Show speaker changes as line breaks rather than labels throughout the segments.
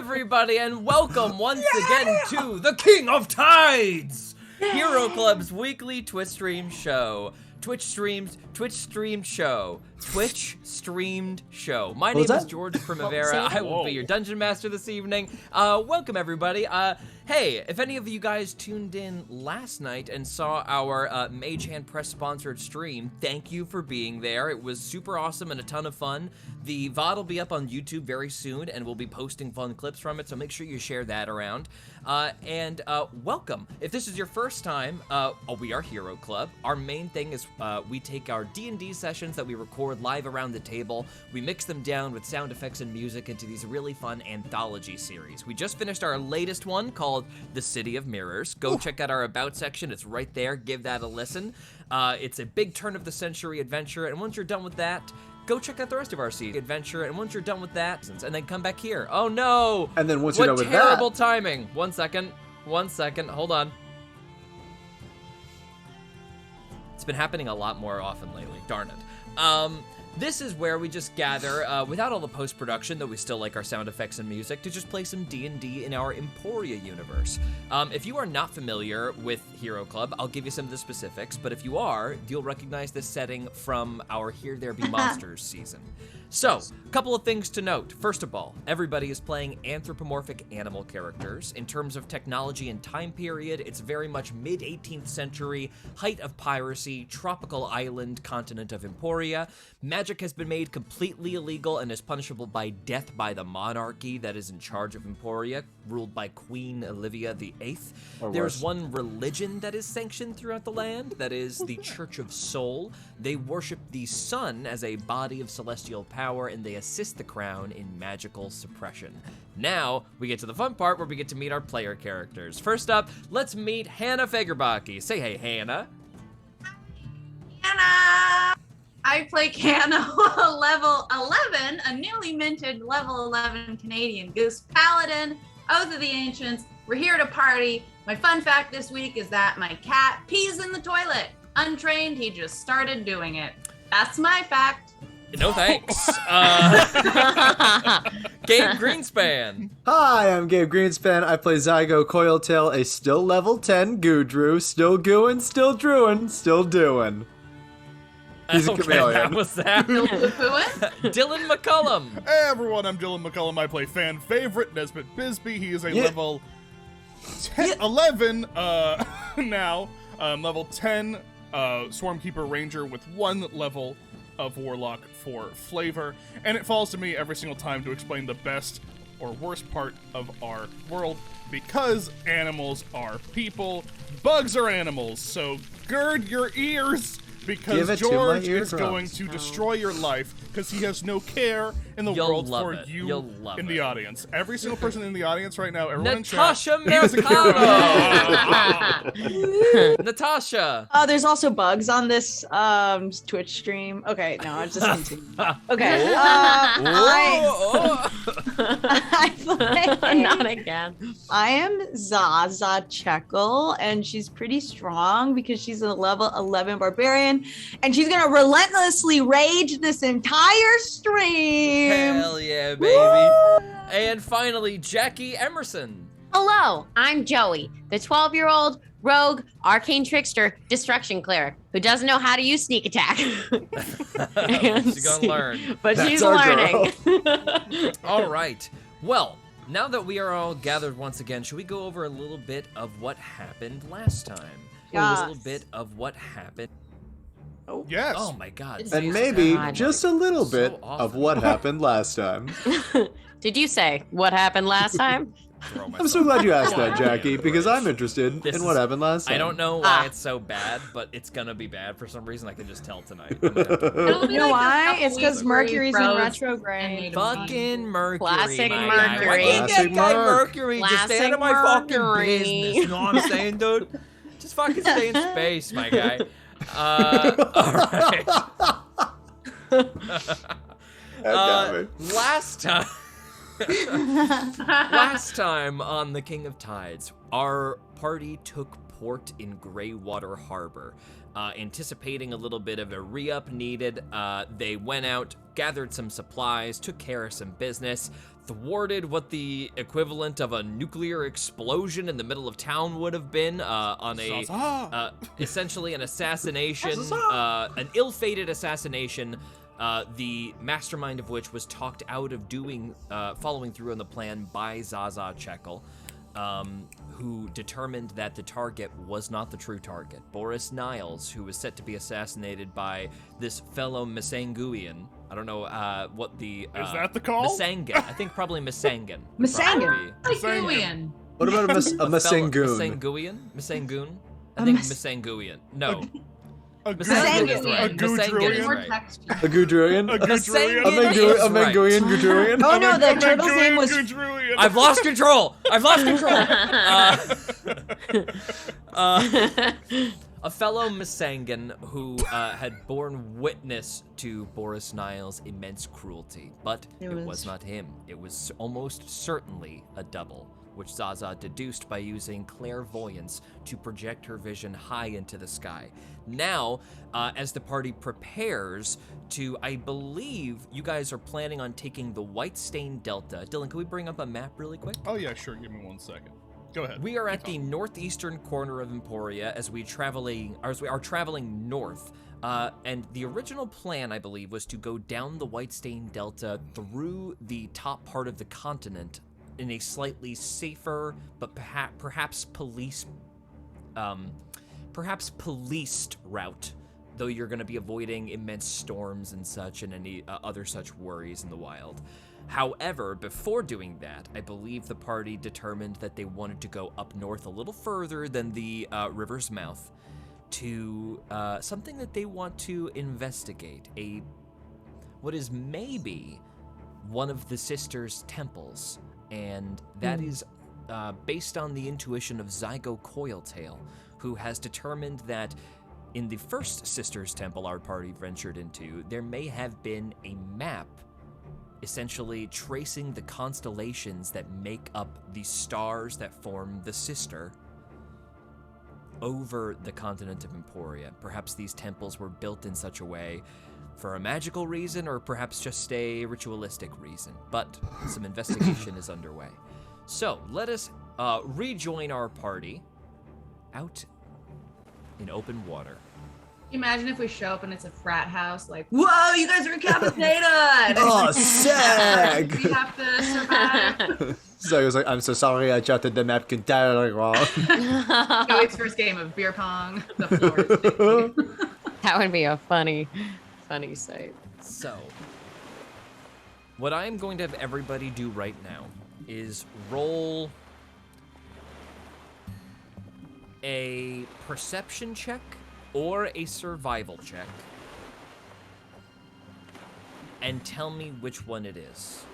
everybody, and welcome once again to the King of Tides, Hero Club's weekly Twitch streamed show. Twitch streamed show. My name is George Primavera. I will be your dungeon master this evening. Welcome everybody. Hey, if any of you guys tuned in last night and saw our Mage Hand Press sponsored stream, thank you for being there. It was super awesome and a ton of fun. The VOD will be up on YouTube very soon, and we'll be posting fun clips from it, so make sure you share that around. Welcome. If this is your first time, we are Hero Club. Our main thing is we take our D&D sessions that we record live around the table, we mix them down with sound effects and music into these really fun anthology series. We just finished our latest one called The City of Mirrors. Go check out our About section, it's right there, give that a listen. It's a big turn-of-the-century adventure, and once you're done with that, go check out the rest of our adventure, and once you're done with that, and then come back here. Oh no!
And then once you're done with that...
What terrible timing! 1 second, hold on. It's been happening a lot more often lately, darn it. This is where we just gather, without all the post-production, though we still like our sound effects and music, to just play some D&D in our Emporia universe. If you are not familiar with Hero Club, I'll give you some of the specifics, but if you are, you'll recognize this setting from our Here There Be Monsters season. So, a couple of things to note. First of all, everybody is playing anthropomorphic animal characters. In terms of technology and time period, it's very much mid-18th century, height of piracy, tropical island, continent of Emporia. Magic has been made completely illegal and is punishable by death by the monarchy that is in charge of Emporia, ruled by Queen Olivia VIII. There's one religion that is sanctioned throughout the land, that is the Church of Soul. They worship the sun as a body of celestial power, and they assist the crown in magical suppression. Now, we get to the fun part where we get to meet our player characters. First up, let's meet Hannah Feigerbachy. Say hey, Hannah.
Hannah! I play Hannah, level 11, a newly minted level 11 Canadian Goose Paladin, Oath of the Ancients. We're here to party. My fun fact this week is that my cat pees in the toilet. Untrained, he just started doing it. That's my fact.
No thanks. Gabe Greenspan.
Hi, I'm Gabe Greenspan. I play Zygo Coiltail, a still level 10 Goodrew, still gooing, still drewing, still doing. He's a chameleon.
That was that. Dylan McCullum.
Hey everyone, I'm Dylan McCullum. I play fan favorite Nesbitt Bisbee. He is a level 11 now. Level 10 Swarmkeeper Ranger with 1 level of Warlock for flavor. And it falls to me every single time to explain the best or worst part of our world, because animals are people, bugs are animals, so gird your ears, because George is going to destroy your life, because he has no care in the world for you in the audience. Every single person in the audience right now, everyone
Natasha
in chat,
Natasha!
There's also bugs on this Twitch stream. Okay, no, I just continue. Okay. I play...
Not again.
I am Zaza Checkle, and she's pretty strong because she's a level 11 barbarian, and she's gonna relentlessly rage this entire stream.
Hell yeah, baby. Woo! And finally, Jackie Emerson.
Hello, I'm Joey, the 12-year-old rogue arcane trickster destruction cleric who doesn't know how to use sneak attack.
She's gonna learn.
But she's learning.
All right. Well, now that we are all gathered once again, should we go over a little bit of what happened last time?
Yes.
A little bit of what happened.
Oh, yes.
Oh my God.
And maybe just a little bit of what happened last time.
Did you say what happened last time?
I'm so glad you asked that, Jackie, because I'm interested in what happened last time.
I don't know why it's so bad, but it's gonna be bad for some reason. I can just tell tonight.
You know why? It's because Mercury's in retrograde.
Fucking Mercury.
Classic
my
Mercury.
guy. Why can't that guy Mercury just stay out of my fucking
Mercury.
business? You know what I'm saying, dude? Just fucking stay in space, my guy. Alright. Last time on the King of Tides, our party took port in Greywater Harbor. Anticipating a little bit of a re-up needed, they went out, gathered some supplies, took care of some business, thwarted what the equivalent of a nuclear explosion in the middle of town would have been on a essentially an assassination, an ill-fated assassination, the mastermind of which was talked out of following through on the plan by Zaza Chekel, who determined that the target was not the true target. Boris Niles, who was set to be assassinated by this fellow Misanguian. I don't know what the...
Is that the call?
Misangan. I think probably Misangan.
Misangan.
Like
What about a Masangoon?
Misangoon? I think Misanguian. No.
A
Misangan is right.
Gudruian.
Misangan is
more
right.
texture.
A Gudruian?
A Gudruian.
A Manguian Gudruian?
Oh no, the turtle's name was.
Gudruian.
I've lost control. A fellow Misangan who had borne witness to Boris Niles' immense cruelty, but it was not him. It was almost certainly a double, which Zaza deduced by using clairvoyance to project her vision high into the sky. Now, as the party prepares to, I believe you guys are planning on taking the White Stain Delta. Dylan, can we bring up a map really quick?
Oh yeah, sure. Give me 1 second. Go ahead.
We are at the northeastern corner of Emporia as we are traveling north. And the original plan, I believe, was to go down the White Stain Delta through the top part of the continent in a slightly safer, but perhaps policed route, though you're going to be avoiding immense storms and such and any other such worries in the wild. However, before doing that, I believe the party determined that they wanted to go up north a little further than the river's mouth to something that they want to investigate, what is maybe one of the sisters' temples. And that is based on the intuition of Zygo Coiltail, who has determined that in the first Sisters Temple our party ventured into, there may have been a map essentially tracing the constellations that make up the stars that form the sister over the continent of Emporia. Perhaps these temples were built in such a way for a magical reason, or perhaps just a ritualistic reason, but some investigation is underway. So let us rejoin our party out in open water.
Imagine if we show up and it's a frat house, like, whoa, you guys are incapacitated!
Oh, sick!
We have to survive.
So he was like, I'm so sorry, I jotted the map entirely wrong.
Joey's first game of beer pong. The floor is shaking.
That would be a funny sight.
So, what I am going to have everybody do right now is roll a perception check or a survival check and tell me which one it is.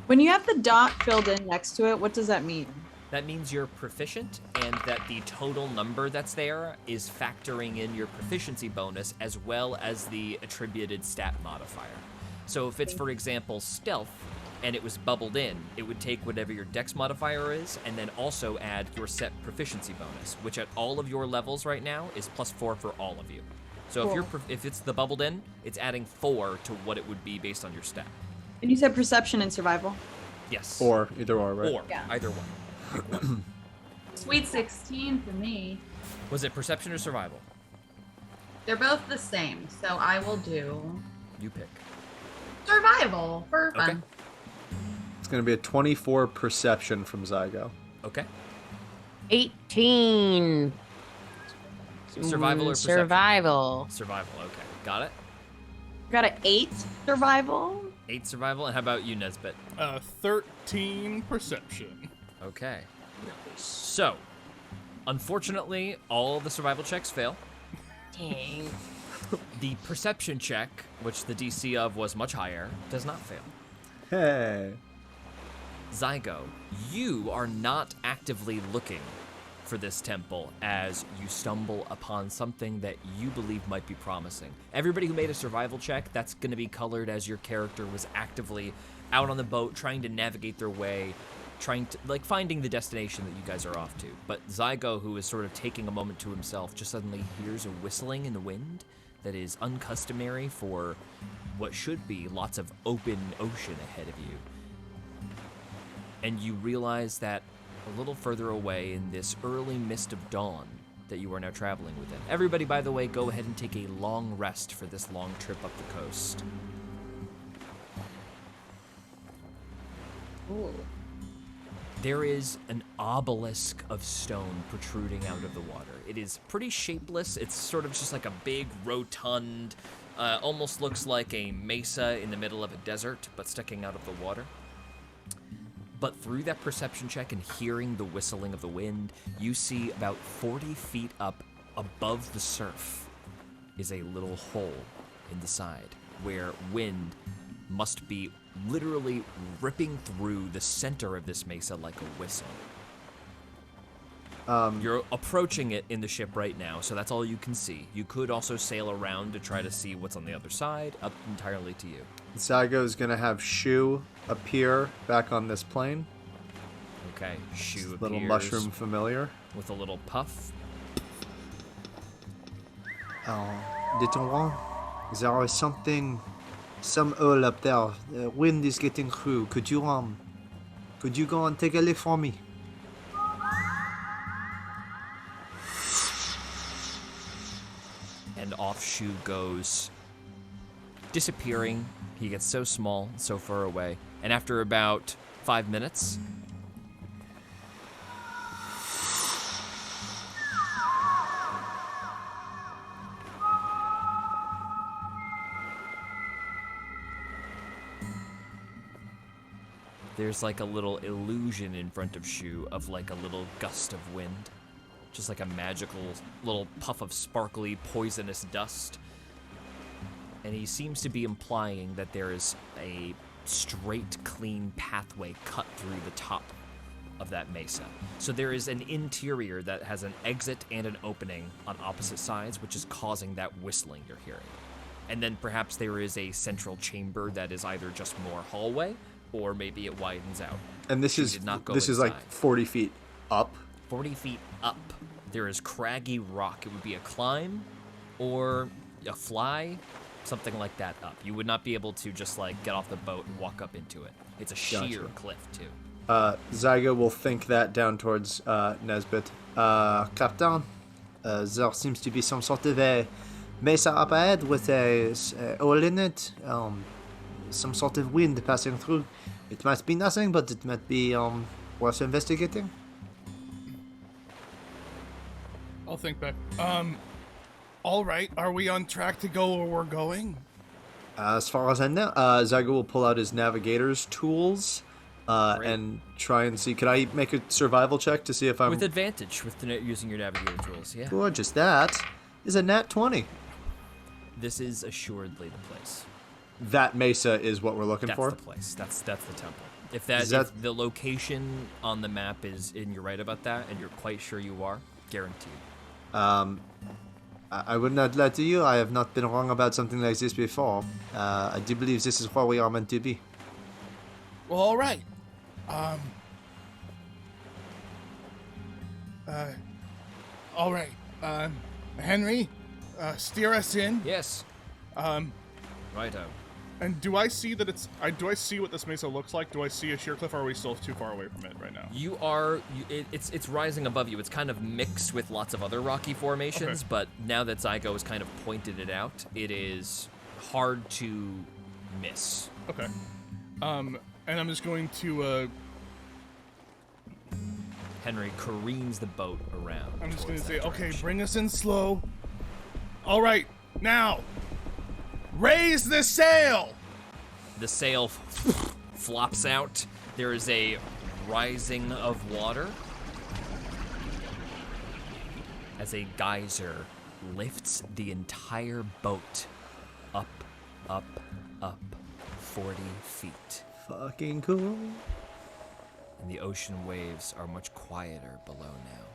When you have the dot filled in next to it, what does that mean?
That means you're proficient and that the total number that's there is factoring in your proficiency bonus as well as the attributed stat modifier. So if it's, for example, stealth, and it was bubbled in, it would take whatever your dex modifier is and then also add your set proficiency bonus, which at all of your levels right now is +4 for all of you. So
Cool.
if it's the bubbled in, it's adding 4 to what it would be based on your stat.
And you said perception and survival.
Yes.
Or, either or, right?
Or,
Yeah.
either one.
Sweet 16 for me.
Was it perception or survival?
They're both the same, so I will do
You pick.
survival for fun.
Okay.
It's going to be a 24 perception from Zygo.
Okay.
18.
Survival or perception?
Survival.
Survival, okay. Got it.
Got an 8 survival.
8 survival, and how about you, Nesbit?
13 perception.
Okay. So, unfortunately, all the survival checks fail.
Dang.
The perception check, which the DC of was much higher, does not fail.
Hey.
Zygo, you are not actively looking for this temple as you stumble upon something that you believe might be promising. Everybody who made a survival check, that's going to be colored as your character was actively out on the boat trying to navigate their way finding the destination that you guys are off to. But Zygo, who is sort of taking a moment to himself, just suddenly hears a whistling in the wind that is uncustomary for what should be lots of open ocean ahead of you. And you realize that a little further away in this early mist of dawn that you are now traveling within. Everybody, by the way, go ahead and take a long rest for this long trip up the coast.
Ooh.
There is an obelisk of stone protruding out of the water. It is pretty shapeless. It's sort of just like a big, rotund, almost looks like a mesa in the middle of a desert, but sticking out of the water. But through that perception check and hearing the whistling of the wind, you see about 40 feet up above the surf is a little hole in the side where wind must be literally ripping through the center of this mesa like a whistle. You're approaching it in the ship right now, so that's all you can see. You could also sail around to try to see what's on the other side, up entirely to you.
Zygo's gonna have Shu appear back on this plane.
Okay, Shu appears
Little mushroom familiar.
with a little puff.
Dites-moi, there is some hole up there. The wind is getting through. Could you go and take a look for me?
And off Shu goes, disappearing. He gets so small, so far away. And after about 5 minutes, there's like a little illusion in front of Shu of like a little gust of wind. Just like a magical little puff of sparkly, poisonous dust. And he seems to be implying that there is a straight, clean pathway cut through the top of that mesa. So there is an interior that has an exit and an opening on opposite sides, which is causing that whistling you're hearing. And then perhaps there is a central chamber that is either just more hallway, or maybe it widens out.
And this
She
is
did not go
this is like
inside.
40 feet up.
40 feet up, there is craggy rock. It would be a climb or a fly, something like that up. You would not be able to just like get off the boat and walk up into it. It's a sheer
Gotcha.
cliff too.
Zygo will think that down towards Nesbit. Captain, there seems to be some sort of a mesa up ahead with a hole in it. Some sort of wind passing through. It might be nothing, but it might be worth investigating.
I'll think back. All right. Are we on track to go where we're going?
As far as I know, Zygo will pull out his navigator's tools and try and see. Can I make a survival check to see if I'm
With advantage, using your navigator tools, yeah.
gorgeous? That is a nat 20.
This is assuredly the place.
That mesa is what we're looking
That's
for.
the place. That's the temple. If
Is that-
if the location on the map is, and you're right about that, and you're quite sure you are, guaranteed.
I would not lie to you. I have not been wrong about something like this before. I do believe this is where we are meant to be.
Well, all right. All right. Henry, steer us in.
Yes. Righto.
And do I see that do I see what this mesa looks like? Do I see a sheer cliff, or are we still too far away from it right now?
You are. It's rising above you. It's kind of mixed with lots of other rocky formations,
Okay.
but now that Zygo has kind of pointed it out, it is hard to miss.
Okay. And I'm just going to,
Henry careens the boat around.
I'm just going
towards
to
that
say, okay,
direction.
bring us in slow. All right, now, raise the sail!
The sail flops out. There is a rising of water as a geyser lifts the entire boat up, up, up 40 feet.
Fucking cool.
And the ocean waves are much quieter below now.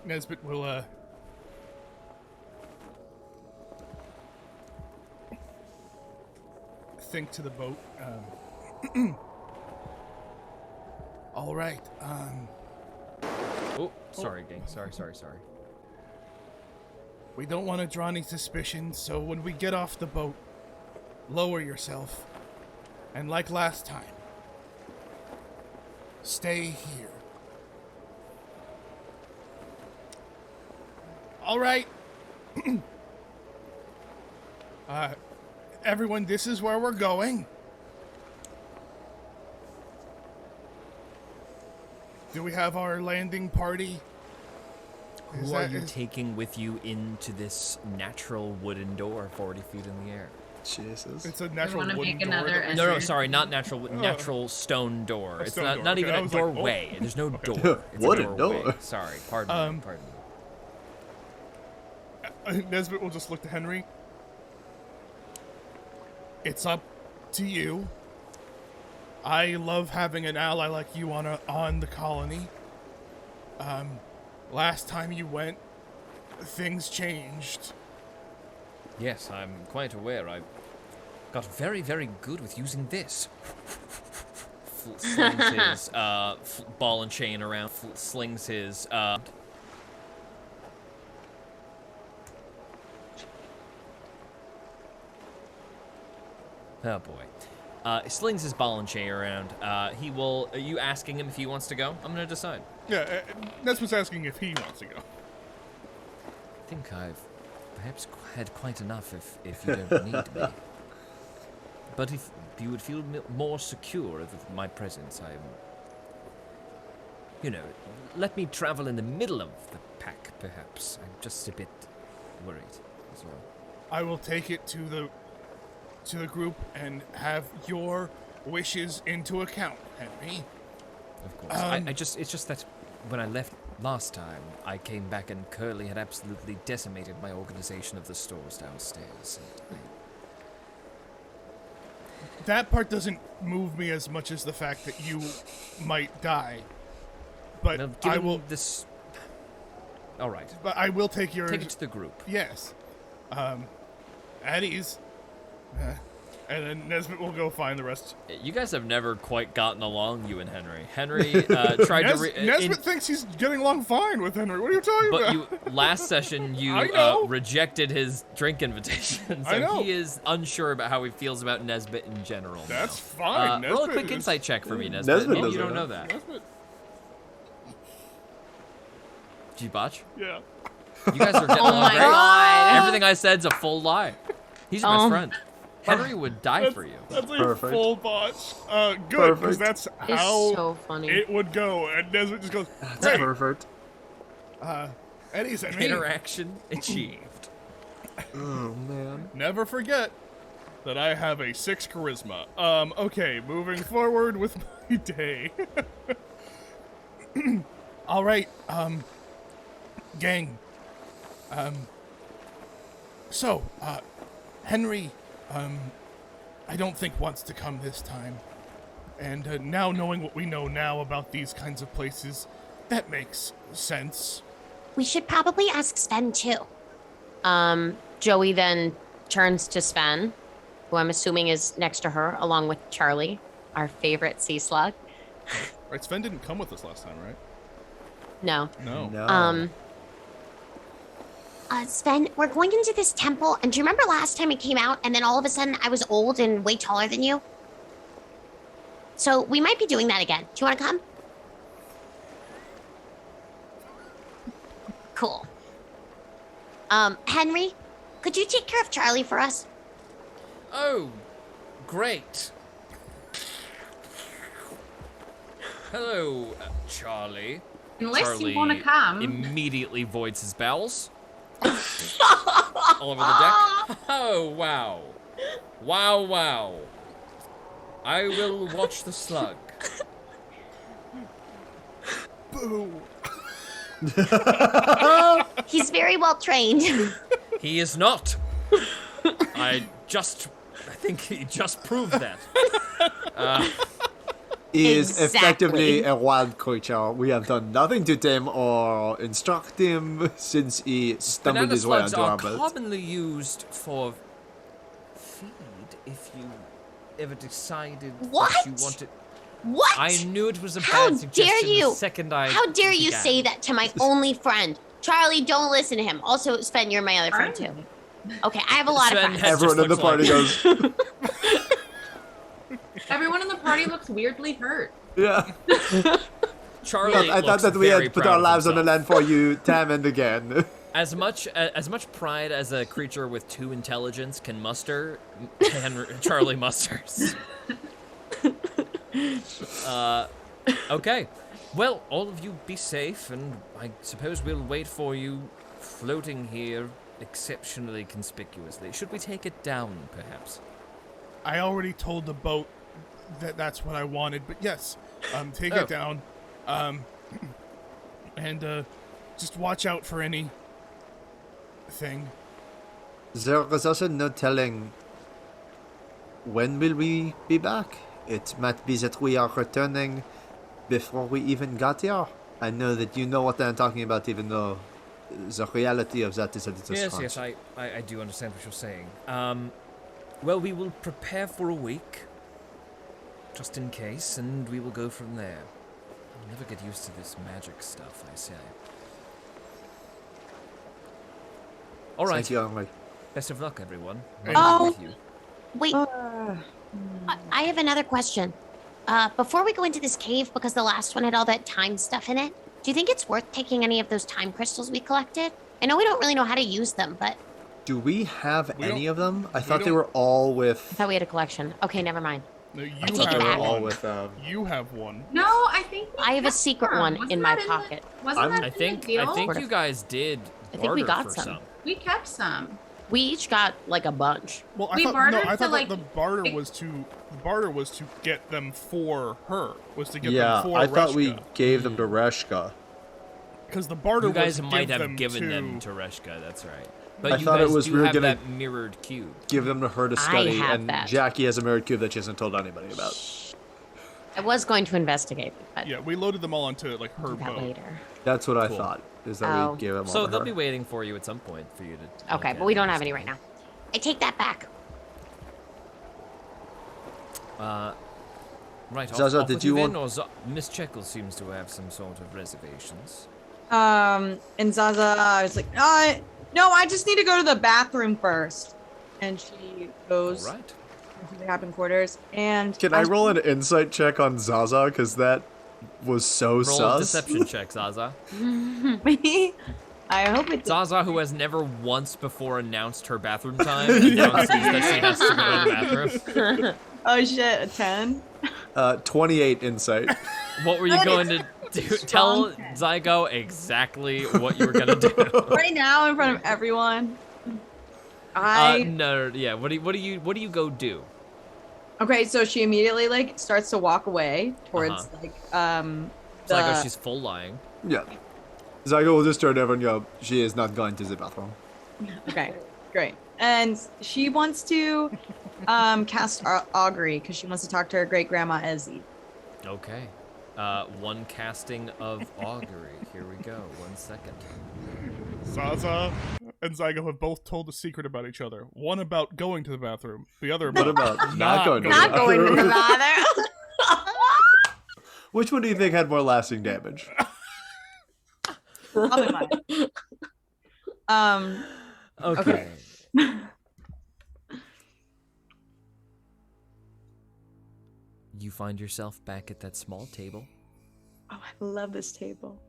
Nesbit will, think to the boat. All right.
Oh, sorry, gang. Sorry.
We don't want to draw any suspicion, so when we get off the boat, lower yourself. And like last time, stay here. All right. Everyone, this is where we're going. Do we have our landing party?
Who are you taking with you into this natural wooden door 40 feet in the air?
Jesus.
It's a natural
wanna
wooden
make
door.
another
that-
No, sorry, not natural stone door. It's
stone
not,
door,
not
okay,
even
I
a
was like, oh.
doorway. There's no door. It's
Wooden
a doorway.
door.
Sorry, pardon me.
Nesbit will just look to Henry. It's up to you. I love having an ally like you on the colony. Last time you went, things changed.
Yes, I'm quite aware. I got very, very good with using this. Slings his ball and chain around. Slings his. Oh boy. Slings his ball and chain around. He will. Are you asking him if he wants to go? I'm gonna decide.
Yeah, Nesbit's asking if he wants to go.
I think I've perhaps had quite enough if you don't need me. But if you would feel more secure of my presence, let me travel in the middle of the pack, perhaps. I'm just a bit worried as well.
I will take it to the group and have your wishes into account, Henry.
Of course. It's just that when I left last time, I came back and Curly had absolutely decimated my organization of the stores downstairs.
That part doesn't move me as much as the fact that you might die. But
Now,
I
given
will.
this. All right.
But I will take your.
Take it to the group.
Yes. At ease. And then Nesbit will go find the rest.
You guys have never quite gotten along, you and Henry. Henry tried to.
Nesbit thinks he's getting along fine with Henry. What are you talking about?
But last session you
I know.
rejected his drink invitation,
I know.
so he is unsure about how he feels about Nesbit in general.
That's
now.
fine.
Roll a
Nesbit
quick
is-
insight check for me, Nesbit.
Nesbit
Maybe
doesn't
you don't
know.
know that.
Nesbit.
G-Botch?
Yeah.
You guys are getting
Oh
along
my
great.
god.
Everything I said's a full lie. He's your best friend. Henry would die for you.
That's a
Perfect.
full botch. Good, because
Perfect.
that's
It's
how
so funny.
it would go. And Nesbit just goes,
That's
great.
perfect.
Eddie's at me.
Interaction achieved.
Oh, man.
Never forget that I have a 6 charisma. Okay, moving forward with my day. All right, gang. So, Henry, I don't think wants to come this time. And now knowing what we know now about these kinds of places, that makes sense.
We should probably ask Sven too. Joey then turns to Sven, who I'm assuming is next to her, along with Charlie, our favorite sea slug.
Right, Sven didn't come with us last time, right?
No.
No.
No.
Sven, we're going into this temple, and do you remember last time it came out, and then all of a sudden I was old and way taller than you? So we might be doing that again. Do you want to come? Cool. Henry, could you take care of Charlie for us?
Oh, great. Hello, Charlie.
Unless
Charlie
you want to come.
immediately voids his bowels. All over the deck. Oh, wow. Wow, wow. I will watch the slug.
Boo.
He's very well trained.
He is not. I think he just proved that.
He is effectively
Exactly.
a wild creature. We have done nothing to tame or instruct him since he stumbled
Banana
his way
slugs
onto
are
our boat.
commonly used for feed if you ever decided
What?
that you wanted...
What?
I knew it was a
How
bad suggestion
dare you?
the second I
How dare you
began.
say that to my only friend? Charlie, don't listen to him. Also, Sven, you're my other friend too. Okay, I have a lot of
Sven
friends.
has-
Everyone in the
looks
party
like-
goes,
Everyone in the party looks weirdly hurt.
yeah.
Charlie
I thought
looks
that we
very
had put
proud
our
of
lives on the
himself.
line for you, time and again.
As much pride as a creature with 2 intelligence can muster, Charlie musters. Okay. Well, all of you be safe, and I suppose we'll wait for you floating here exceptionally conspicuously. Should we take it down, perhaps?
I already told the boat that that's what I wanted, but yes, take it down, and just watch out for anything.
There is also no telling when will we be back. It might be that we are returning before we even got here. I know that you know what I'm talking about, even though the reality of that is that it's a
Yes,
strange.
I do understand what you're saying. Well, we will prepare for a week, just in case, and we will go from there. I'll never get used to this magic stuff, I say. All right.
Thank you, Henri.
Best of luck, everyone.
Oh.
With you.
Wait, I have another question. Before we go into this cave, because the last one had all that time stuff in it, do you think it's worth taking any of those time crystals we collected? I know we don't really know how to use them, but
Do we have
We
any
don't-
of them? I thought they
don't-
were all
I
with.
thought we had a collection. Okay, never mind.
No, you
take it
have
back.
all
one.
with.
You have one.
No, I think we
I have a
got
secret
some.
one
Wasn't
in my
that
pocket.
Wasn't that
I
in the
think
deal?
you guys did
I think we
barter
got
for
some.
some.
We kept some.
We each got like a bunch.
Well,
We
I thought
bartered
I
to,
thought
like,
that the barter was to get them for her. Was to get
Yeah,
them for
I thought we
Reshka.
gave them to Reshka.
Because the barter
You guys
was
might
give
have given
to...
them to Reshka, that's right. But
I
you
thought it
guys
was
do
we were
have
gonna-
that mirrored cube.
Give them to her to
I
study,
have
and
that.
Jackie has a mirrored cube that she hasn't told anybody about.
I was going to investigate, but
Yeah, we loaded them all onto like her
do that
boat.
later.
That's what I
Cool.
thought, is that
Oh.
we gave them all
So
to
they'll
her.
be waiting for you at some point for you to.
Okay, but we don't have any right now. I take that back.
Right,
Zaza,
off
did
with
you
then,
want-
or Miss Checkle seems to have some sort of reservations.
And Zaza was like, no, I just need to go to the bathroom first. And she goes
All right.
into the cabin quarters. And
Can I roll an insight check on Zaza? Because that was so
Roll a
sus.
deception check, Zaza.
I hope it.
Zaza, who has never once before announced her bathroom time, announces that she has to go to the bathroom.
Oh shit, a 10.
28 insight.
What were you going to do? Tell Zygo exactly what you were going to do.
Right now in front of everyone.
No, yeah. What do you go do?
Okay, so she immediately like starts to walk away towards
Zygo, she's full lying.
Yeah. Zygo will just turn to everyone and go, she is not going to the bathroom.
Okay, great. And she wants to cast augury because she wants to talk to her great grandma Ezzy.
Okay. One casting of augury. Here we go. 1 second.
Zaza and Zygo have both told a secret about each other. One about going to the bathroom. The other
What
about
about not going to the
Not going to the
bathroom?
bathroom.
Which one do you think had more lasting damage?
Probably mine.
Okay. You find yourself back at that small table.
Oh, I love this table.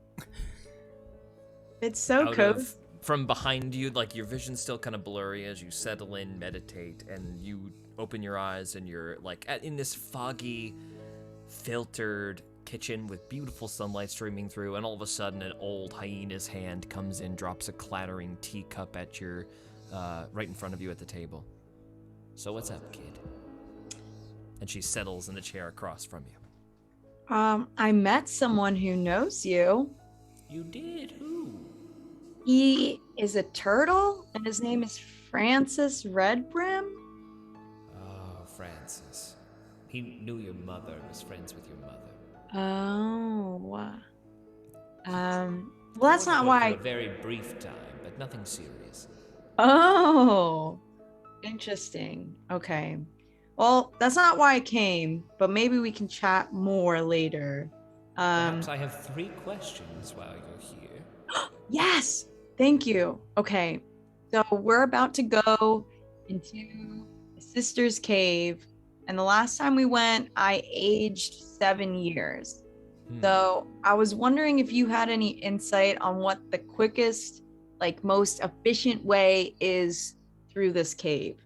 It's so
Out
cozy.
of- from behind you, like your vision's still kind of blurry as you settle in, meditate, and you open your eyes, and you're like in this foggy, filtered kitchen with beautiful sunlight streaming through, and all of a sudden an old hyena's hand comes in, drops a clattering teacup at your right in front of you at the table. So what's up, kid? And she settles in a chair across from you.
I met someone who knows you.
You did? Who?
He is a turtle, and his name is Francis Redbrim.
Oh, Francis. He knew your mother, was friends with your mother.
Oh. Well, that's not
For
why.
a very brief time, but nothing serious.
Oh, interesting. Okay. Well, that's not why I came, but maybe we can chat more later.
Perhaps I have 3 questions while you're here.
Yes, thank you. Okay, so we're about to go into a sister's cave, and the last time we went, I aged 7 years. So I was wondering if you had any insight on what the quickest, like most efficient way is through this cave.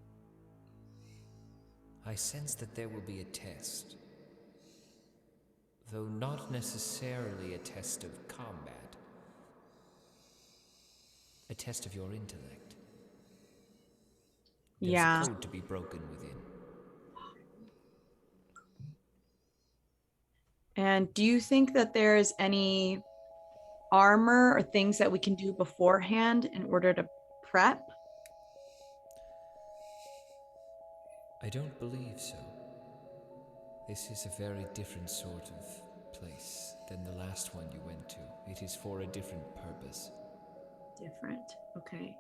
I sense that there will be a test. Though not necessarily a test of combat. A test of your intellect. There's
Yeah.
a code to be broken within.
And do you think that there's any armor or things that we can do beforehand in order to prep?
I don't believe so. This is a very different sort of place than the last one you went to. It is for a different purpose.
Different. Okay.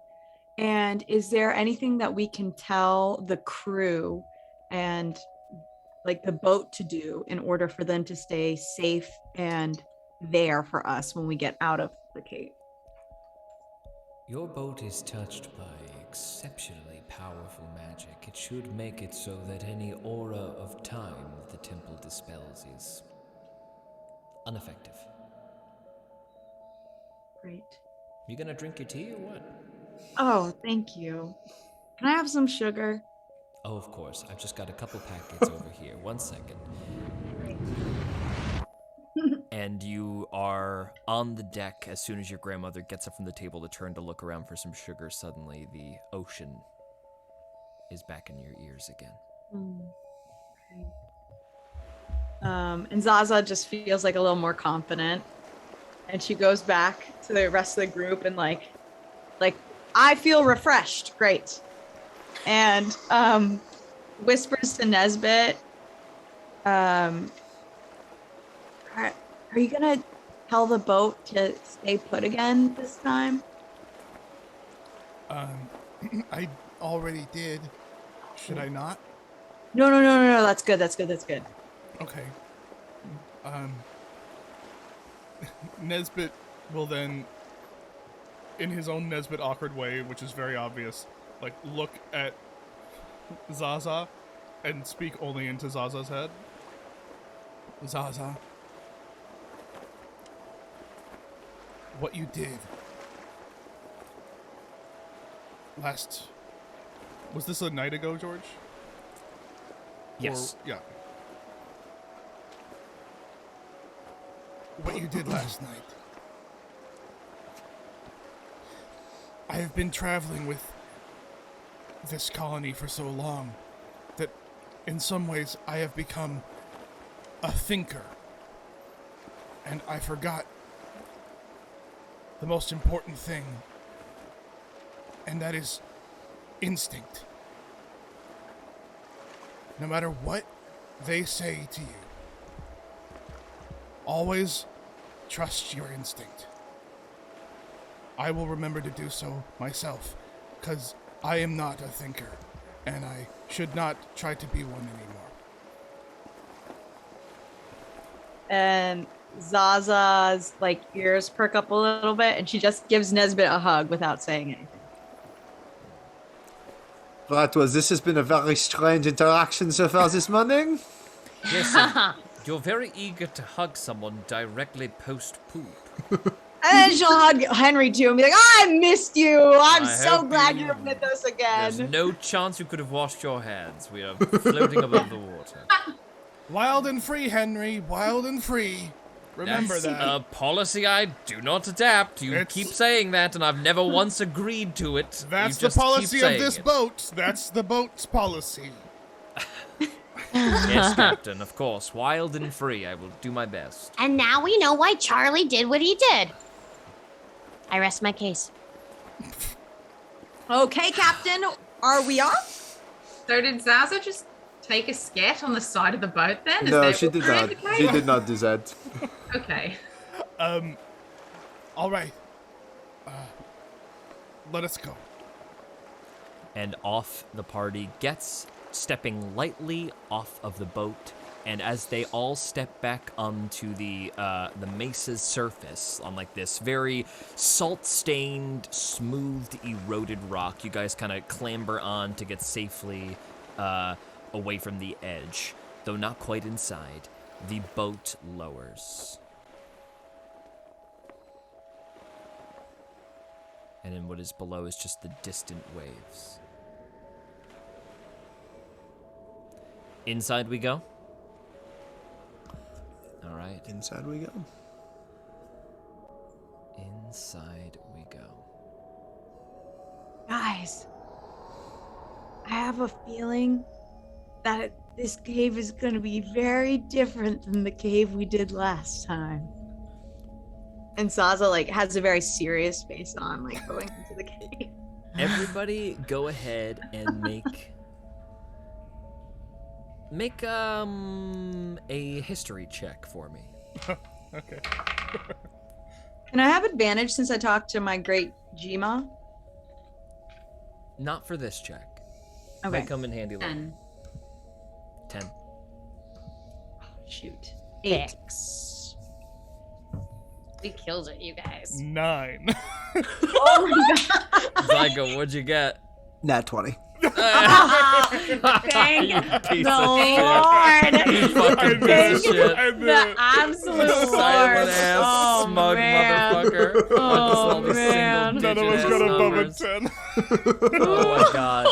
And is there anything that we can tell the crew and like the boat to do in order for them to stay safe and there for us when we get out of the cave?
Your boat is touched by exceptionally powerful magic. It should make it so that any aura of time the temple dispels is ineffective.
Great.
You gonna drink your tea or what?
Oh, thank you. Can I have some sugar?
Oh, of course. I've just got a couple packets over here. 1 second. And you are on the deck as soon as your grandmother gets up from the table to turn to look around for some sugar. Suddenly, the ocean is back in your ears again.
Okay. And Zaza just feels like a little more confident, and she goes back to the rest of the group and like I feel refreshed. Great. And whispers to Nesbit, are you gonna tell the boat to stay put again this time?
I already did. Should I not?
No. That's good.
Okay. Nesbit will then, in his own Nesbit awkward way, which is very obvious, like look at Zaza and speak only into Zaza's head. Zaza, what you did was this a night ago, George?
Yes.
Or, yeah. What you did last night. I have been traveling with this colony for so long that in some ways I have become a thinker. And I forgot the most important thing, and that is instinct. No matter what they say to you, always trust your instinct. I will remember to do so myself, because I am not a thinker, and I should not try to be one anymore.
And Zaza's like ears perk up a little bit, and she just gives Nesbit a hug without saying anything.
Right, well, this has been a very strange interaction so far this morning.
Yes, you're very eager to hug someone directly post-poop.
And then she'll hug Henry too and be like, "Oh, I missed you. I'm
I
so
hope
glad
you-
you're with us again."
There's no chance you could have washed your hands. We are floating above the water.
Wild and free, Henry. Wild and free. Remember
That's
that.
a policy I do not adapt. You
It's-
keep saying that, and I've never once agreed to it.
That's
You
the
just keep
policy of
saying
this
it.
boat. That's the boat's policy.
Yes, Captain, of course. Wild and free. I will do my best.
And now we know why Charlie did what he did. I rest my case.
Okay, Captain, are we off?
So did Zaza just take a scat on the side of the boat then? Is
No,
that
she
what
did
we're
not.
indicating?
She did not do that.
Okay.
All right. Let us go.
And off the party gets stepping lightly off of the boat, and as they all step back onto the mesa's surface on like this very salt-stained, smoothed, eroded rock, you guys kind of clamber on to get safely away from the edge. Though not quite inside, the boat lowers. And in what is below is just the distant waves. Inside we go. All right.
Inside we go.
Inside we go.
Guys, I have a feeling that this cave is going to be very different than the cave we did last time. And Zaza like has a very serious face on, like going into the cave.
Everybody, go ahead and make a history check for me.
Okay.
Can I have advantage since I talked to my great Jima?
Not for this check.
Okay.
Might come in handy later.
10.
10.
Shoot.
8. We killed it, you guys.
9.
Oh my god.
Zygo, what'd you get?
Nat 20.
Thank
You piece
the
of shit.
Lord.
You fucking piece of shit.
The absolute
Silent
Lord.
ass,
Oh,
smug
man.
motherfucker.
Oh,
With these
man.
None of us
single-digit
got above a
numbers.
10.
Oh my god.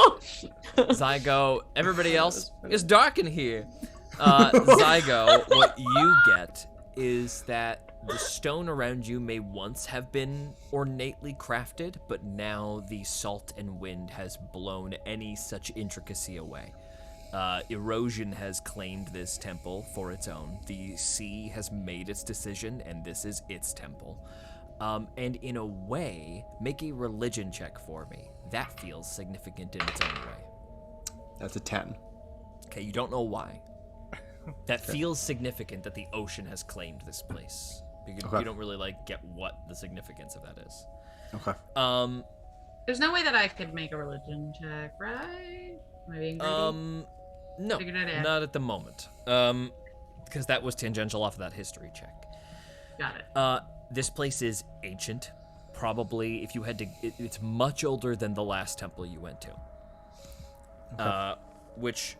Zygo, everybody else, it's dark in here. Zygo, what you get is that the stone around you may once have been ornately crafted, but now the salt and wind has blown any such intricacy away. Erosion has claimed this temple for its own. The sea has made its decision, and this is its temple. And in a way, make a religion check for me. That feels significant in its own way.
That's a 10.
Okay, you don't know why. That feels significant that the ocean has claimed this place. You
Okay.
don't really like get what the significance of that is.
Okay.
There's no way that I could make a religion check, right? Am I being greedy?
No,
Figured I'd ask.
not at the moment. Because that was tangential off of that history check.
Got it.
This place is ancient. Probably, if you had to, it's much older than the last temple you went to. Which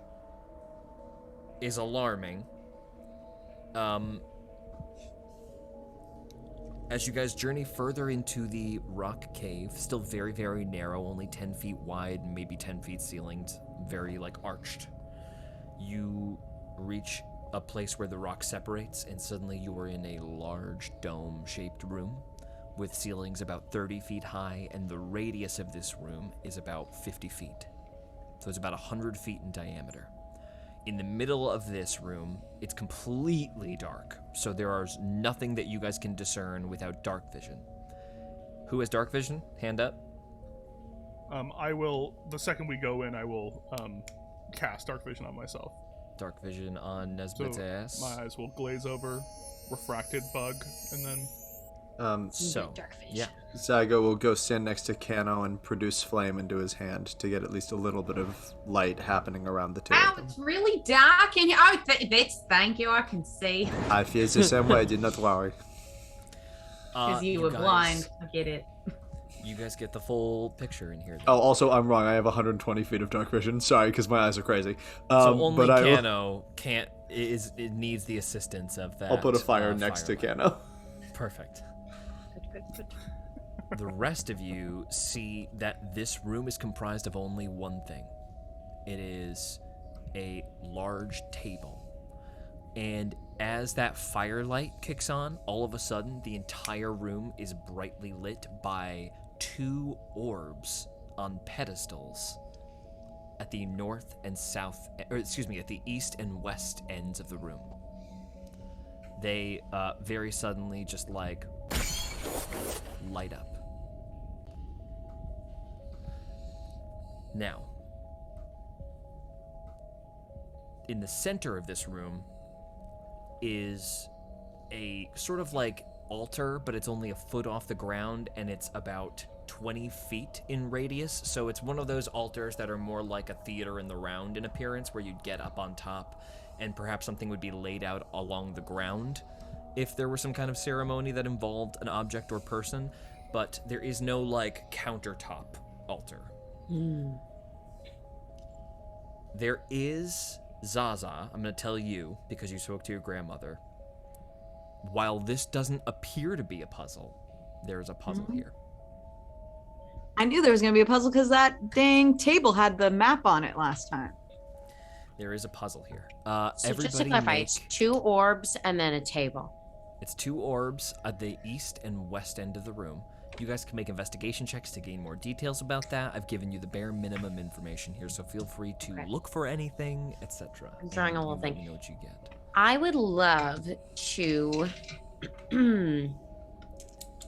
is alarming. As you guys journey further into the rock cave, still very, very narrow, only 10 feet wide, maybe 10 feet ceilinged, very like arched, you reach a place where the rock separates, and suddenly you are in a large dome-shaped room with ceilings about 30 feet high, and the radius of this room is about 50 feet. So it's about 100 feet in diameter. In the middle of this room, it's completely dark, so there is nothing that you guys can discern without dark vision. Who has dark vision? Hand up.
I will, the second we go in, I will cast Dark Vision on myself.
Dark vision on
So
Nesbit's ass.
my eyes will glaze over, refracted bug, and then
So,
Dark vision.
yeah.
Zygo will go stand next to Kano and produce flame into his hand to get at least a little bit of light happening around the two
Wow,
of them.
it's really dark in here. Oh, thank you. I can see.
I feel the same way, do not worry.
Because you were
guys-
blind. I get it.
You guys get the full picture in here. Then.
Oh, also, I'm wrong. I have 120 feet of dark vision. Sorry, because my eyes are crazy.
So only
but I will-
Kano can't. It needs the assistance of that.
I'll put a fire next to
firelight.
Kano.
Perfect.
Good.
The rest of you see that this room is comprised of only one thing. It is a large table. And as that firelight kicks on, all of a sudden, the entire room is brightly lit by 2 orbs on pedestals at the north and south, or excuse me, at the east and west ends of the room. They very suddenly just like light up. Now, in the center of this room is a sort of like altar, but it's only a foot off the ground, and it's about 20 feet in radius. So it's one of those altars that are more like a theater in the round in appearance, where you'd get up on top, and perhaps something would be laid out along the ground if there were some kind of ceremony that involved an object or person. But there is no, like, countertop altar. There is, Zaza, I'm going to tell you, because you spoke to your grandmother, while this doesn't appear to be a puzzle, there is a puzzle here.
I knew there was going to be a puzzle because that dang table had the map on it last time.
There is a puzzle here.
So just to clarify, it's 2 orbs and then a table.
It's 2 orbs at the east and west end of the room. You guys can make investigation checks to gain more details about that. I've given you the bare minimum information here, so feel free to look for anything, etc.
I'm drawing a little thing.
You know what you get.
I would love to...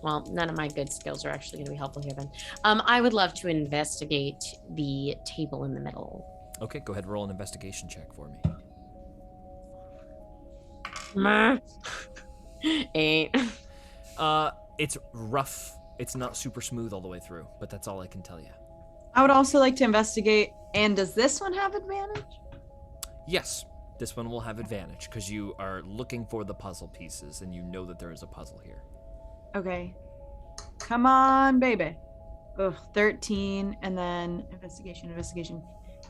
Well, none of my good skills are actually going to be helpful here then. I would love to investigate the table in the middle.
Okay, go ahead, roll an investigation check for me.
8.
It's rough. It's not super smooth all the way through, but that's all I can tell you.
I would also like to investigate. And does this one have advantage?
Yes, this one will have advantage because you are looking for the puzzle pieces and you know that there is a puzzle here.
Okay. Come on, baby. Oh, 13. And then investigation.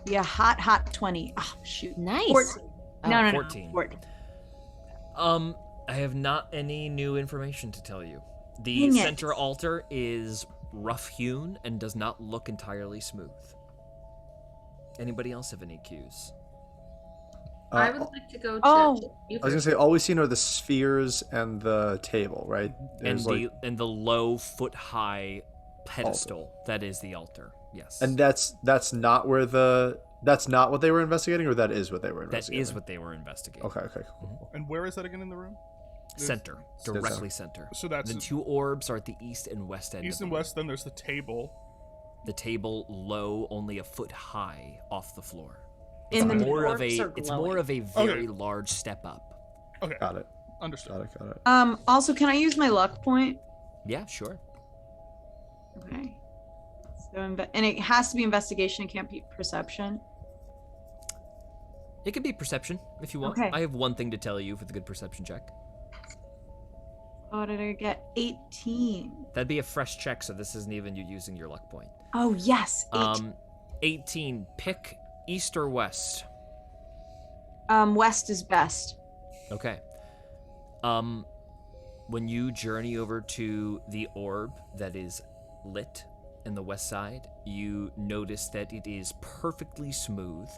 Yeah, hot 20. Oh, shoot.
Nice.
14. No,
14.
14.
I have not any new information to tell you. The
Dang it.
center altar is rough-hewn and does not look entirely smooth. Anybody else have any cues?
I would like to go to.
Oh.
You
I was gonna say all we've seen are the spheres and the table, right?
And
There's
the low foot-high pedestal that is the altar. Yes.
and that's not what they were investigating, or that is what they were
that
investigating.
is what they were investigating.
Okay, cool.
And where is that again in the room?
Center, directly center.
So that's
the 2 orbs are at the east and west end.
east and west. Then there's the table.
The table low, only a foot high off the floor.
In the
more
middle.
of a it's more of a very large step up.
Okay,
Got it.
understood.
Got it.
Also, can I use my luck point?
Yeah, sure.
Okay. So, and it has to be investigation. It can't be perception.
It could be perception if you want.
Okay.
I have one thing to tell you for the good perception check.
Oh, did I get 18?
That'd be a fresh check, so this isn't even you using your luck point.
Oh, yes.
18. Pick east or west.
West is best.
Okay. When you journey over to the orb that is lit in the west side, you notice that it is perfectly smooth.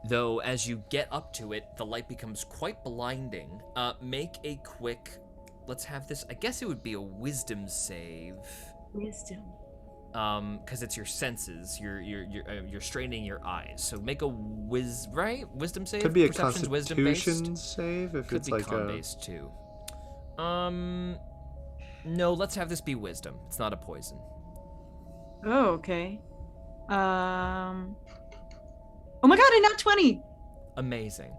Though as you get up to it, the light becomes quite blinding. Make a quick, let's have this, I guess it would be a wisdom save.
Wisdom.
Because it's your senses, you're straining your eyes. So make a wisdom save.
Could be a
Perception's wisdom-based.
Constitution save if
Could
it's
be
like
con based too. No, let's have this be wisdom. It's not a poison.
Oh, okay. Oh my god, I nat 20.
Amazing.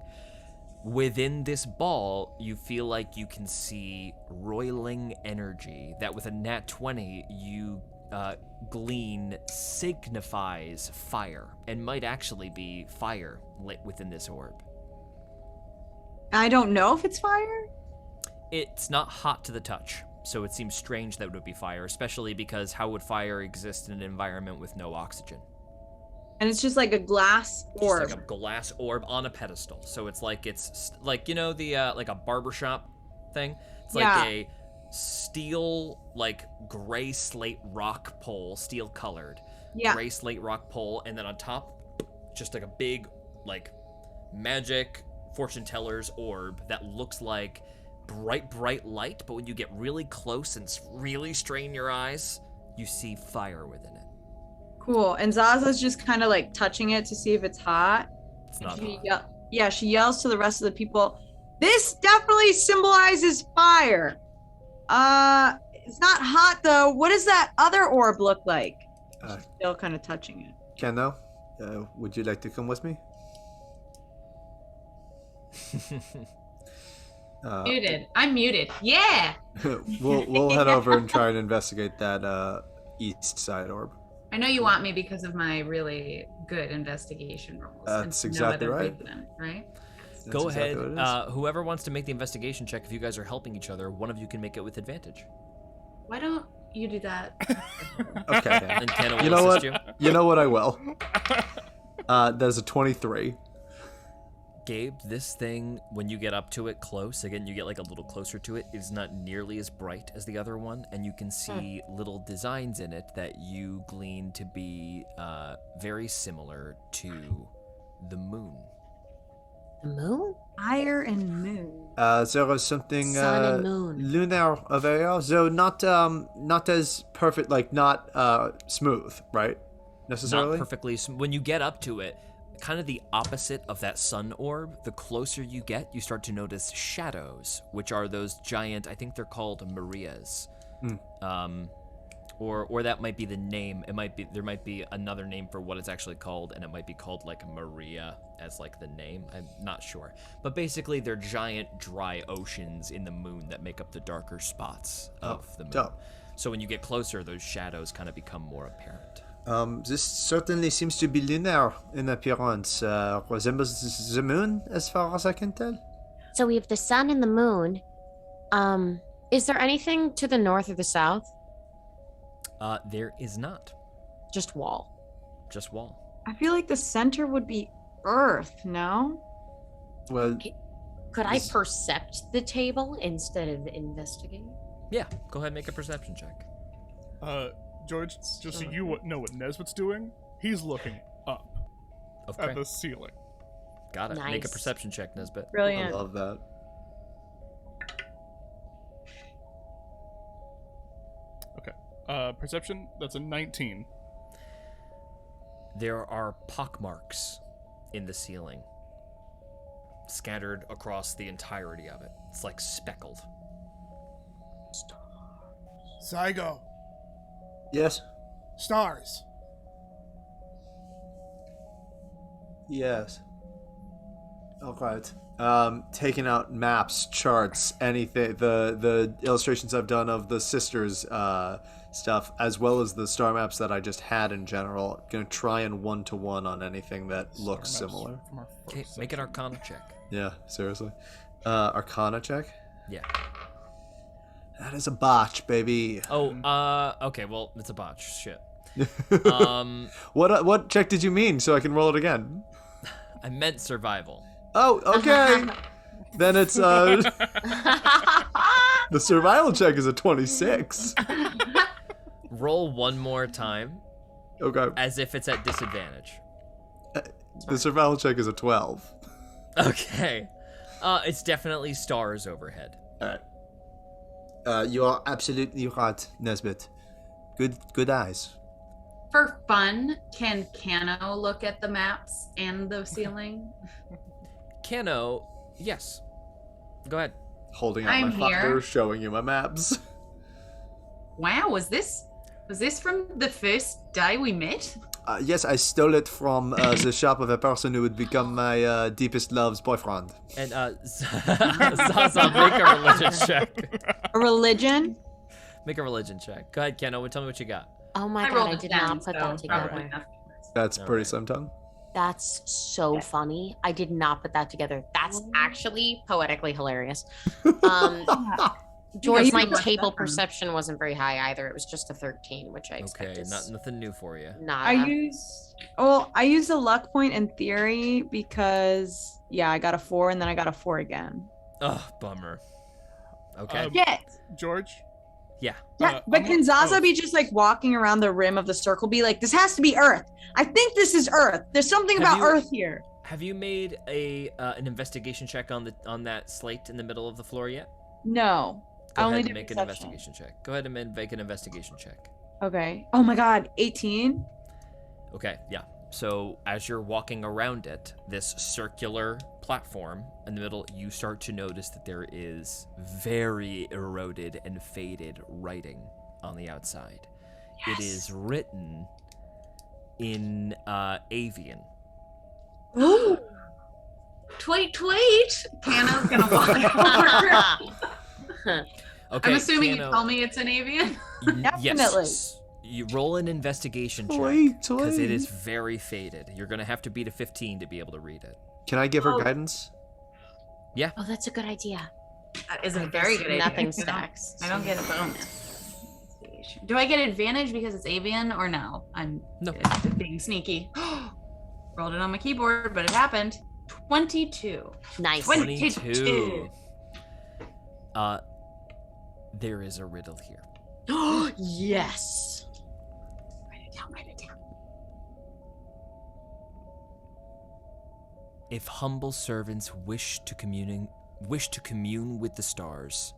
Within this ball, you feel like you can see roiling energy that with a nat 20 you glean signifies fire and might actually be fire lit within this orb.
I don't know if it's fire.
It's not hot to the touch, so it seems strange that it would be fire, especially because how would fire exist in an environment with no oxygen?
And it's just like a glass orb.
Just like a glass orb on a pedestal. So it's like you know the like a barbershop thing. It's like a steel like gray slate rock pole, steel colored.
Yeah.
Gray slate rock pole, and then on top, just like a big like magic fortune teller's orb that looks like bright light, but when you get really close and really strain your eyes, you see fire within it.
Cool. And Zaza's just kind of like touching it to see if it's hot.
It's not hot.
Yeah, she yells to the rest of the people, "This definitely symbolizes fire. It's not hot though. What does that other orb look like?" She's still kind of touching it.
Keno, would you like to come with me?
Muted. I'm muted. Yeah.
We'll head over and try and investigate that east side orb.
I know you want me because of my really good investigation rolls.
That's
and
exactly
no other
right.
reason, right?
Go
exactly
ahead.
what it is.
Whoever wants to make the investigation check, if you guys are helping each other, one of you can make it with advantage.
Why don't you do that?
Okay.
And Kenna will
You know
assist
what?
you.
You know what? I will. There's a 23.
Gabe, this thing, when you get up to it close, again, you get like a little closer to it, is not nearly as bright as the other one, and you can see little designs in it that you glean to be very similar to the moon.
The moon?
Fire and moon.
There is something
Sun and moon.
lunar over here, so not as perfect, like not smooth, right? Necessarily.
Not perfectly. When you get up to it, kind of the opposite of that sun orb, the closer you get, you start to notice shadows, which are those giant, I think they're called Marias. Or that might be the name. There might be another name for what it's actually called, and it might be called like Maria as like the name. I'm not sure. But basically they're giant dry oceans in the moon that make up the darker spots of the moon.
dope.
So when you get closer, those shadows kind of become more apparent.
This certainly seems to be lunar in appearance. Resembles the moon, as far as I can tell.
So we have the sun and the moon. Is there anything to the north or the south?
There is not.
Just wall.
Just wall.
I feel like the center would be Earth, no?
Well,
Could I percept the table instead of investigate?
Yeah, go ahead and make a perception check.
George, just so you know what Nesbitt's doing, he's looking up
Okay.
at the ceiling.
Got it. Make a
Nice.
perception check, Nesbit.
I
Brilliant.
love that.
Okay. Perception, that's a 19.
There are pockmarks in the ceiling, scattered across the entirety of it. It's like speckled.
Zygo,
Yes.
stars.
Yes. All right. Taking out maps, charts, anything. The illustrations I've done of the sisters stuff, as well as the star maps that I just had in general. Gonna try and one-to-one on anything that looks
Star maps
similar.
from our
Okay,
first
make an
section.
Arcana check.
Yeah, seriously. Arcana check.
Yeah.
That is a botch, baby.
Oh, okay. Well, it's a botch. Shit.
What check did you mean? So I can roll it again.
I meant survival.
Oh, okay. Then it's the survival check is a 26.
Roll one more time,
Okay.
as if it's at disadvantage.
The survival check is a 12.
Okay. It's definitely stars overhead.
All right. You are absolutely right, Nesbit. Good eyes.
For fun, can Cano look at the maps and the ceiling?
Kano, yes. Go ahead.
Holding out
I'm
my fire,
here.
showing you my maps.
Wow, was this from the first day we met?
Yes, I stole it from the shop of a person who would become my deepest love's boyfriend.
And Zaza, make a religion check.
A religion?
Make a religion check. Go ahead, Keno. Tell me what you got.
Oh my god,
rolled
I
a
did
10,
not put
so
that
probably
together.
nothing.
That's
All
pretty
right.
sometime.
That's so funny. I did not put that together. That's actually poetically hilarious. George,
You
my
know what
table
that
perception wasn't very high either. It was just a 13, which I expect
Okay,
is
nothing new for you.
not.
I use a luck point in theory because I got a 4 and then I got a 4 again.
Oh, bummer. Okay.
Yeah.
George,
Yeah.
But can Zaza be just like walking around the rim of the circle, be like, this has to be Earth. I think this is Earth. There's something
Have
about
you-
Earth here.
Have you made an investigation check on that slate in the middle of the floor yet?
No.
Go
I only
ahead and
did
make an
perception.
investigation check. Go ahead and make an investigation check.
Okay. Oh my god, 18?
Okay, yeah. So as you're walking around it, this circular platform in the middle, you start to notice that there is very eroded and faded writing on the outside. It is written in Avian.
Ooh.
tweet. Kano's gonna walk over.
Okay,
I'm assuming
Kano,
you tell me it's an avian.
Definitely.
Yes. You roll an investigation check
Tweet.
because it is very faded. You're gonna have to beat a 15 to be able to read it.
Can I give her guidance?
Yeah.
Oh, that's a good idea.
That is a very good idea.
Nothing stacks.
I don't get a bonus. Do I get advantage because it's avian or no? I'm
No.
being sneaky. Rolled it on my keyboard, but it happened. 22.
Nice.
22. There is a riddle here.
Yes.
Write it down.
If humble servants wish to commune with the stars,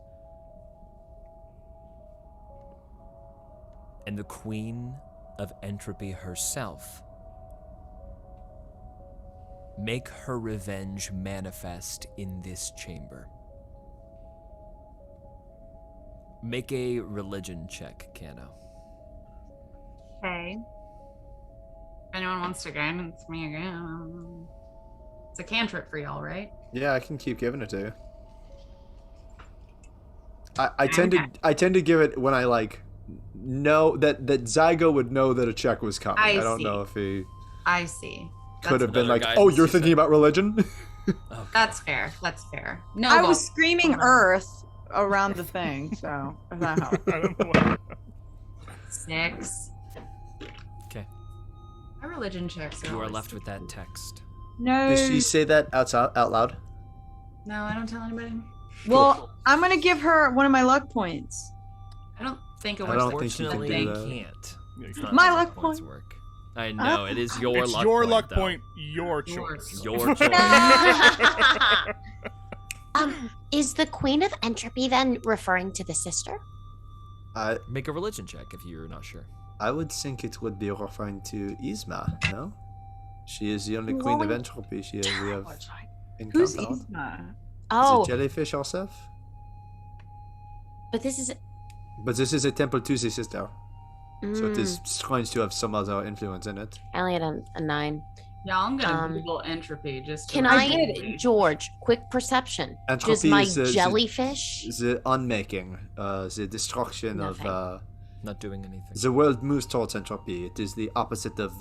and the queen of entropy herself, make her revenge manifest in this chamber. Make a religion check, Kano.
Okay. If anyone wants to guidance me again. It's a cantrip for y'all, right?
Yeah, I can keep giving it to you. I tend to give it when I like know that Zygo would know that a check was coming. I don't know if he
I see.
could have been
another
like,
guidance
"Oh, you're
you
thinking
said.
about religion?"
Okay.
That's fair. No,
I was screaming Earth around the thing, so if that helps.
I don't know what.
6.
Okay.
My religion checks are
You are
always
left with that text.
No.
Did she say that out loud?
No, I don't tell anybody.
Well, I'm gonna give her one of my luck points.
I don't think it
I
works.
don't
like
think you can
Unfortunately,
do
you
that.
can't.
Yeah,
It's not
My
how
luck
points
point.
work. I know, it is your
It's
luck
your
point,
luck
though.
point, your choice.
Your choice.
Is the Queen of Entropy then referring to the sister?
Make a religion check if you're not sure.
I would think it would be referring to Yzma, no? She is the only queen of entropy we have
Who's
encountered.
Yzma?
Oh,
The jellyfish herself?
but this is.
But this is a temple to the sister, so it is
Mm,
strange to have some other influence in it.
I only had a 9.
Yeah, I'm gonna
Um,
Google entropy just.
Can
to
I, George? Quick perception. Does
Entropy
my
is
jellyfish?
the unmaking, the destruction
Nothing.
of
Not doing anything.
the world moves towards entropy. It is the opposite of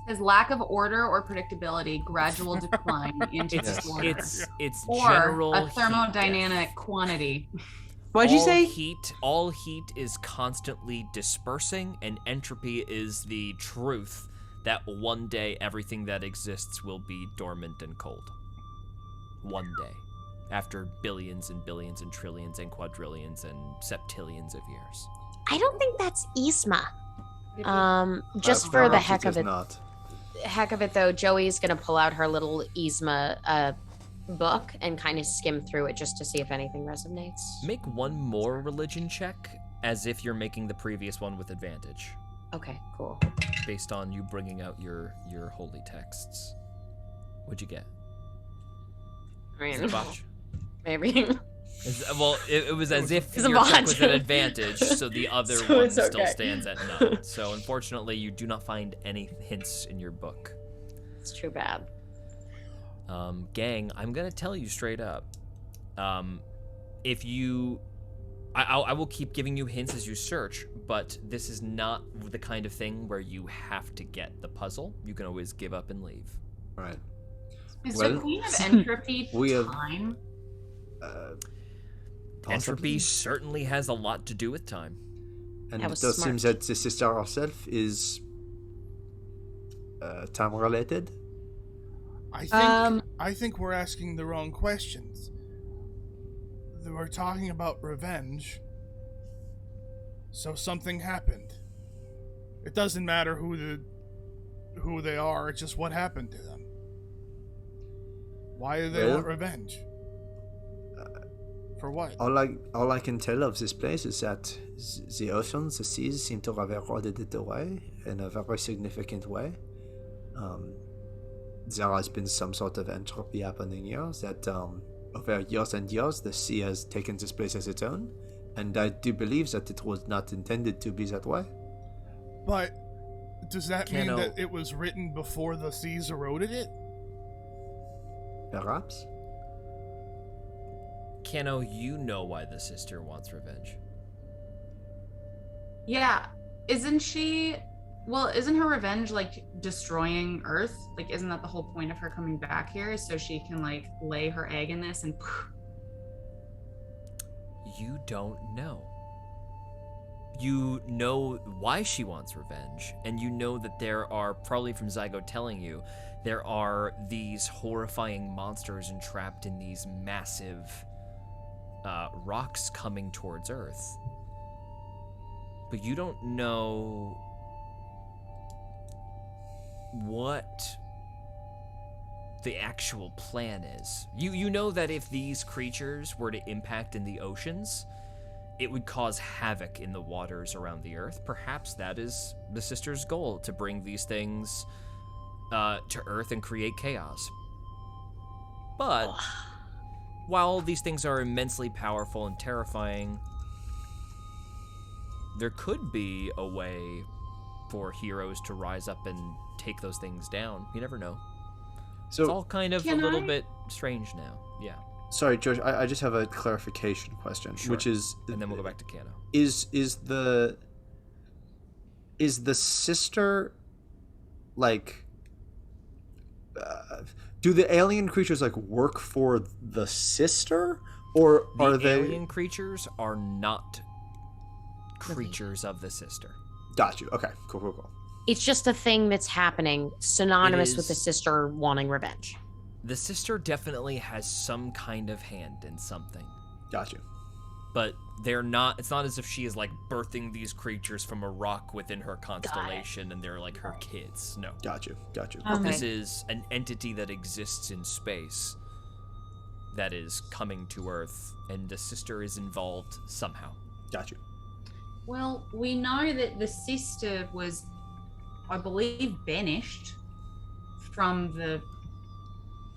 Says lack of order or predictability, gradual decline into
Yes.
disorder,
It's
or
general
a
heat
thermodynamic
death.
quantity.
What'd you
All
say?
All heat is constantly dispersing, and entropy is the truth that one day everything that exists will be dormant and cold. One day. After billions and billions and trillions and quadrillions and septillions of years.
I don't think that's Yzma. Just for the
perhaps
heck
it
of
is
it.
not.
Heck of it, though, Joey's gonna pull out her little Yzma book and kind of skim through it just to see if anything resonates.
Make one more religion check as if you're making the previous one with advantage,
Okay, cool.
based on you bringing out your holy texts. What'd you get?
I
Is it
mean,
a botch?
maybe.
Well, it was as if
It's a
your check
bot.
was an advantage, so the other
So
one
it's
still
okay.
stands at none. So unfortunately, you do not find any hints in your book.
It's too bad.
Gang, I'm gonna tell you straight up. If you, I will keep giving you hints as you search, but this is not the kind of thing where you have to get the puzzle. You can always give up and leave.
Right.
Is
Well,
the queen of entropy
we have-
time?
Entropy certainly has a lot to do with time.
And
That
it
was
does
smart.
seem that the sister herself is time related.
I think we're asking the wrong questions. We're talking about revenge. So something happened. It doesn't matter who they are, it's just what happened to them. Why do they
Well,
want revenge? For what?
All I can tell of this place is that the oceans, the seas, seem to have eroded it away in a very significant way. There has been some sort of entropy happening here that over years and years the sea has taken this place as its own, and I do believe that it was not intended to be that way.
But does that mean
Kano.
that it was written before the seas eroded it?
Perhaps.
Kano, you know why the sister wants revenge.
Yeah. Isn't her revenge like destroying Earth? Like, isn't that the whole point of her coming back here? Is so she can like lay her egg in this and
You don't know. You know why she wants revenge, and you know that there are, probably from Zygo telling you, there are these horrifying monsters entrapped in these massive rocks coming towards Earth. But you don't know what the actual plan is. You know that if these creatures were to impact in the oceans, it would cause havoc in the waters around the Earth. Perhaps that is the sister's goal, to bring these things to Earth and create chaos. But while these things are immensely powerful and terrifying, there could be a way for heroes to rise up and take those things down. You never know.
So,
it's all kind of a little bit strange now. Yeah.
Sorry, Josh, I just have a clarification question,
Sure.
which is...
And then we'll go back to Kano.
Is the sister, like... do the alien creatures, like, work for the sister? Or are
The
they...
alien creatures are not creatures of the sister.
Got you. Okay, cool.
It's just a thing that's happening, synonymous with the
is-
sister wanting revenge.
The sister definitely has some kind of hand in something.
Got you.
But it's not as if she is like birthing these creatures from a rock within her constellation and they're like her kids. No.
Got you.
Okay.
This is an entity that exists in space that is coming to Earth, and the sister is involved somehow.
Got you.
Well, we know that the sister was, I believe, banished from those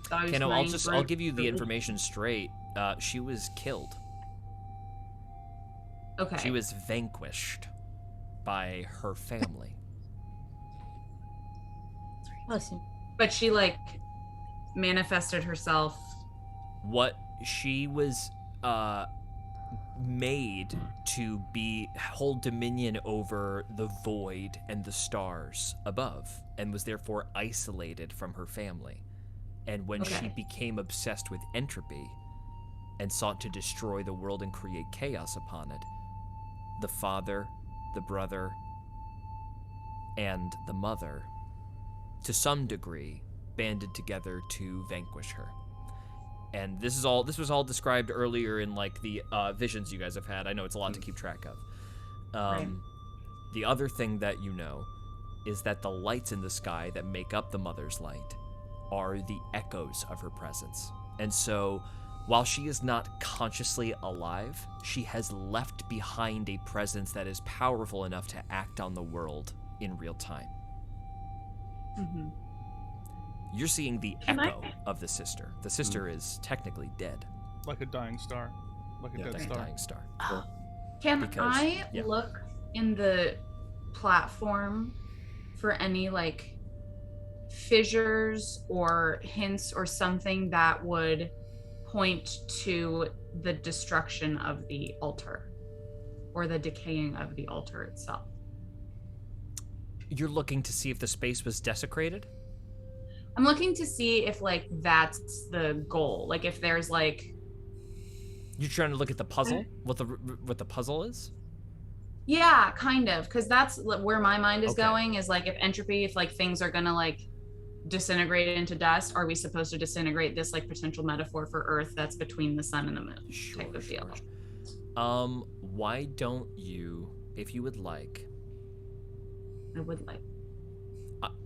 Kano,
main
I'll
group
give you the
religions.
information straight. She was killed.
Okay.
She was vanquished by her family.
Listen.
But she like manifested herself.
What she was made to hold dominion over the void and the stars above, and was therefore isolated from her family. And when she
Okay.
became obsessed with entropy and sought to destroy the world and create chaos upon it, the father, the brother, and the mother, to some degree, banded together to vanquish her. And this was all described earlier in like the visions you guys have had. I know it's a lot to keep track of.
Right.
The other thing that you know is that the lights in the sky that make up the mother's light are the echoes of her presence. And so, while she is not consciously alive, she has left behind a presence that is powerful enough to act on the world in real time.
Mm-hmm.
You're seeing the
Can I-
echo of the sister. The sister is technically dead,
Like a dying star. Like a dead
like a
star.
dying star.
Can
Because-
I
yeah.
look in the platform for any like fissures or hints or something that would point to the destruction of the altar or the decaying of the altar itself?
You're looking to see if the space was desecrated?
I'm looking to see if like that's the goal. Like if there's like
You're trying to look at the puzzle? What the puzzle is?
yeah, kind of, because that's where my mind is
Okay.
going is like if like things are gonna like disintegrate into dust, are we supposed to disintegrate this like potential metaphor for Earth that's between the sun and the moon type of deal?
Why don't you, if you would like,
I would like.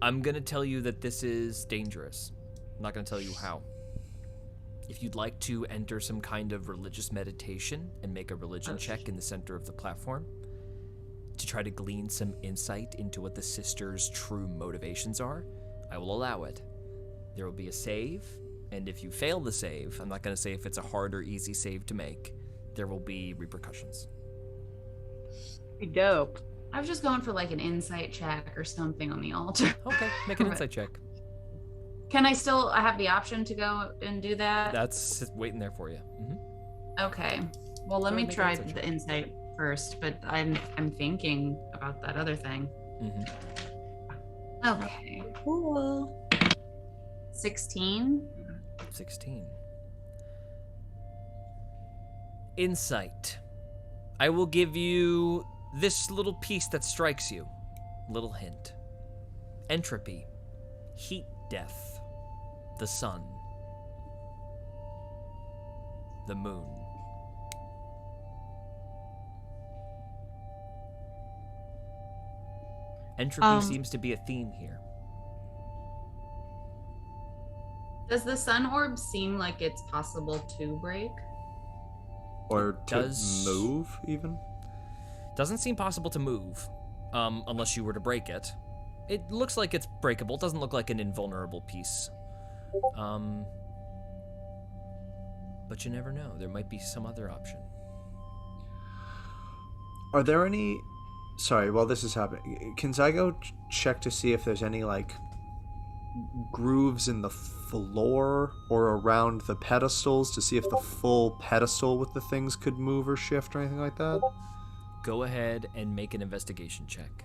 I'm gonna tell you that this is dangerous. I'm not gonna tell you how. If you'd like to enter some kind of religious meditation and make a religion check in the center of the platform to try to glean some insight into what the sister's true motivations are, I will allow it. There will be a save, and if you fail the save, I'm not gonna say if it's a hard or easy save to make, there will be repercussions.
Dope.
I was just going for like an insight check or something on the altar.
Okay, make an insight check.
Can I still? I have the option to go and do that.
That's waiting there for you.
Okay. Well, let
Go
me
ahead, make
try
an insight
the
check.
insight first, but I'm thinking about that other thing. Okay.
Cool.
16.
16. Insight. I will give you this little piece that strikes you. Little hint. Entropy. Heat death. The sun. The moon. Entropy seems to be a theme here.
Does the sun orb seem like it's possible to break?
Or to
Does-
move, even?
Doesn't seem possible to move, unless you were to break it. It looks like it's breakable. Doesn't look like an invulnerable piece. But you never know. There might be some other option.
Are there any... Sorry, while this is happening, can Zygo check to see if there's any, like, grooves in the floor or around the pedestals to see if the full pedestal with the things could move or shift or anything like that?
Go ahead and make an investigation check.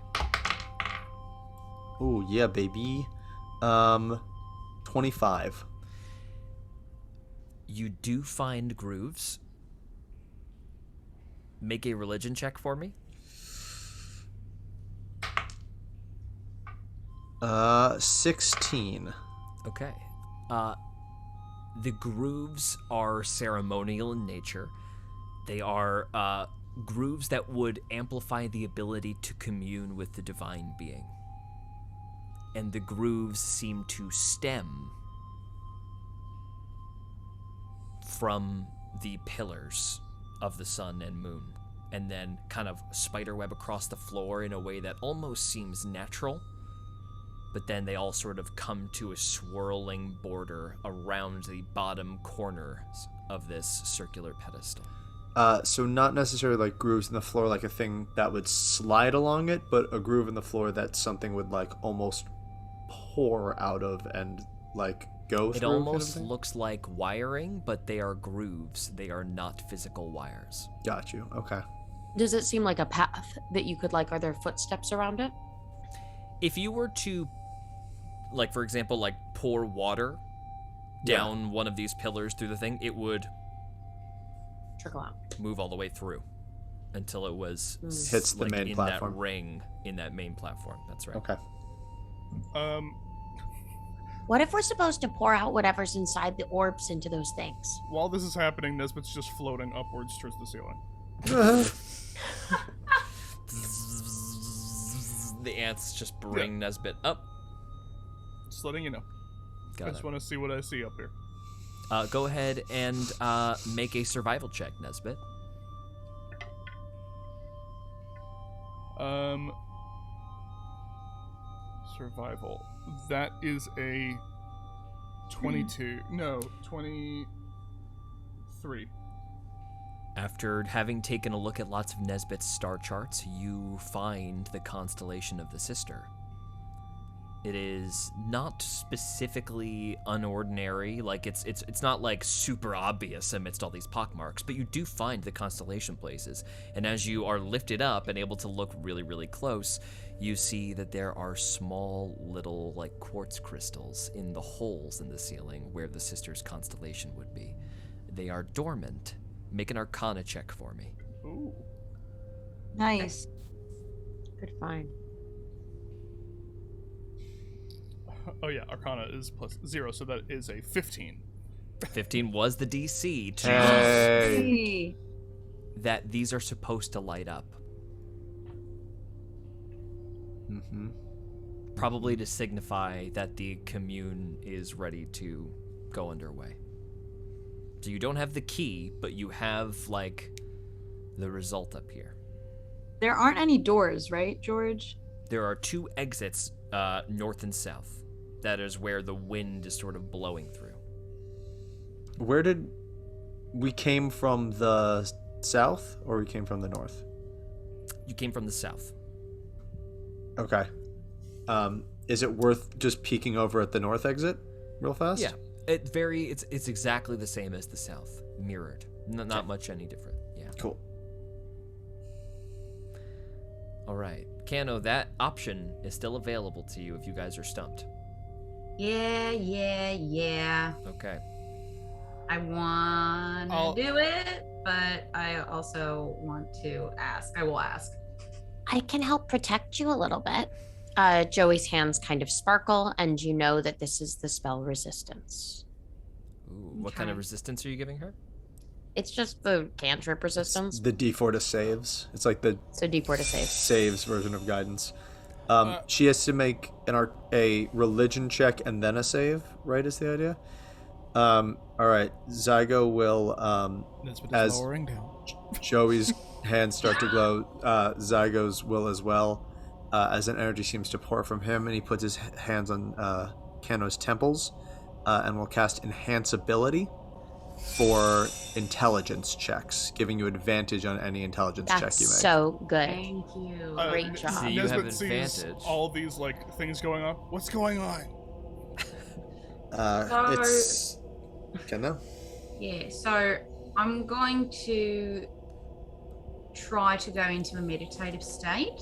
Oh, yeah, baby. 25.
You do find grooves. Make a religion check for me.
16.
Okay. The grooves are ceremonial in nature. They are grooves that would amplify the ability to commune with the divine being. And the grooves seem to stem from the pillars of the sun and moon, and then kind of spiderweb across the floor in a way that almost seems natural. But then they all sort of come to a swirling border around the bottom corners of this circular pedestal.
So not necessarily like grooves in the floor, like a thing that would slide along it, but a groove in the floor that something would like almost pour out of and like go through.
It almost
kind of
looks like wiring, but they are grooves. They are not physical wires.
Got you. Okay.
Does it seem like a path that you could like? Are there footsteps around it?
If you were to, like, for example, like pour water down one of these pillars through the thing, it would
Trickle out.
move all the way through until it was
Hits the
like,
main
in
platform.
that ring in that main platform. That's right.
Okay.
What if we're supposed to pour out whatever's inside the orbs into those things?
While this is happening, Nesbitt's just floating upwards towards the ceiling.
The ants just bring Nesbit up.
Just letting you know. I
Got
just
it.
want to see what I see up here.
Go ahead and make a survival check, Nesbit.
Survival. That is a 22. No, 23.
After having taken a look at lots of Nesbit's star charts, you find the constellation of the Sister. It is not specifically unordinary, like it's not like super obvious amidst all these pockmarks, but you do find the constellation places. And as you are lifted up and able to look really, really close, you see that there are small little like quartz crystals in the holes in the ceiling where the Sister's constellation would be. They are dormant. Make an Arcana check for me.
Ooh.
Nice.
Good find.
Oh yeah, Arcana is +0, so that is a 15.
15 was the DC to
Hey.
that these are supposed to light up.
Mm-hmm.
Probably to signify that the commune is ready to go underway. So you don't have the key, but you have, like, the result up here.
There aren't any doors, right, George?
There are two exits, north and south. That is where the wind is sort of blowing through.
Where did we came from? The south, or we came from the north?
You came from the south.
Okay. Is it worth just peeking over at the north exit? real fast?
Yeah, it's exactly the same as the south, mirrored. Not much any different. Yeah.
Cool.
All right, Kano, that option is still available to you if you guys are stumped.
Yeah.
Okay.
I want
I'll-
to do it, but I also want to ask. I will ask.
I can help protect you a little bit. Joey's hands kind of sparkle, and you know that this is the spell resistance.
Ooh, what kind of
Okay.
resistance are you giving her?
It's just the cantrip resistance.
The D4 to saves. It's like the
So D4 to save.
saves version of guidance. She has to make a religion check and then a save, right, is the idea? All right. Zygo will,
Nesbit is
as
lowering down.
Joey's hands start to glow, Zygo's will as well, as an energy seems to pour from him, and he puts his hands on Kano's temples, and will cast Enhance Ability for intelligence checks, giving you advantage on any intelligence check
That's
you make.
so good.
Thank you.
Great job.
So you have
Nesbit sees
advantage.
all these like things going on. What's going on?
It's Kano.
Yeah, so I'm going to try to go into a meditative state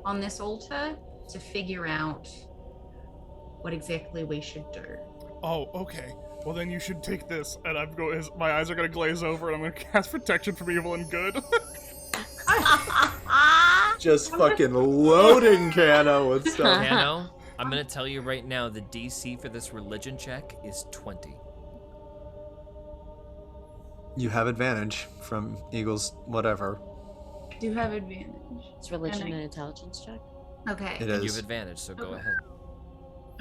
on this altar to figure out what exactly we should do.
Oh, okay. Well, then you should take this, and my eyes are gonna glaze over, and I'm gonna cast protection from evil and good.
Just fucking loading Kano with stuff.
Kano, I'm gonna tell you right now, the DC for this religion check is 20.
You have advantage from Eagles, whatever.
Do have advantage.
It's religion
And I-
and intelligence check.
Okay.
It
You have
is.
advantage, so go
Okay.
ahead.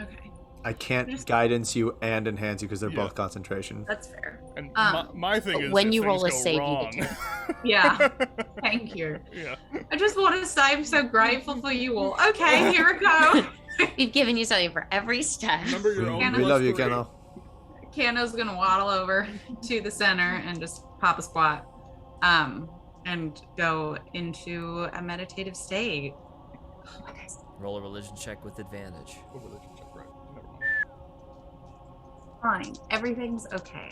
Okay.
I can't guidance you and enhance you because they're
Yeah.
both concentration.
That's fair.
And
Um,
my thing is,
when
if
you roll
things
a
go
save, you
wrong,
get
Yeah. Thank you.
yeah.
I just want to say I'm so grateful for you all. Okay, here we go.
We've given you something for every step.
Remember your own.
Kano.
We love you,
+3.
Kano.
Kano's gonna waddle over to the center and just pop a squat, and go into a meditative state.
Roll a religion check with advantage.
Oh, religion check, right. Never mind.
Fine, everything's okay.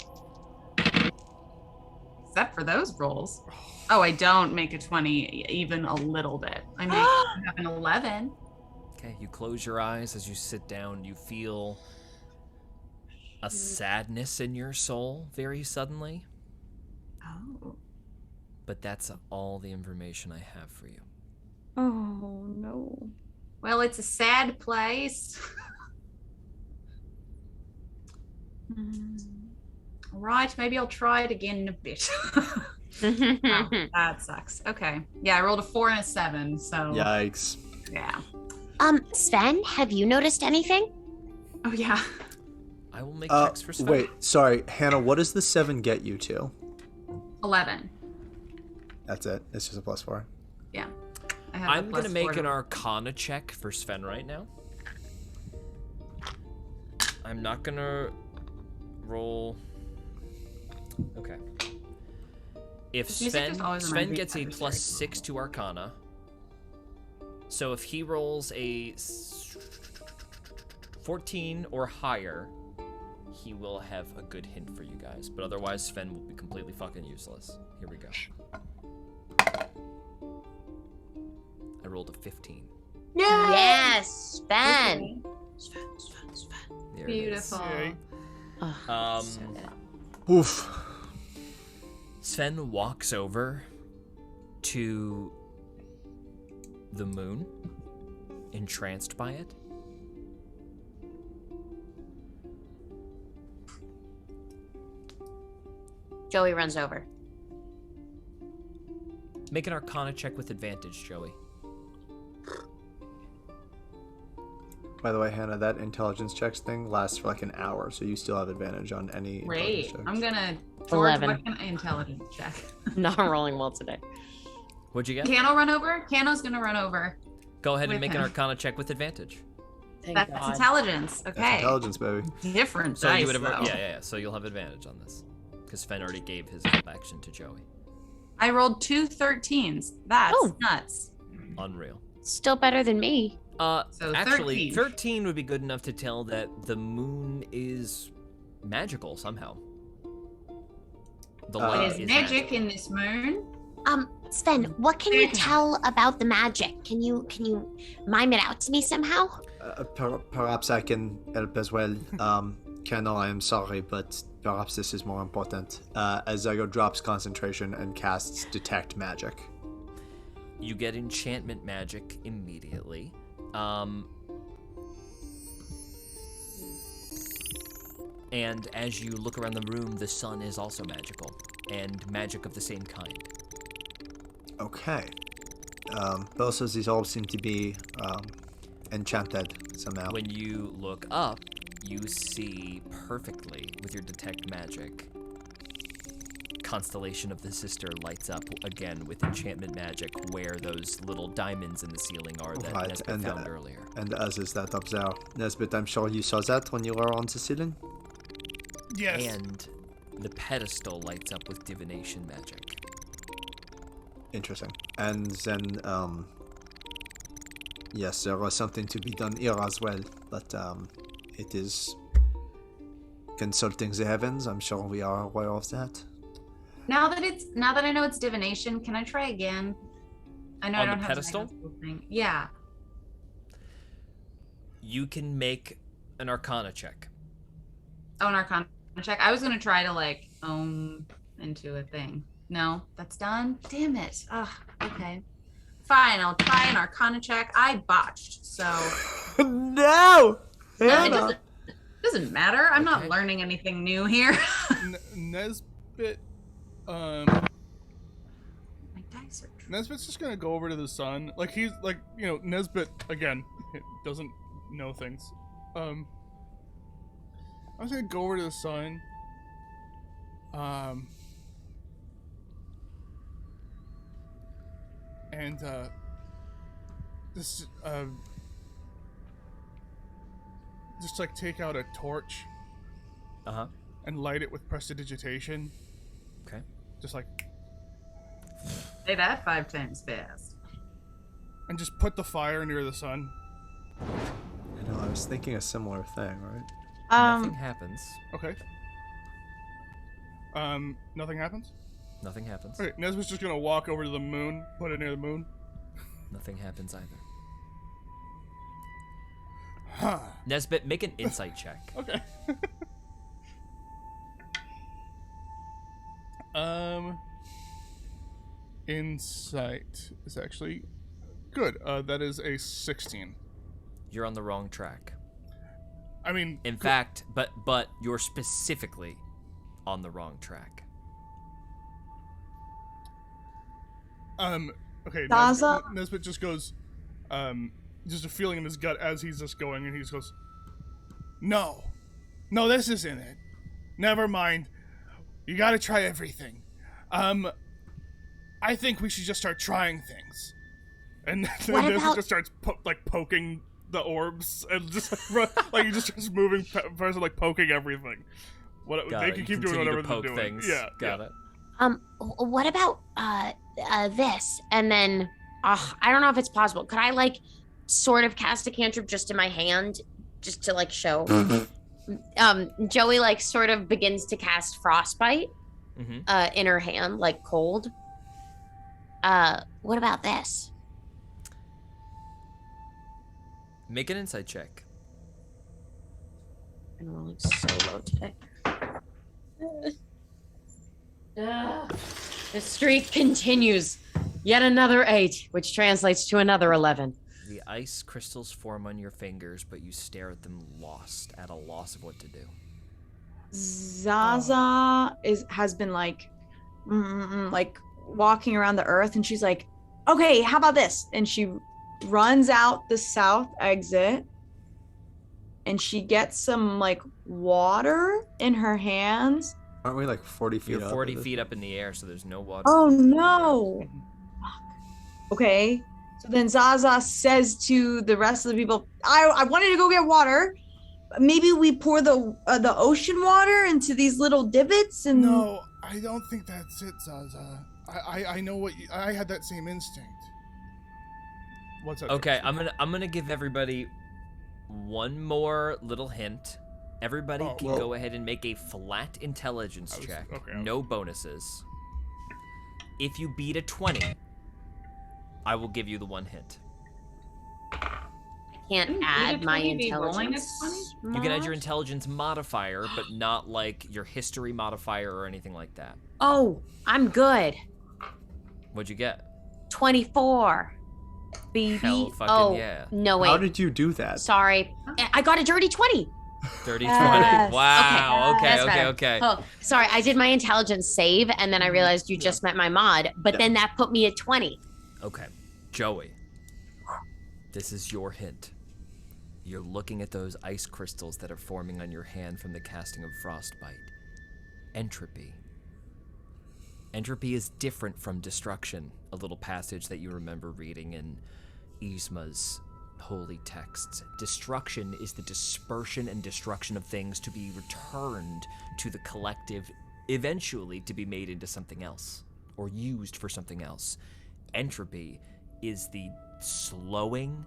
Except for those rolls. Oh, I don't make a 20 even a little bit. I make an 11.
Okay, you close your eyes as you sit down. You feel a sadness in your soul very suddenly,
Oh.
but that's all the information I have for you.
Oh no.
Well, it's a sad place. All right, maybe I'll try it again in a bit. Wow, that sucks. Okay. Yeah, I rolled a 4 and a 7, so
Yikes.
yeah.
Sven, have you noticed anything?
Oh yeah.
I will make checks for Sven.
Wait, sorry, Hannah. What does the 7 get you to?
11.
That's it. It's just a +4.
Yeah. I have
I'm
a
gonna
+4
make
to-
an Arcana check for Sven right now. I'm not gonna roll. Okay. If
This music just always
Sven
reminds me
gets
of
a
February.
+6 to Arcana, so if he rolls a 14 or higher, he will have a good hint for you guys. But otherwise, Sven will be completely fucking useless. Here we go. I rolled a 15.
Yes, Sven.
There it is.
Beautiful.
Yay.
Um,
So good.
Oof.
Sven walks over to the moon, entranced by it.
Joey runs over.
Make an Arcana check with advantage, Joey.
By the way, Hannah, that intelligence checks thing lasts for like an hour, so you still have advantage on any
Wait,
intelligence checks.
I'm gonna. George,
11.
what can I intelligence check?
Not rolling well today.
What'd you get?
Kano run over? Kano's gonna run over.
Go ahead and
with
make an
him.
Arcana check with advantage.
Thank
That's
God.
intelligence.
That's
Okay.
intelligence, baby.
Different
So
dice,
you would have,
though.
yeah. So you'll have advantage on this because Sven already gave his full action to Joey.
I rolled 2 13s. That's
Oh.
nuts.
Unreal.
Still better than me.
So
Actually,
13.
13 would be good enough to tell that the moon is magical somehow. The light
There's
is
magic in this moon.
Sven, what can you
13.
tell about the magic? Can you mime it out to me somehow?
Perhaps I can help as well. Colonel, I am sorry, but perhaps this is more important. As Zygo drops concentration and casts Detect Magic.
You get enchantment magic immediately. And as you look around the room, the sun is also magical, and magic of the same kind.
Okay. Both of these all seem to be enchanted somehow.
When you look up, you see perfectly with your detect magic. Constellation of the Sister lights up again with enchantment magic where those little diamonds in the ceiling are that
Right,
Nesbit found earlier.
And as is that up there. Nesbit, I'm sure you saw that when you were on the ceiling?
Yes.
And the pedestal lights up with divination magic.
Interesting. And then, yes, there was something to be done here as well, but it is consulting the heavens. I'm sure we are aware of that.
Now that I know it's divination, can I try again? I know
On
I
the
don't
pedestal?
have the thing. Yeah.
You can make an Arcana check.
Oh, an Arcana check. I was gonna try to like into a thing. No, that's done. Damn it. Ugh. Okay. Fine. I'll try an Arcana check. I botched. So.
No!
It doesn't matter. I'm not
Okay.
learning anything new here.
Nesbit,
My dice are.
Nesbit's just gonna go over to the sun. Like he's like, Nesbit again doesn't know things. I'm just gonna go over to the sun. And just like take out a torch
Uh-huh.
and light it with prestidigitation.
Okay.
Just like,
Say that 5 times fast.
and just put the fire near the sun.
I know, I was thinking a similar thing, right?
Nothing happens.
Okay. Nothing happens?
Nothing happens.
Okay, Nesbit's just gonna walk over to the moon, put it near the moon.
Nothing happens either.
Huh.
Nesbit, make an insight check.
Okay. Insight is actually good. That is a 16.
You're on the wrong track.
I mean,
In fact, but you're specifically on the wrong track.
okay.
Zaza?
Nesbit just goes, just a feeling in his gut as he's just going, and he just goes, No, this isn't it. Never mind. You gotta try everything. I think we should just start trying things. And then
What
Nesbit
about-
just starts poking the orbs, and just like he just starts moving, like poking everything.
Got
They
it.
can
You
keep doing
continue
whatever
to
they're
poke
doing.
things.
Yeah,
Got
yeah.
it.
What about this? And then, I don't know if it's possible. Could I like sort of cast a cantrip just in my hand, just to like show? Joey like sort of begins to cast frostbite
Mm-hmm.
in her hand, like cold. What about this?
Make an insight check.
I'm rolling so low today. The streak continues. Yet another 8, which translates to another 11.
The ice crystals form on your fingers, but you stare at them lost, at a loss of what to do.
Zaza has been like walking around the earth, and she's like, okay, how about this? And she runs out the south exit, and she gets some like water in her hands.
Aren't we like 40 feet
You're
up?
40
at this
feet up in the air, so there's no water.
Oh no. Okay. So then Zaza says to the rest of the people, I wanted to go get water. Maybe we pour the ocean water into these little divots and
No, I don't think that's it, Zaza. I know I had that same instinct. What's that?
Okay, I'm gonna give everybody one more little hint. Everybody can go ahead and make a flat intelligence check. No bonuses. If you beat a 20, I will give you the one hint.
Can't add my intelligence.
You can add your intelligence modifier, but not like your history modifier or anything like that.
Oh, I'm good.
What'd you get?
24. Baby.
Hell fucking yeah.
No, wait.
How did you do that?
Sorry. I got a dirty 20.
Dirty 20.
Yes.
Wow.
That's
Okay.
better. Oh, sorry. I did my intelligence save, and then I realized you just met my mod, but then that put me at 20.
Okay. Joey, this is your hint. You're looking at those ice crystals that are forming on your hand from the casting of Frostbite. Entropy. Entropy is different from destruction, a little passage that you remember reading in Yzma's holy texts. Destruction is the dispersion and destruction of things to be returned to the collective, eventually to be made into something else, or used for something else. Entropy is the slowing,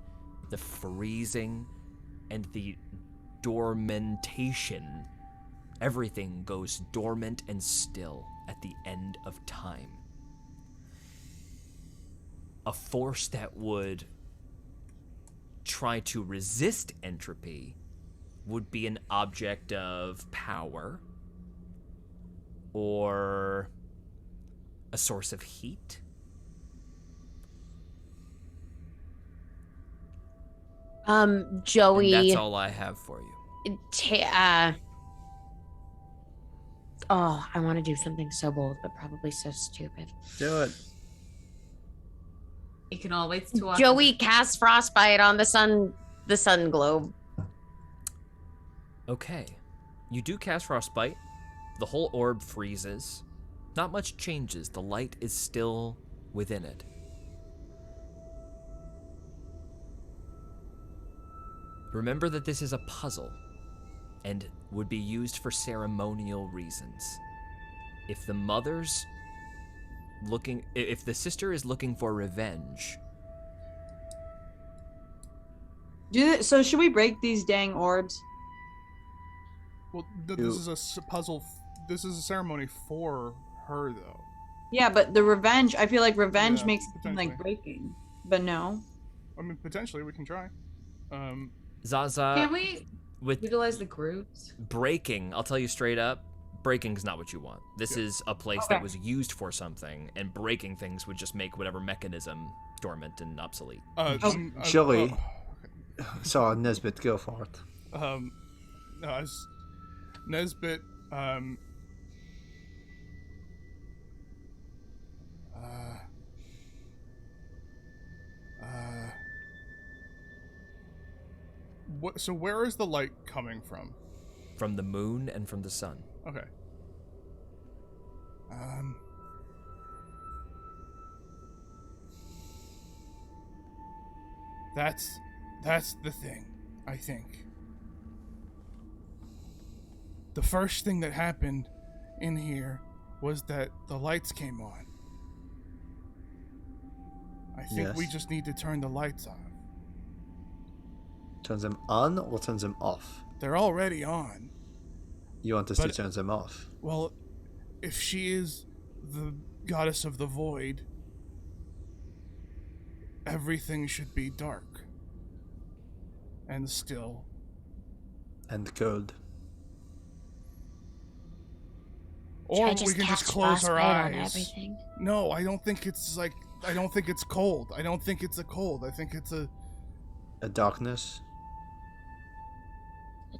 the freezing, and the dormantation. Everything goes dormant and still at the end of time. A force that would try to resist entropy would be an object of power or a source of heat.
Joey.
And that's all I have for you.
Oh, I want to do something so bold, but probably so stupid.
Do it.
You can all wait to watch.
Joey cast Frostbite on the sun globe.
Okay. You do cast Frostbite. The whole orb freezes. Not much changes. The light is still within it. Remember that this is a puzzle and would be used for ceremonial reasons. If the sister is looking for revenge.
So should we break these dang orbs?
Well, this is a puzzle. This is a ceremony for her, though.
Yeah, but the revenge, I feel like revenge makes it seem like
potentially.
breaking. But no.
I mean, potentially we can try.
Zaza,
Can we
with
utilize the groups?
breaking, I'll tell you straight up, breaking's not what you want. This is a place that was used for something, and breaking things would just make whatever mechanism dormant and obsolete.
Joey. So, Nesbit, go for it.
No, Nesbit, so where is the light coming from?
From the moon and from the sun.
Okay. That's the thing, I think. The first thing that happened in here was that the lights came on. I think we just need to turn the lights on.
Turn them on or turn them off?
They're already on.
You want us to turn them off?
Well, if she is the goddess of the void, everything should be dark. And still.
And cold.
Or
Should I
we can just
cast
close our
Frostbite on
eyes.
everything?
No, I don't think it's cold. I don't think it's a cold. I think it's a
darkness?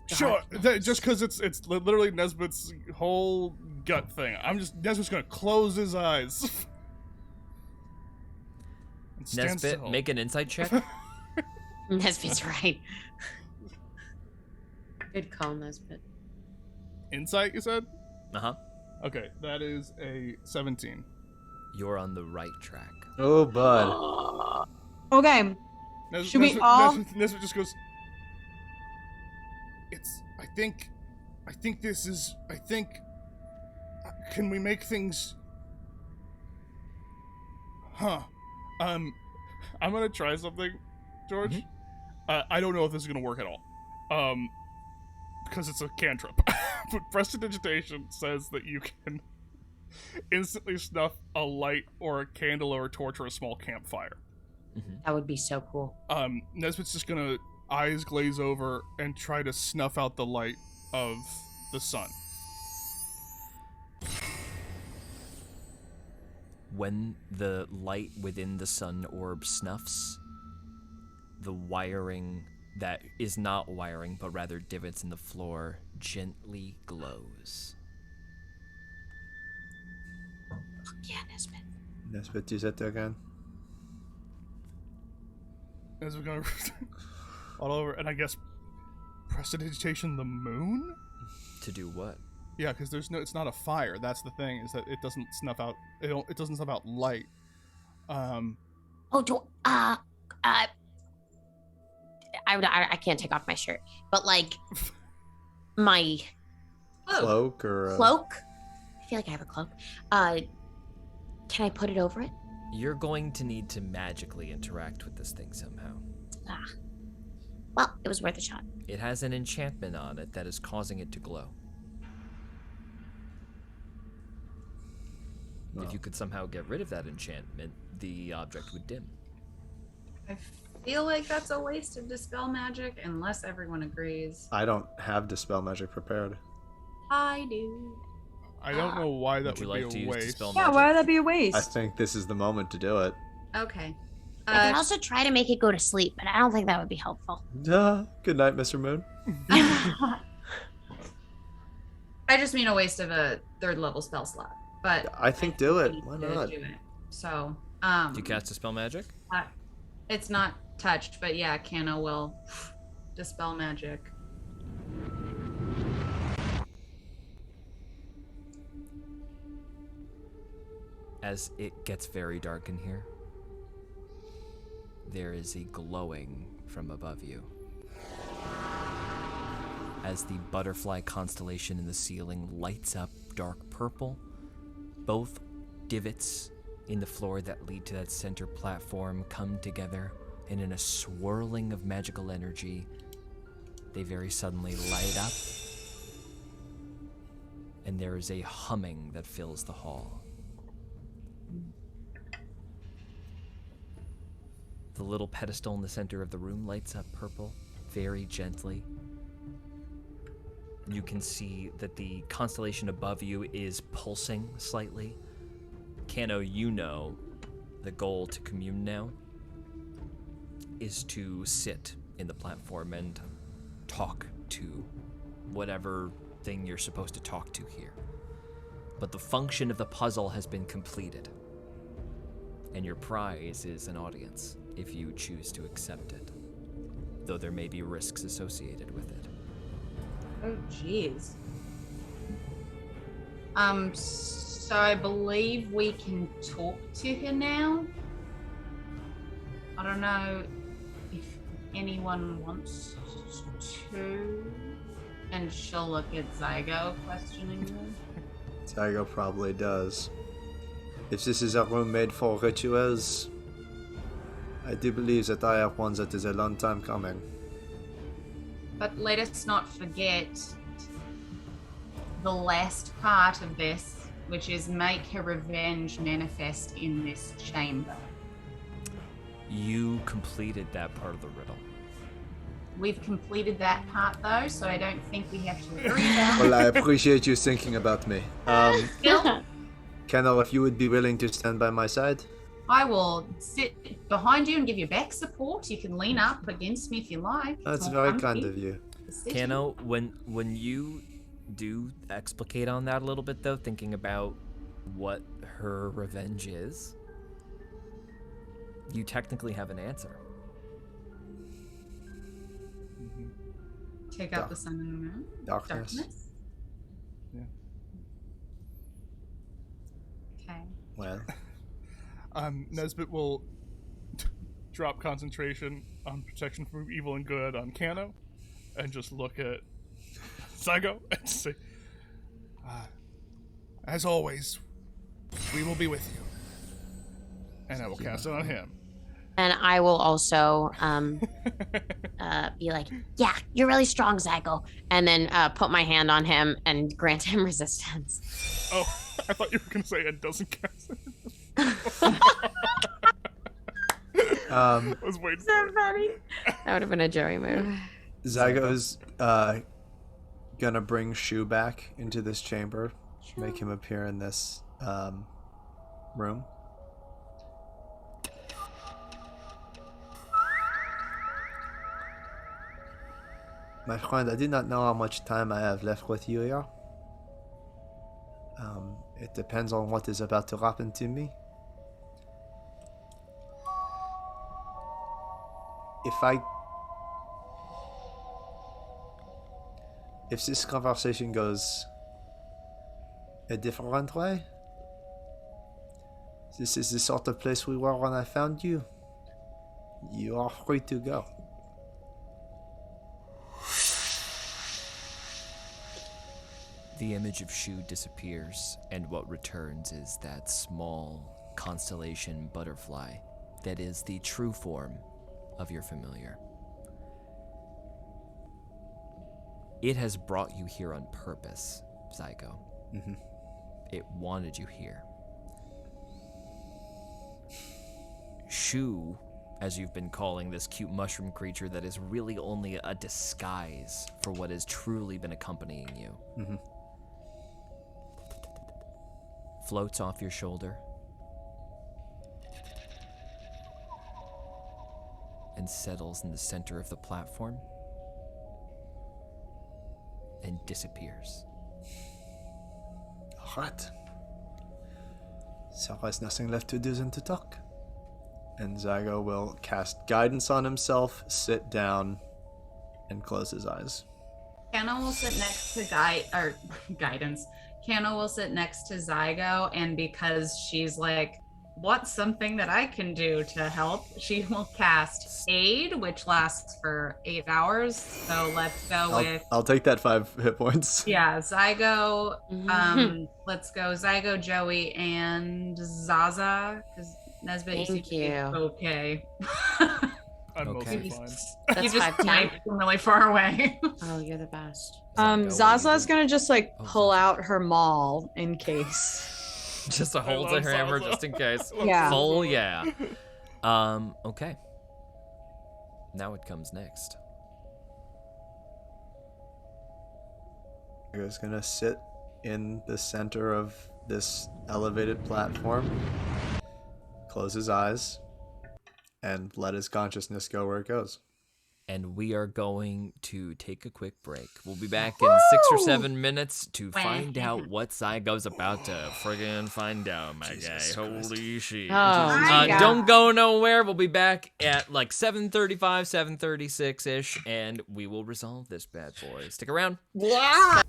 Sure, just because it's literally Nesbit's whole gut thing. Nesbit's gonna close his eyes. And stand
Nesbit,
still.
make an insight check.
Nesbit's right. Good call, Nesbit.
Insight, you said?
Uh-huh.
Okay, that is a 17.
You're on the right track.
Oh, bud.
Okay. Should we all?
Nesbit just goes. I think. Can we make things? Huh. I'm gonna try something. George. I don't know if this is going to work at all. Because it's a cantrip. But Prestidigitation says that you can instantly snuff a light or a candle or a torch or a small campfire.
That would be so cool.
Nesbitt's just gonna eyes glaze over and try to snuff out the light of the sun.
When the light within the sun orb snuffs, the wiring that is not wiring, but rather divots in the floor, gently glows.
Yeah, Nesbit.
Nesbit, is it again?
As we're going all over, and I guess Prestidigitation the moon?
To do what?
Yeah, because it's not a fire. That's the thing, is that it doesn't snuff out, it doesn't snuff out light.
I can't take off my shirt, but like my
Cloak or
cloak. I feel like I have a cloak. Can I put it over it?
You're going to need to magically interact with this thing somehow.
Well, it was worth a shot.
It has an enchantment on it that is causing it to glow.
Oh.
If you could somehow get rid of that enchantment, the object would dim.
I feel like that's a waste of Dispel Magic unless everyone agrees.
I don't have Dispel Magic prepared.
I do.
I don't know why that
Would you
would
like to
be a
use
waste.
Dispel
Yeah,
Magic?
why would that be a waste?
I think this is the moment to do it.
Okay.
I can also try to make it go to sleep, but I don't think that would be helpful.
Good night, Mr. Moon.
I just mean a waste of a 3rd level spell slot. But
I think do it.
need
Why
to
not?
do it. So,
Do you cast Dispel Magic?
it's not touched, but yeah, Kano will Dispel Magic.
As it gets very dark in here, there is a glowing from above you. As the butterfly constellation in the ceiling lights up dark purple, both divots in the floor that lead to that center platform come together, and in a swirling of magical energy, they very suddenly light up, and there is a humming that fills the hall. The little pedestal in the center of the room lights up purple, very gently. You can see that the constellation above you is pulsing slightly. Kano, you know the goal to commune now is to sit in the platform and talk to whatever thing you're supposed to talk to here. But the function of the puzzle has been completed, and your prize is an audience if you choose to accept it, though there may be risks associated with it.
Oh, jeez. So I believe we can talk to her now. I don't know if anyone wants to. And she'll look at Zygo questioningly.
Zygo probably does. If this is a room made for rituals, I do believe that I have one that is a long time coming.
But let us not forget the last part of this, which is make her revenge manifest in this chamber.
You completed that part of the riddle.
We've completed that part though, so I don't think we have to worry about
Well, I appreciate you thinking about me.
Still,
Kennel, if you would be willing to stand by my side.
I will sit behind you and give you back support. You can lean up against me if you like.
That's
It's more
very kind
comfy.
of you.
Kano, when you do explicate on that a little bit though, thinking about what her revenge is, you technically have an answer.
Take out the sun and the moon.
Darkness.
Yeah.
Okay.
Well,
Nesbit will drop concentration on protection from evil and good on Kano, and just look at Zygo and say, as always, we will be with you. And I will cast it on him.
And I will also be like, yeah, you're really strong, Zygo. And then put my hand on him and grant him resistance.
Oh, I thought you were gonna say it doesn't cast it. I was waiting for it.
Funny. That would have been a Joey move.
Zygo's gonna bring Shu back into this chamber, make him appear in this room. My friend, I do not know how much time I have left with you here. It depends on what is about to happen to me. If this conversation goes a different way, this is the sort of place we were when I found you. You are free to go.
The image of Shu disappears, and what returns is that small constellation butterfly that is the true form of your familiar. It has brought you here on purpose, Zygo.
Mm-hmm.
It wanted you here. Shu, as you've been calling this cute mushroom creature that is really only a disguise for what has truly been accompanying you,
Mm-hmm.
floats off your shoulder and settles in the center of the platform and disappears.
Alright. So there's nothing left to do than to talk. And Zygo will cast guidance on himself, sit down, and close his eyes.
Canna will sit next to guidance. Canna will sit next to Zygo, and because she's like, what's something that I can do to help? She will cast Aid, which lasts for 8 hours. So let's go with
I'll take that 5 hit points.
yeah, Zygo. Let's go Zygo, Joey, and Zaza. Because Nesbit, you seem
Thank
to be
you.
okay.
I'm
Okay.
mostly fine.
You
That's
just
5
sniped from really far away.
Oh, you're the best.
Zaza's gonna just like
Oh,
pull
Zaza.
out her maul in case.
Just a hold
love
to her hammer
Zaza.
just in case.
Yeah.
Full yeah. Okay. Now it comes next.
Zygo's gonna sit in the center of this elevated platform, close his eyes, and let his consciousness go where it goes.
And we are going to take a quick break. We'll be back in 6 or 7 minutes to find out what Zygo's about to friggin' find out, my
Jesus
guy.
Christ.
Holy shit.
my God.
Don't go nowhere. We'll be back at like 7:35, 7:36-ish, and we will resolve this bad boy. Stick around.
Yeah.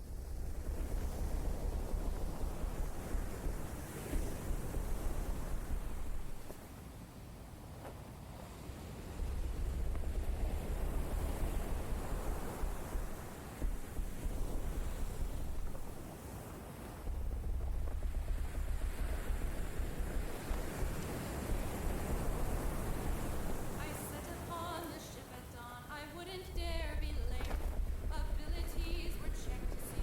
I set upon the ship at dawn. I wouldn't dare be late. Abilities were checked to see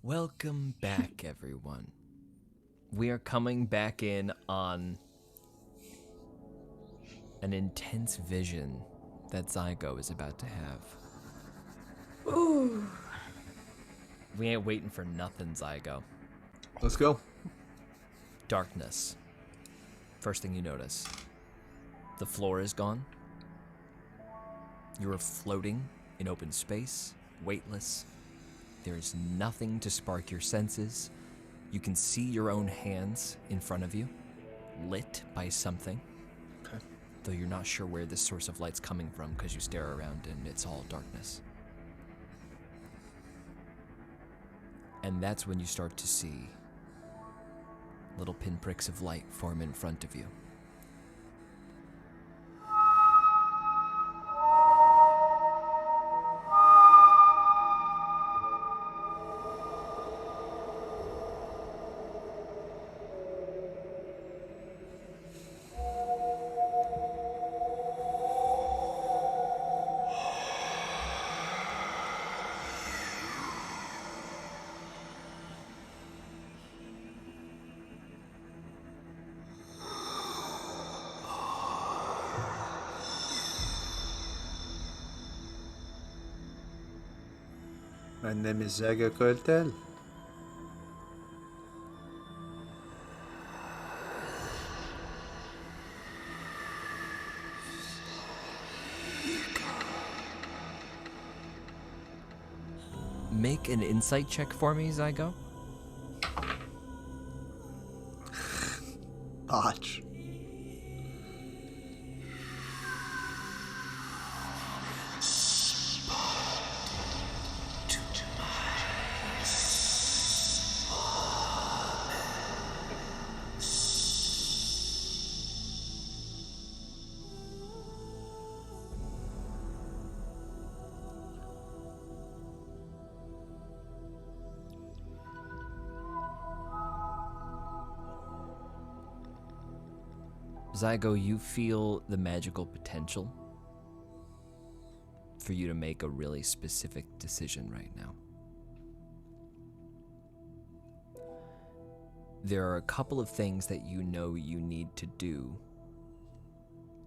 Welcome back, everyone. We are coming back in on an intense vision that Zygo is about to have.
Ooh.
We ain't waiting for nothing, Zygo.
Let's go.
Darkness. First thing you notice. The floor is gone. You are floating in open space, weightless. There is nothing to spark your senses. You can see your own hands in front of you, lit by something.
Okay.
Though you're not sure where this source of light's coming from because you stare around and it's all darkness. And that's when you start to see little pinpricks of light form in front of you.
My name is Zygo Coltel.
Make an insight check for me, Zygo.
Botch.
Zygo, you feel the magical potential for you to make a really specific decision right now. There are a couple of things that you know you need to do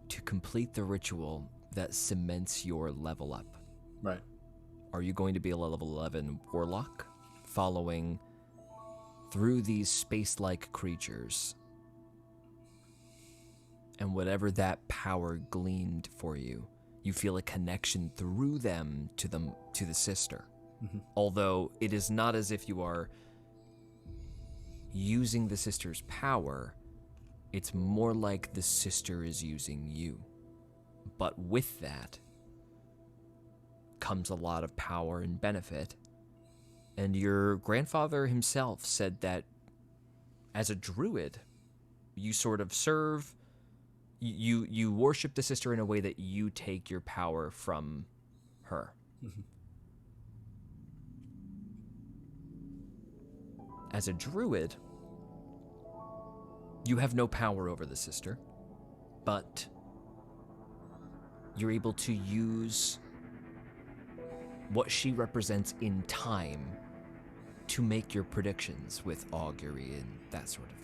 to complete the ritual that cements your level up.
Right.
Are you going to be a level 11 warlock, following through these space-like creatures, and whatever that power gleaned for you, you feel a connection through them to the sister.
Mm-hmm.
Although it is not as if you are using the sister's power, it's more like the sister is using you. But with that comes a lot of power and benefit. And your grandfather himself said that as a druid, you sort of serve, you worship the sister in a way that you take your power from her.
Mm-hmm.
As a druid, you have no power over the sister, but you're able to use what she represents in time to make your predictions with augury and that sort of thing.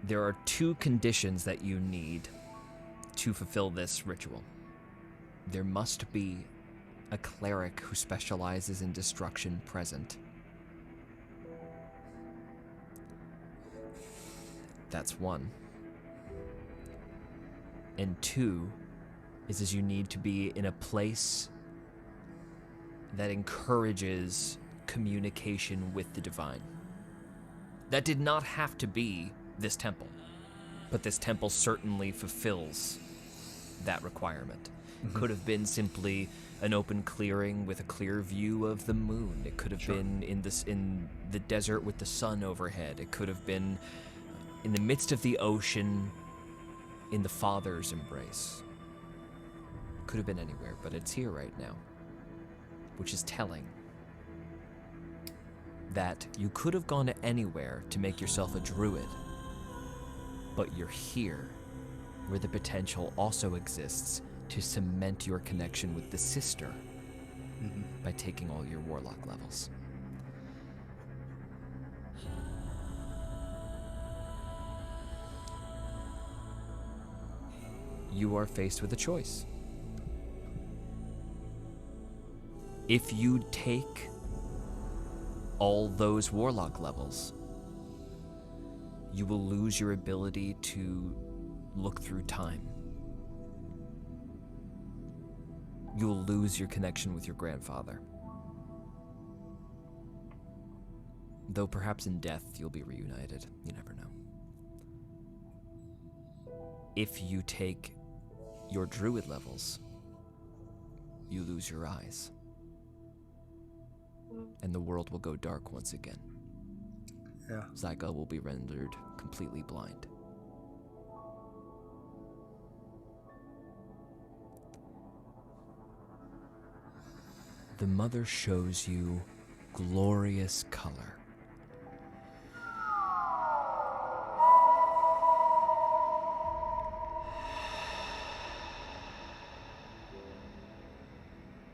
There are two conditions that you need to fulfill this ritual. There must be a cleric who specializes in destruction present. That's one. And two is you need to be in a place that encourages communication with the divine. That did not have to be this temple, but this temple certainly fulfills that requirement.
Mm-hmm.
Could have been simply an open clearing with a clear view of the moon. It could have been in the desert with the sun overhead. It could have been in the midst of the ocean in the Father's embrace. Could have been anywhere, but it's here right now, which is telling that you could have gone anywhere to make yourself a druid, but you're here where the potential also exists to cement your connection with the sister by taking all your warlock levels. You are faced with a choice. If you take all those warlock levels, you will lose your ability to look through time. You will lose your connection with your grandfather. Though perhaps in death you'll be reunited. You never know. If you take your druid levels, you lose your eyes. And the world will go dark once again.
Yeah.
Zygo will be rendered completely blind. The mother shows you glorious color.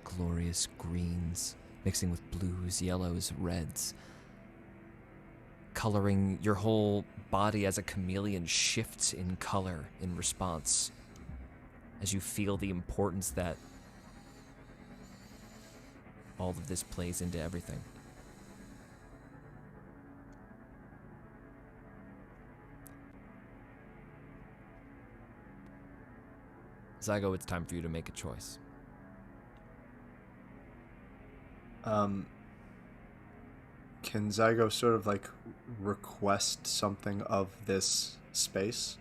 Glorious greens mixing with blues, yellows, reds, coloring your whole body as a chameleon shifts in color in response as you feel the importance that all of this plays into everything. Zygo, it's time for you to make a choice.
Can Zygo sort of like request something of this space?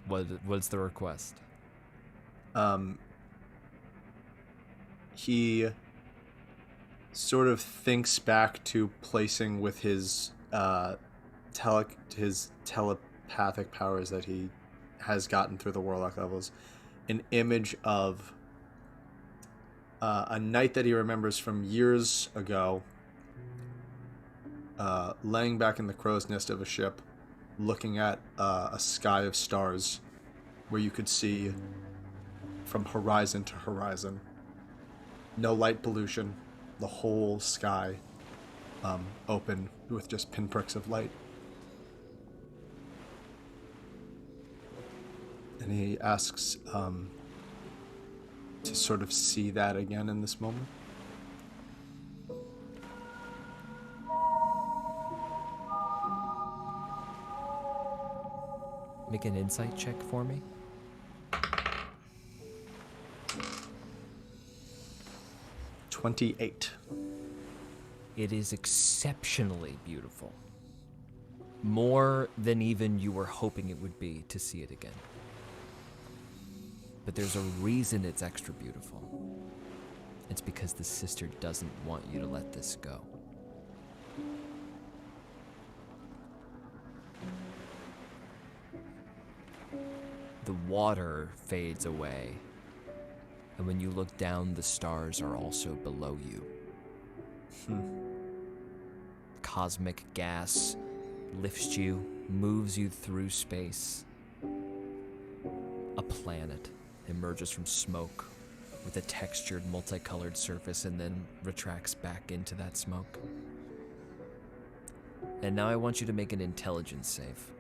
What's the request?
He sort of thinks back to placing with his his telepathic powers that he has gotten through the warlock levels, an image of a night that he remembers from years ago, laying back in the crow's nest of a ship, looking at a sky of stars where you could see from horizon to horizon. No light pollution, the whole sky open with just pinpricks of light. And he asks to sort of see that again in this moment.
Make an insight check for me.
28.
It is exceptionally beautiful. More than even you were hoping it would be to see it again. But there's a reason it's extra beautiful. It's because the sister doesn't want you to let this go. The water fades away, and when you look down, the stars are also below you. Cosmic gas lifts you, moves you through space. A planet emerges from smoke with a textured, multicolored surface and then retracts back into that smoke. And now I want you to make an intelligence save.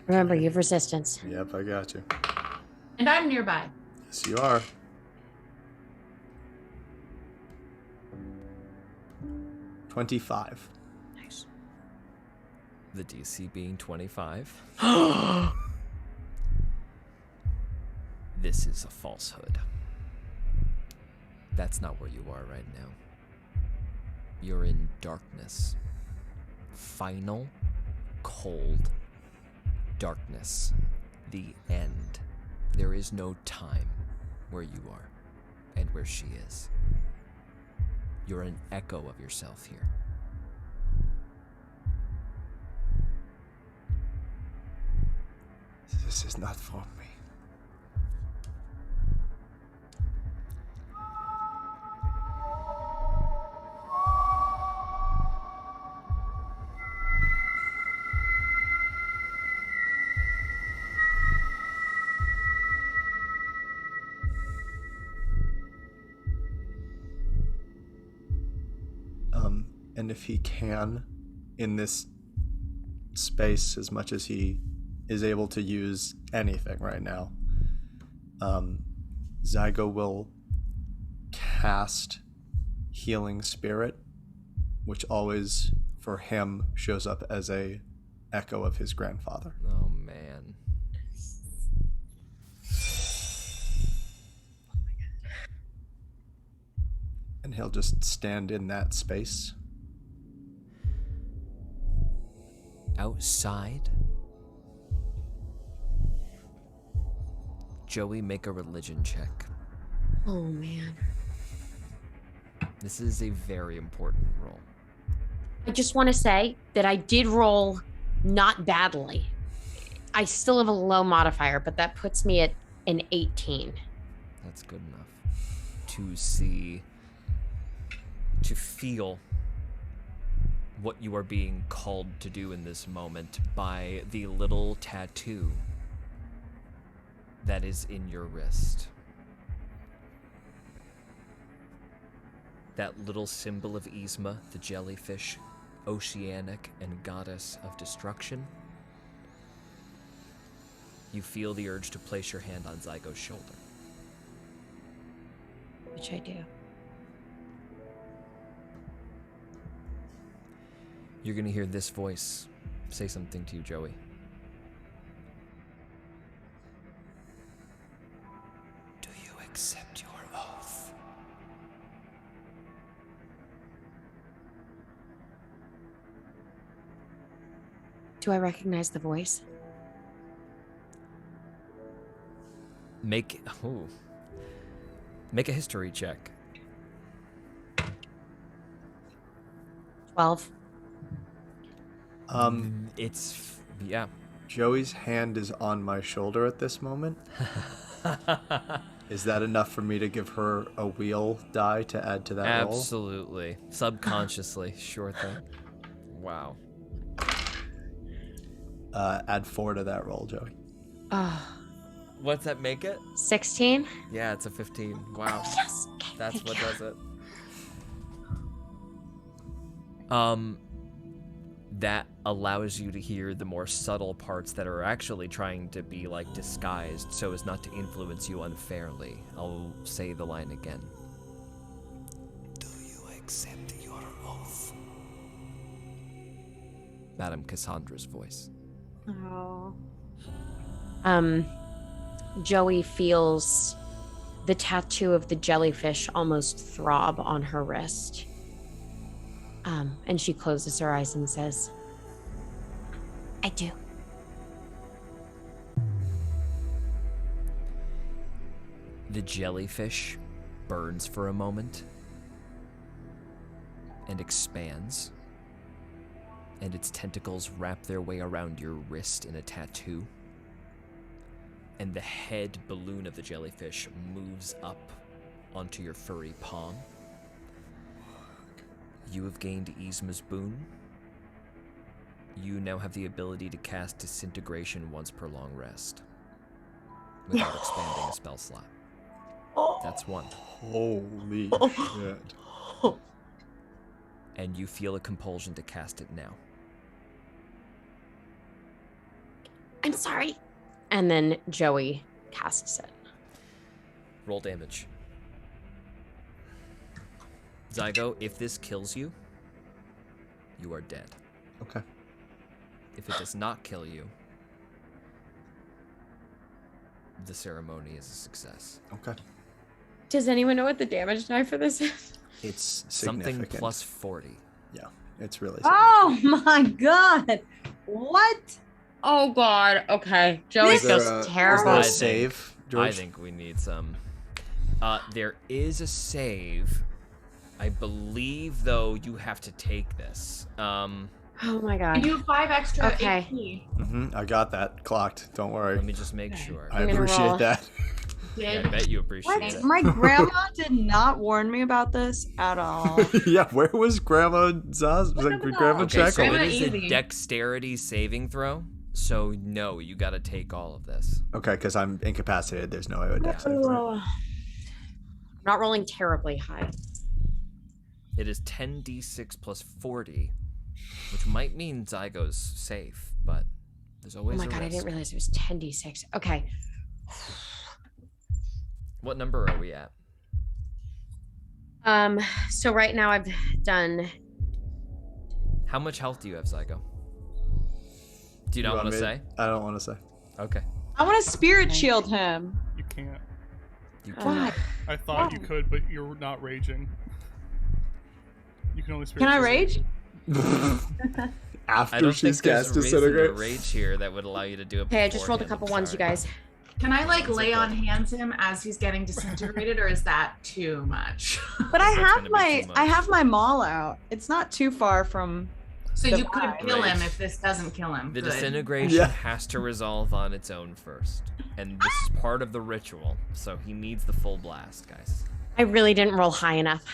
Remember, you have resistance.
Yep, I got you.
And I'm nearby.
Yes, you are. $25.
Nice. The DC being 25. This is a falsehood. That's not where you are right now. You're in darkness. Final, cold darkness. The end. There is no time where you are and where she is. You're an echo of yourself here.
This is not for me. And if he can, in this space, as much as he is able to use anything right now, Zygo will cast Healing Spirit, which always, for him, shows up as a echo of his grandfather.
Oh, man.
And he'll just stand in that space.
Outside, Joey, make a religion check.
Oh, man.
This is a very important roll.
I just want to say that I did roll not badly. I still have a low modifier, but that puts me at an 18.
That's good enough to see, to feel what you are being called to do in this moment by the little tattoo that is in your wrist. That little symbol of Yzma, the jellyfish, oceanic and goddess of destruction. You feel the urge to place your hand on Zygo's shoulder.
Which I do.
You're gonna hear this voice say something to you, Joey. Do you accept your oath?
Do I recognize the voice?
Make a history check.
12.
Yeah.
Joey's hand is on my shoulder at this moment. Is that enough for me to give her a wheel die to add to that roll?
Absolutely. Subconsciously. Sure thing. Wow.
Add 4 to that roll, Joey.
What's that make it?
16?
Yeah, it's a 15. Wow.
Yes.
That's what does it. That allows you to hear the more subtle parts that are actually trying to be like disguised so as not to influence you unfairly. I'll say the line again. Do you accept your oath? Madame Cassandra's voice.
Oh.
Joey feels the tattoo of the jellyfish almost throb on her wrist. And she closes her eyes and says, I do.
The jellyfish burns for a moment and expands, and its tentacles wrap their way around your wrist in a tattoo, and the head balloon of the jellyfish moves up onto your furry palm. You have gained Yzma's boon. You now have the ability to cast Disintegration once per long rest without expanding a spell slot. That's 1.
Holy shit.
And you feel a compulsion to cast it now.
I'm sorry. And then Joey casts it.
Roll damage. Zygo, if this kills you, you are dead.
Okay.
If it does not kill you, the ceremony is a success.
Okay.
Does anyone know what the damage die for this is?
It's
Something
significant.
plus 40.
Yeah, it's really
Oh my god. What?
Oh god. Okay. Joey
Is there
feels
a-
terrible.
Is there
I
a
think-
save, George?
I think we need some. There is a save. I believe, though, you have to take this.
Oh my god.
You have 5 extra
Okay.
HP.
I got that clocked. Don't worry.
Let me just make sure.
I
I'm gonna
appreciate
roll.
that.
Yeah, I bet you appreciate
What?
it.
My grandma did not warn me about this at all.
Yeah, where was Grandma Zaz? Was it Grandma
Okay,
Check?
so
Grandma
it is a
easy.
dexterity saving throw. So, no, you gotta take all of this.
Okay, because I'm incapacitated. There's no way I would dex save, right?
I'm not rolling terribly high.
It is 10d6 plus 40, which might mean Zygo's safe, but there's always
Oh my
a
god, I
risk.
didn't realize it was 10d6. Okay.
What number are we at?
So right now I've done.
How much health do you have, Zygo? Do you not want to say?
I don't want to say.
Okay.
I want to spirit shield him.
You can't.
You
Why?
I thought you could, but you're not raging. You can only spirit
Can I
shield.
rage?
I
After
don't
she's
think there's
cast
a reason to
Disintegrate.
rage here that would allow you to do it.
Okay, I just rolled a
beforehand,
couple
I'm
ones, you
sorry.
guys.
Can I like
It's
lay
okay.
on hands him as he's getting disintegrated, or is that too much?
But I
That's
have
gonna be
my
too much.
I have my maul out. It's not too far from.
So
The
you could
vibe.
kill him
Right.
if this doesn't kill him.
The
Good.
disintegration
Yeah.
has to resolve on its own first, and this is part of the ritual. So he needs the full blast, guys.
I really didn't roll high enough.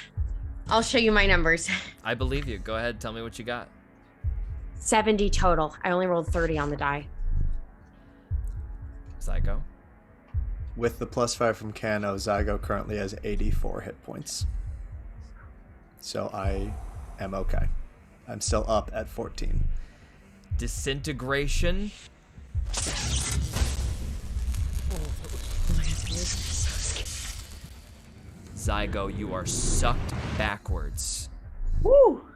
I'll show you my numbers.
I believe you. Go ahead, tell me what you got.
70 total. I only rolled 30 on the die.
Zygo.
With the +5 from Kano, Zygo currently has 84 hit points. So I am okay. I'm still up at 14.
Disintegration. Zygo, you are sucked backwards,
Woo!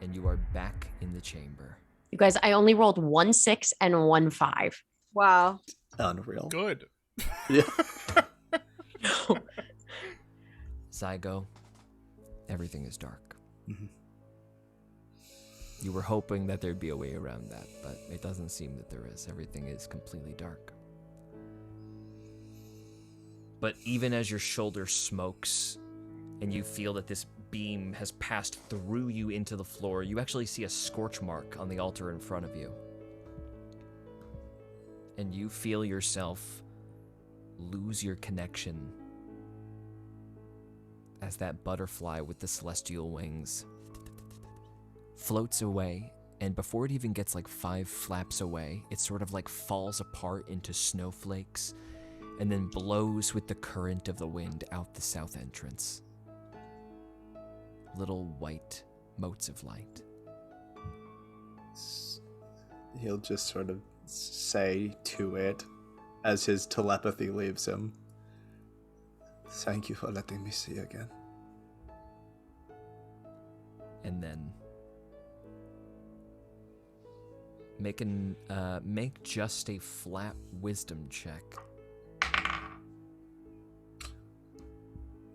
and you are back in the chamber.
You guys, I only rolled 1 6 and 1 5.
Wow.
Unreal.
Good.
Yeah.
Zygo, everything is dark.
Mhm.
You were hoping that there'd be a way around that, but it doesn't seem that there is. Everything is completely dark. But even as your shoulder smokes and you feel that this beam has passed through you into the floor, you actually see a scorch mark on the altar in front of you. And you feel yourself lose your connection as that butterfly with the celestial wings floats away, and before it even gets like 5 flaps away, it sort of like falls apart into snowflakes and then blows with the current of the wind out the south entrance. Little white motes of light.
He'll just sort of say to it as his telepathy leaves him, "Thank you for letting me see again."
And then make just a flat wisdom check.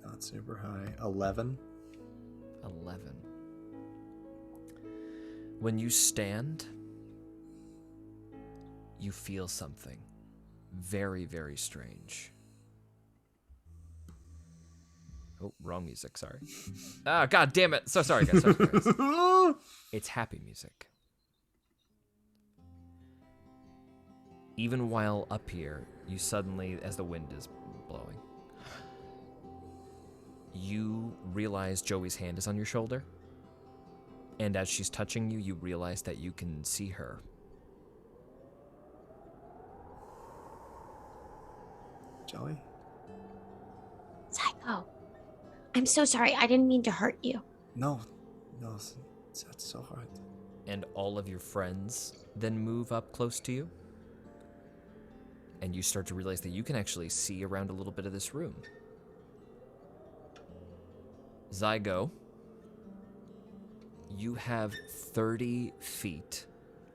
Not super high. 11.
11. When you stand, you feel something very, very strange. Oh, wrong music, sorry. Ah, god damn it. So sorry, guys. Sorry, guys. It's happy music. Even while up here, you suddenly, as the wind is blowing, you realize Joey's hand is on your shoulder. And as she's touching you, you realize that you can see her.
Joey?
Zygo, I'm so sorry. I didn't mean to hurt you.
No, that's so hard.
And all of your friends then move up close to you. And you start to realize that you can actually see around a little bit of this room. Zygo, you have 30 feet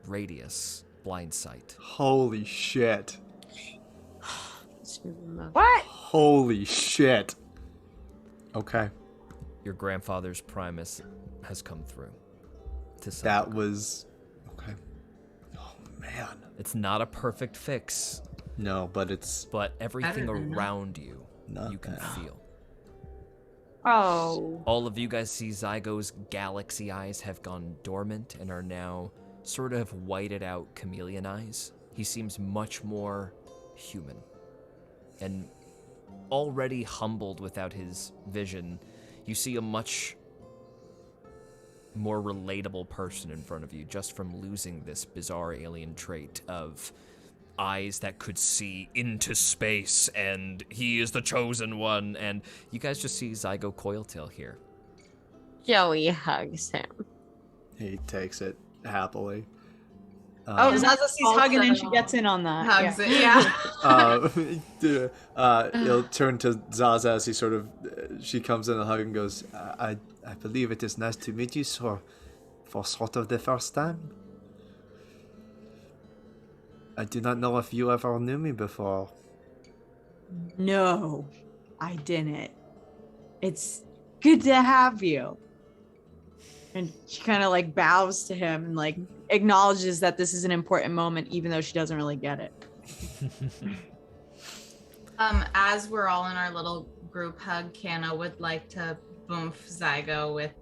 radius blind sight.
Holy shit.
What?
Holy shit. Okay.
Your grandfather's Primus has come through. To some
That
degree.
was... Okay. Oh, man.
It's not a perfect fix,
No, but it's...
but everything
Better than
around you,
Not
you can
bad.
feel.
Oh.
All of you guys see Zygo's galaxy eyes have gone dormant and are now sort of whited out chameleon eyes. He seems much more human. And already humbled without his vision, you see a much more relatable person in front of you just from losing this bizarre alien trait of eyes that could see into space, and he is the chosen one. And you guys just see Zygo Coiltail here.
Joey hugs him.
He takes it happily.
Oh, Zaza sees hugging and she gets in on that.
Hugs
Yeah.
it,
He'll turn to Zaza as she comes in and hug and goes, I believe it is nice to meet you for sort of the first time. I do not know if you ever knew me before.
No, I didn't. It's good to have you. And she kind of like bows to him and like acknowledges that this is an important moment, even though she doesn't really get it.
As we're all in our little group hug, Kana would like to boof Zygo with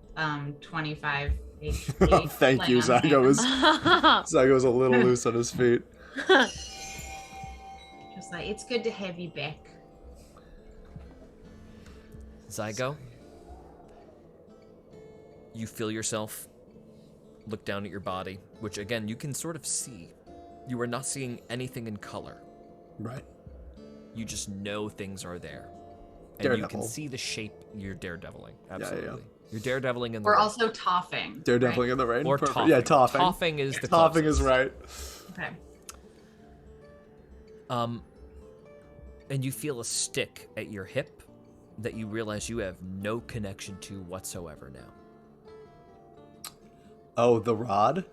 25 HP.
Thank you, Zygo's a little loose on his feet.
Just like, it's good to have you back.
Zygo, you feel yourself look down at your body, which again, you can sort of see. You are not seeing anything in color.
Right.
You just know things are there. And
Daredevil.
you can see the shape. You're daredeviling. Absolutely.
Yeah.
You're daredeviling in the
We're
rain.
also toffing.
Daredeviling in the rain.
Or
Perfect.
toffing.
Yeah, toffing.
Toffing is the
Toffing
closest.
is right.
Okay.
And you feel a stick at your hip that you realize you have no connection to whatsoever now.
Oh, the rod?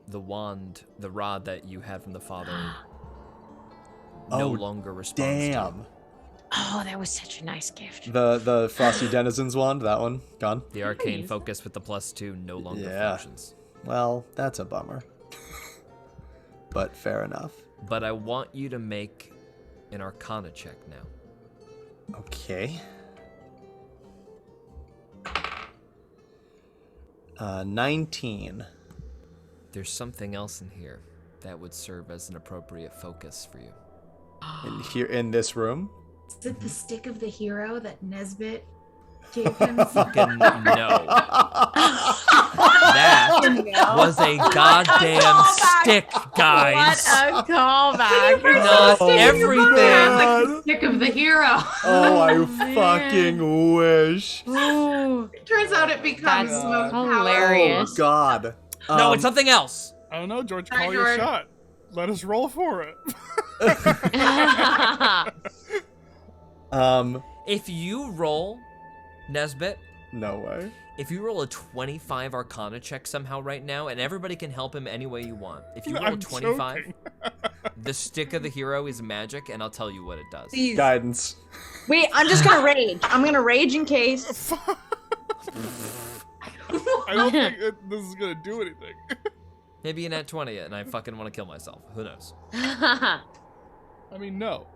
The wand, the rod that you had from the father no longer responds to you.
Damn.
Oh, that was such a nice gift.
The Frosty Denizens wand, that one, gone?
The arcane focus with the +2 no longer functions.
Well, that's a bummer. But fair enough.
But I want you to make an Arcana check now.
Okay. 19.
There's something else in here that would serve as an appropriate focus for you.
In this room?
Is it the stick of the hero that Nesbit gave him?
Fucking no. That was a goddamn stick, guys.
What a callback.
Not everything.
Like the stick of the hero.
Oh, I fucking wish.
Ooh,
Turns out it becomes
That's
most
hilarious.
Oh, God.
No, it's something else.
I don't know, George.
Sorry,
Call your
George.
shot. Let us roll for it.
If you roll, Nesbit,
No way.
if you roll a 25 Arcana check somehow right now, and everybody can help him any way you want. If you roll a
I'm
25,
joking.
the stick of the hero is magic, and I'll tell you what it does.
Please.
Guidance.
Wait, I'm just gonna rage. I'm gonna rage in case.
I don't think this is gonna do anything.
Maybe an at 20 and I fucking want to kill myself. Who knows?
I mean, no.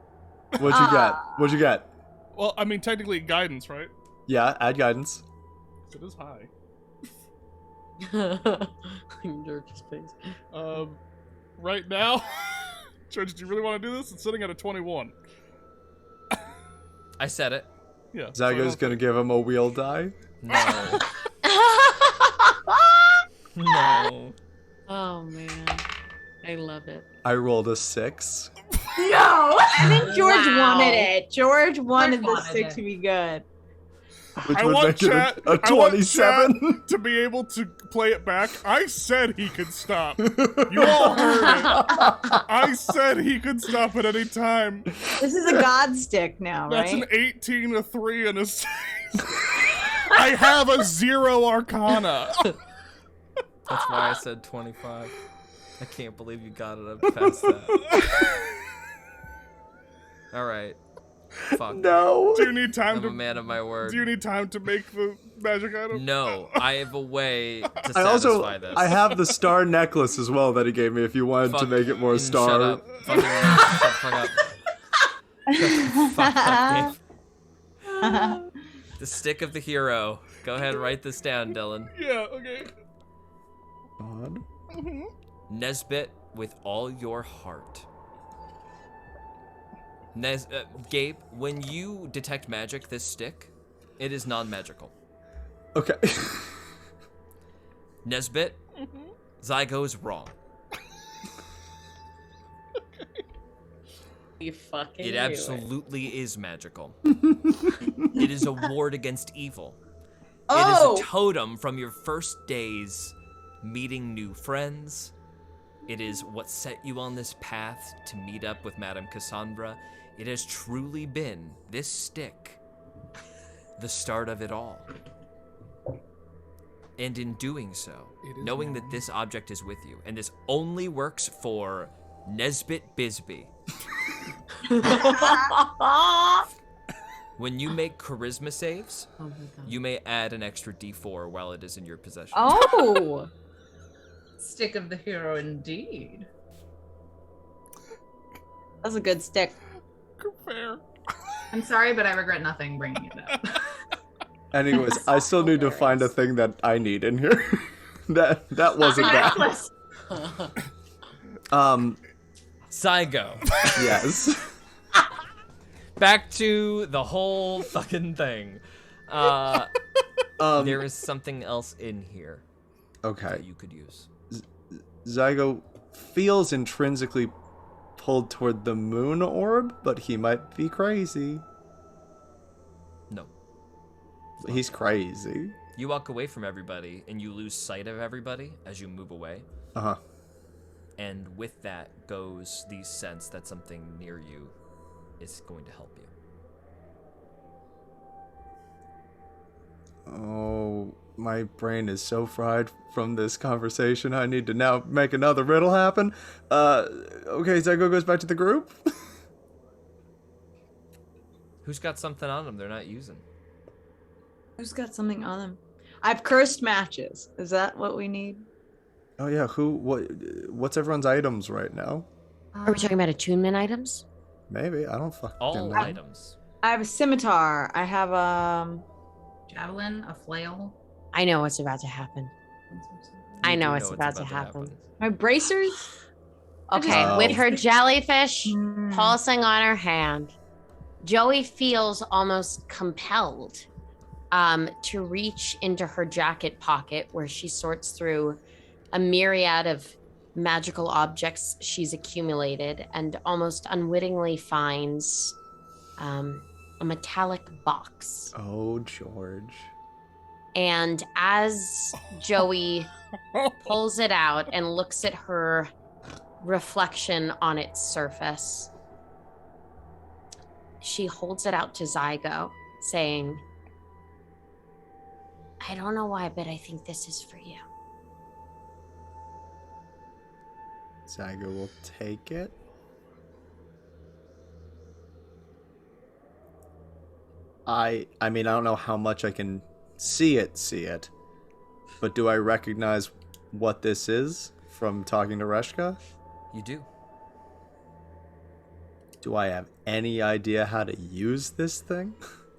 What'd you get? What'd you get?
Well, I mean, technically guidance, right?
Yeah, add guidance.
It is high.
George's face.
Right now, George, do you really want to do this? It's sitting at a 21.
I said it.
Yeah.
Zygo's gonna give him a wheel die.
No. No.
Oh man, I love it.
I rolled a 6.
No.
I think George
Wow.
wanted it. George wanted the
wanted
stick
it.
to be good.
Which
I
would
want
make it
chat.
a
I want
27.
chat to be able to play it back. I said he could stop. You all heard it. I said he could stop at any time.
This is a god stick now,
That's
right?
an 18, a 3, and a 6. I have a 0 Arcana.
That's why I said 25. I can't believe you got it up past that. All right. Fuck.
No.
Do you need time
I'm a
to?
man of my word.
Do you need time to make the magic item?
No, I have a way to
I also
satisfy this.
I have the star necklace as well that he gave me if you wanted to make it more star.
Shut up. Fucking shut the fuck up. Shut the fuck up, Dave. The stick of the hero. Go ahead, write this down, Dylan.
Yeah. Okay.
God.
Nesbit with all your heart. Gabe, when you detect magic, this stick, it is non-magical.
Okay.
Nesbit, Zygo is wrong.
You fucking
It
knew
absolutely is magical. It is a ward against evil. It
Oh!
is a totem from your first days meeting new friends. It is what set you on this path to meet up with Madame Cassandra. It has truly been this stick, the start of it all. And in doing so, knowing that this object is with you, and this only works for Nesbit Bisbee. When you make charisma saves, you may add an extra d4 while it is in your possession.
Oh!
Stick of the hero indeed.
That's a good stick.
Fair.
I'm sorry, but I regret nothing bringing it up.
Anyways, I still need to find a thing that I need in here. that wasn't that.
Zygo.
Yes.
Back to the whole fucking thing. There is something else in here
Okay.
that you could use.
Zygo feels intrinsically pulled toward the moon orb, but he might be crazy.
No.
He's crazy.
You walk away from everybody, and you lose sight of everybody as you move away.
Uh-huh.
And with that goes the sense that something near you is going to help you.
Oh, my brain is so fried from this conversation. I need to now make another riddle happen. Okay, Zygo goes back to the group.
Who's got something on them they're not using?
Who's got something on them? I've cursed matches. Is that what we need?
Oh yeah, what's everyone's items right now?
Are we talking about attunement items?
Maybe, I don't fucking
All
know.
items.
I have a scimitar. I have
Javelin, a flail.
I know what's about to happen. I
You
know
do
it's about to happen.
my bracers.
Okay,
Oh.
with her jellyfish
Hmm.
pulsing on her hand, Joey feels almost compelled to reach into her jacket pocket where she sorts through a myriad of magical objects she's accumulated and almost unwittingly finds a metallic box.
Oh, George.
And as Joey pulls it out and looks at her reflection on its surface, she holds it out to Zygo, saying, I don't know why, but I think this is for you.
Zygo will take it. I mean, I don't know how much I can see it, but do I recognize what this is from talking to Reshka?
You do.
Do I have any idea how to use this thing?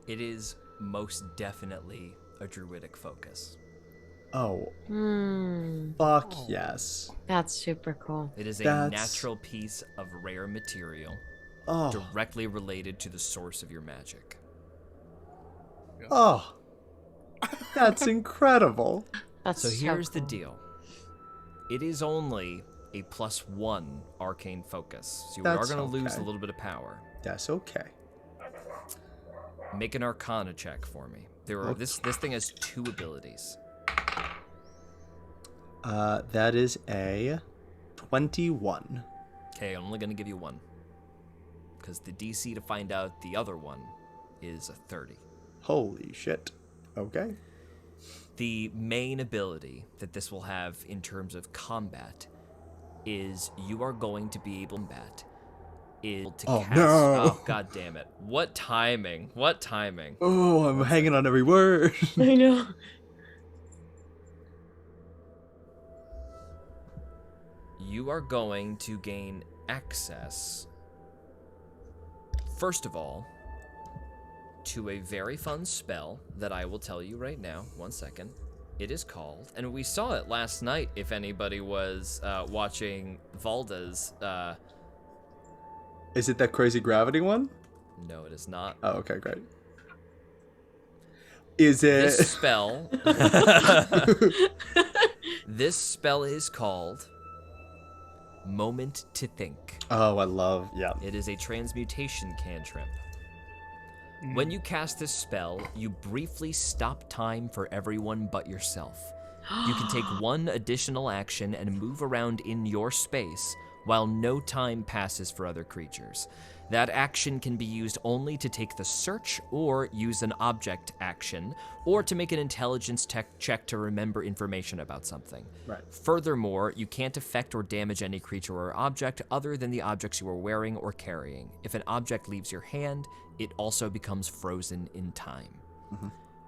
It is most definitely a druidic focus.
Oh,
Hmm,
fuck yes.
that's super cool.
It is a
That's-
natural piece of rare material
Oh,
directly related to the source of your magic.
oh. That's incredible.
That's
So here's the
cool.
deal. It is only a +1 arcane focus. So you
That's
are going to lose
okay.
a little bit of power.
That's okay.
Make an arcana check for me. This thing has 2 abilities.
That is a 21.
Okay, I'm only going to give you 1. Because the DC to find out the other one is a 30.
Holy shit. Okay.
The main ability that this will have in terms of combat is you are going to be able to cast.
Oh, no.
Oh, god damn it. What timing? What timing?
Oh, I'm hanging on every word.
I know.
You are going to gain access, first of all, to a very fun spell that I will tell you right now. 1 second. It is called, and we saw it last night if anybody was watching Valda's.
Is it that crazy gravity one?
No, it is not.
Oh, okay, great. Is it?
This spell. This spell is called Moment to Think.
Oh, I love, yeah.
It is a transmutation cantrip. When you cast this spell, you briefly stop time for everyone but yourself. You can take one additional action and move around in your space while no time passes for other creatures. That action can be used only to take the search or use an object action, or to make an intelligence check to remember information about something.
Right.
Furthermore, you can't affect or damage any creature or object other than the objects you are wearing or carrying. If an object leaves your hand, it also becomes frozen in time.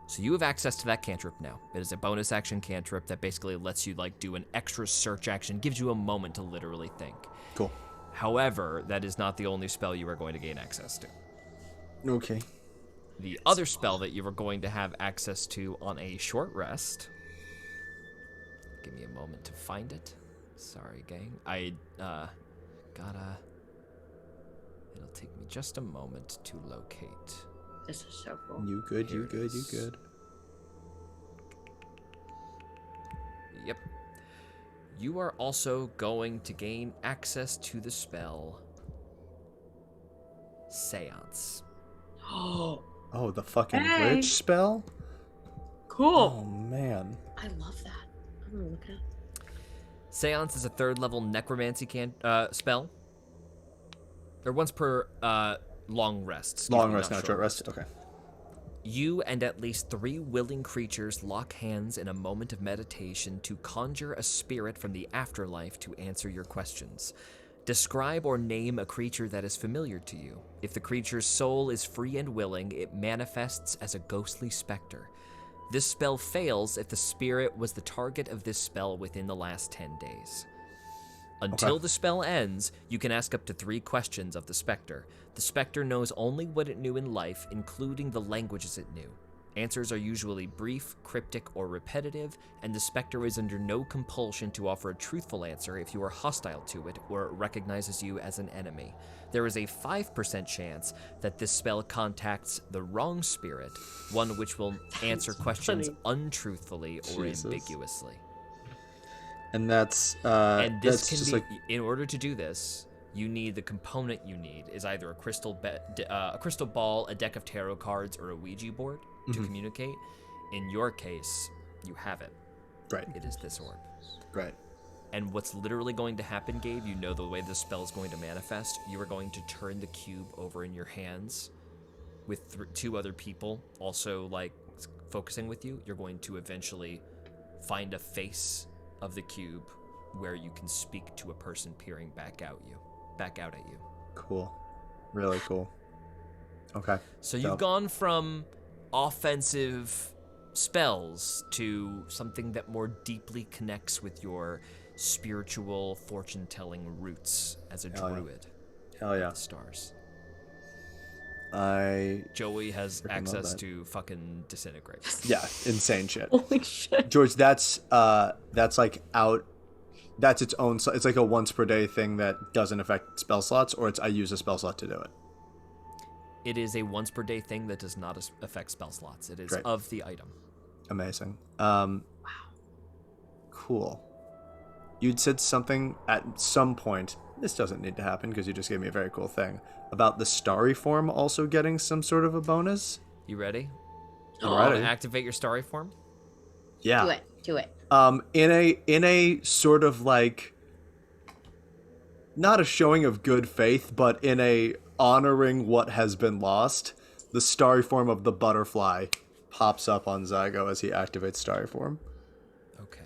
So you have access to that cantrip now. It is a bonus action cantrip that basically lets you like do an extra search action, gives you a moment to literally think.
Cool.
However, that is not the only spell you are going to gain access to.
Okay.
The other spell that you are going to have access to on a short rest. Give me a moment to find it. Sorry, gang. It'll take me just a moment to locate.
This is so cool.
You good,
Here
you
it
good, you
is.
good.
Yep. You are also going to gain access to the spell Seance.
Oh, the fucking
Hey.
witch spell?
Cool.
Oh, man.
I love that. I'm gonna look at it.
Seance is a 3rd level necromancy spell. They're once per long rest. Excuse
Long
me,
rest,
not
not short rest? Okay.
You and at least 3 willing creatures lock hands in a moment of meditation to conjure a spirit from the afterlife to answer your questions. Describe or name a creature that is familiar to you. If the creature's soul is free and willing, it manifests as a ghostly specter. This spell fails if the spirit was the target of this spell within the last 10 days. Until the spell ends, you can ask up to 3 questions of the specter. The specter knows only what it knew in life, including the languages it knew. Answers are usually brief, cryptic, or repetitive, and the specter is under no compulsion to offer a truthful answer if you are hostile to it or it recognizes you as an enemy. There is a 5% chance that this spell contacts the wrong spirit, one which will answer questions untruthfully or
Jesus.
ambiguously.
And that's,
And this
that's
can
just
be,
like,
in order to do this, you need the component you need is either a crystal ball, a deck of tarot cards, or a Ouija board to communicate. In your case, you have it.
right,
It is this orb.
right.
And what's literally going to happen, Gabe, you know the way this spell is going to manifest. You are going to turn the cube over in your hands with 2 other people also like focusing with you. You're going to eventually find a face of the cube where you can speak to a person peering back out at you.
Cool. Really cool. Okay.
So you've gone from offensive spells to something that more deeply connects with your spiritual fortune-telling roots as a
Hell yeah.
druid.
Hell yeah.
The stars.
Joey
has
freaking love
access
that.
to fucking disintegrate.
Yeah, insane shit.
Holy shit.
George, that's like out. That's its own. It's like a once per day thing that doesn't affect spell slots, or it's I use a spell slot to do it.
It is a once per day thing that does not affect spell slots. It is
Great.
of the item.
Amazing. Wow. Cool. You'd said something at some point. This doesn't need to happen because you just gave me a very cool thing about the starry form also getting some sort of a bonus.
You ready?
I'm
You want
ready.
to activate your starry form?
Yeah.
Do it.
In a sort of like not a showing of good faith, but in a honoring what has been lost, the starry form of the butterfly pops up on Zygo as he activates starry form.
Okay.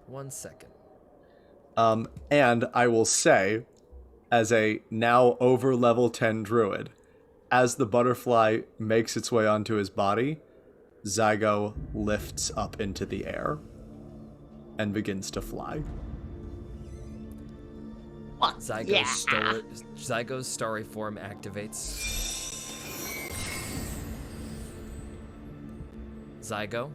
1 second.
And I will say, as a now over level 10 druid, as the butterfly makes its way onto his body, Zygo lifts up into the air and begins to fly.
Zygo's starry form activates. Zygo.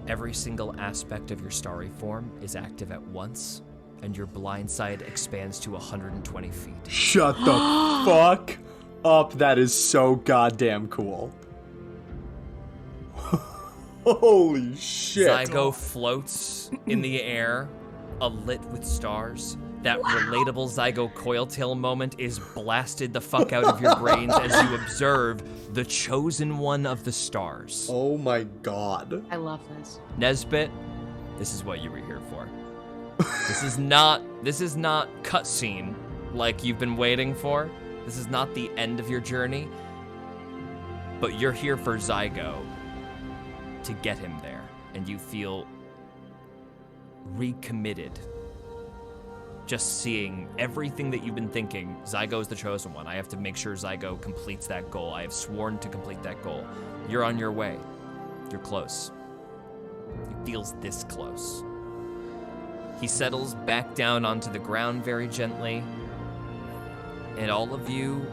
Every single aspect of your starry form is active at once, and your blind side expands to 120 feet.
Shut the fuck up. That is so goddamn cool. Holy shit.
Zygo floats in the air, alit with stars. That relatable Zygo coiltail moment is blasted the fuck out of your brains as you observe the chosen one of the stars.
Oh my god.
I love this.
Nesbit, this is what you were here for. This is not cutscene like you've been waiting for. This is not the end of your journey. But you're here for Zygo to get him there, and you feel recommitted. Just seeing everything that you've been thinking, Zygo is the chosen one. I have to make sure Zygo completes that goal. I have sworn to complete that goal. You're on your way. You're close. He feels this close. He settles back down onto the ground very gently, and all of you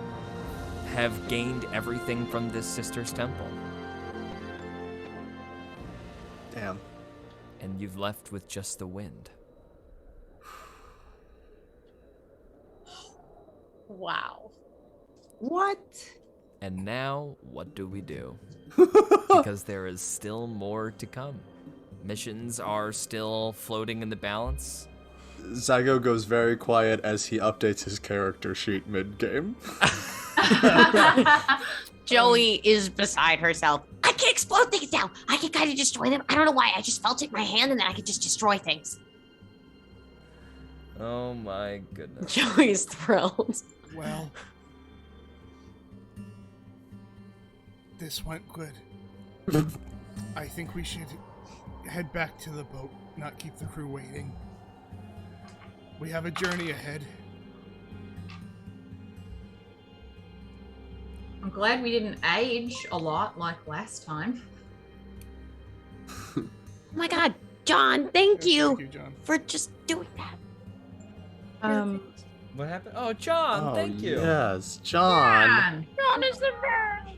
have gained everything from this sister's temple.
Damn.
And you've left with just the wind.
Wow.
What?
And now, what do we do? Because there is still more to come. Missions are still floating in the balance.
Zygo goes very quiet as he updates his character sheet mid-game.
Joey is beside herself. I can explode things now. I can kind of destroy them. I don't know why. I just felt it in my hand and then I could just destroy things.
Oh my goodness.
Joey's thrilled.
Well, this went good. I think we should head back to the boat, not keep the crew waiting. We have a journey ahead.
I'm glad we didn't age a lot like last time.
Oh my God, John, thank you
Thank you, John.
for just doing that.
What happened? Oh, John, thank you.
Yes, John.
John is the best.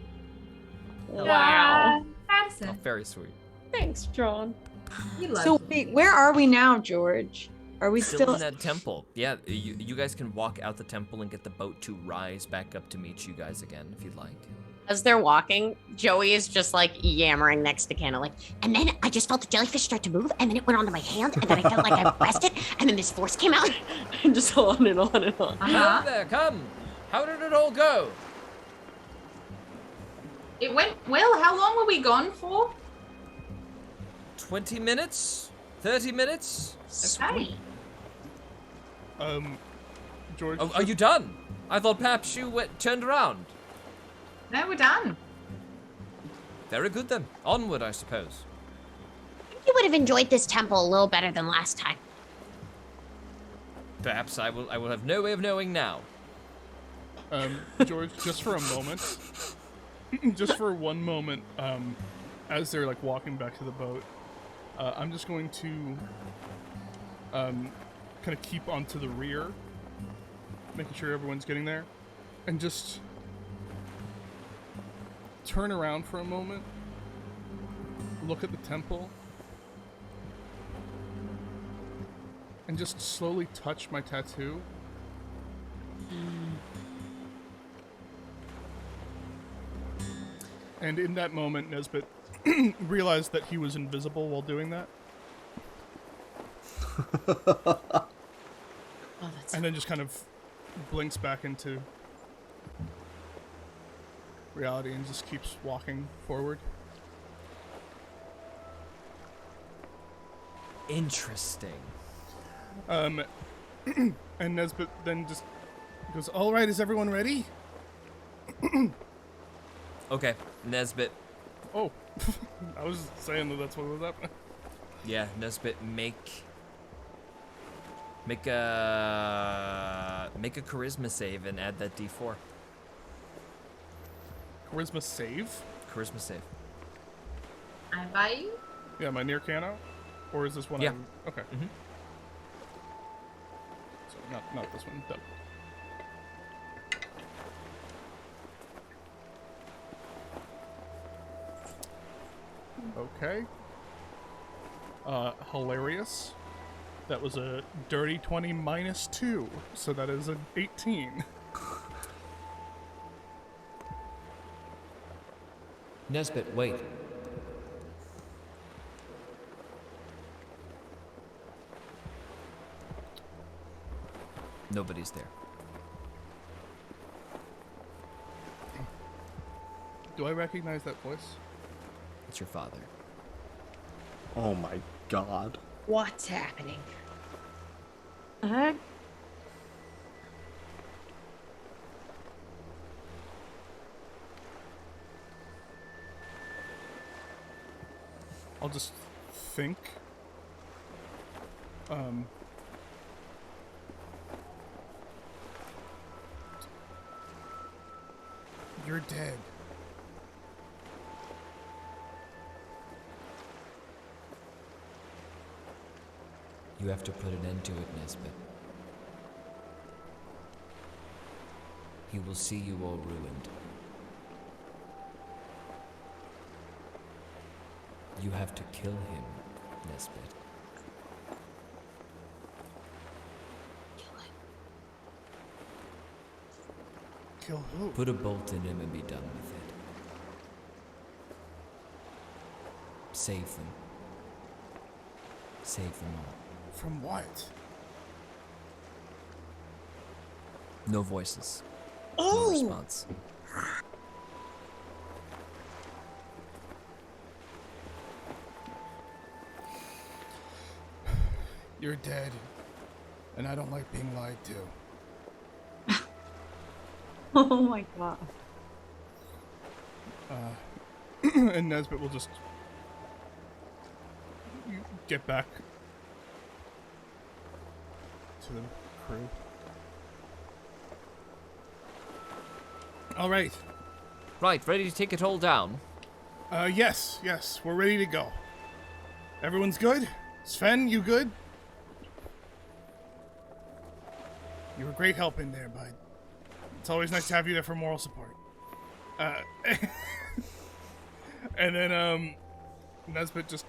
Wow.
Madison,
Oh, very sweet.
Thanks, John.
you love
So
me.
wait, where are we now, George? Are we
Still in that temple. Yeah, you guys can walk out the temple and get the boat to rise back up to meet you guys again if you'd like.
As they're walking, Joey is just like yammering next to Canna, like, and then I just felt the jellyfish start to move, and then it went onto my hand, and then I felt like I pressed it, and then this force came out, and just on and on and on.
Uh-huh.
Come there, come. How did it all go?
It went well. How long were we gone for?
20 minutes? 30 minutes?
Okay.
George.
Oh, are you done? I thought perhaps you turned around.
No, we're done.
Very good then. Onward, I suppose.
You would have enjoyed this temple a little better than last time.
Perhaps I will have no way of knowing now.
George, just for a moment, just for one moment, as they're like walking back to the boat, I'm just going to kind of keep onto the rear, making sure everyone's getting there, and just turn around for a moment, look at the temple, and just slowly touch my tattoo. And in that moment, Nesbit realized that he was invisible while doing that.
Oh, that's
And then just kind of blinks back into reality and just keeps walking forward.
Interesting.
And Nesbit then just goes, "All right, is everyone ready?"
Okay, Nesbit.
Oh, I was saying that's what was happening.
Yeah, Nesbit, make a charisma save and add that D4.
Charisma save?
Charisma save.
I buy you.
Yeah, am I near Cano? Or is this one?
Yeah.
Okay.
Mhm.
So not this one. Done. Okay. Hilarious. That was a dirty 20 minus 2, so that is an 18.
Nesbit, wait. Nobody's there.
Do I recognize that voice?
It's your father.
Oh my god.
What's happening?
I'll just think. You're dead.
You have to put an end to it, Nesbit. He will see you all ruined. You have to kill him, Nesbit.
Kill who?
Put a bolt in him and be done with it. Save them. Save them all.
From what?
No voices.
Oh!
No response.
You're dead. And I don't like being lied to.
Oh my god.
And Nesbit will just get back to the crew. All right.
Right, ready to take it all down?
Yes, we're ready to go. Everyone's good? Sven, you good? You were great help in there, bud. It's always nice to have you there for moral support. And then, Nesbit just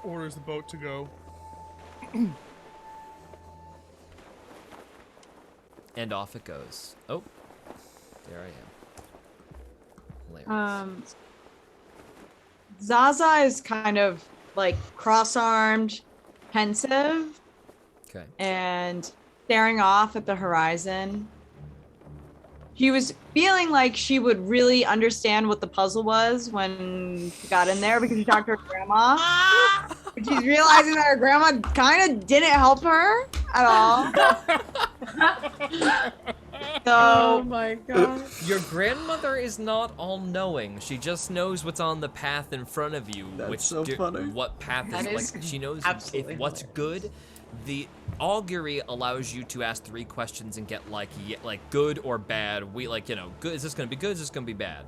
orders the boat to go.
And off it goes. Oh, there I am. Hilarious.
Zaza is kind of like cross-armed, pensive,
Okay.
and staring off at the horizon. She was feeling like she would really understand what the puzzle was when she got in there because she talked to her grandma. But she's realizing that her grandma kind of didn't help her at all.
Oh
So
my god.
Your grandmother is not all-knowing. She just knows what's on the path in front of you.
That's so funny.
What path
That
is
is
like? She knows
absolutely
if what's good. The augury allows you to ask 3 questions and get like good or bad. We like good. Is this gonna be good? Is this gonna be bad?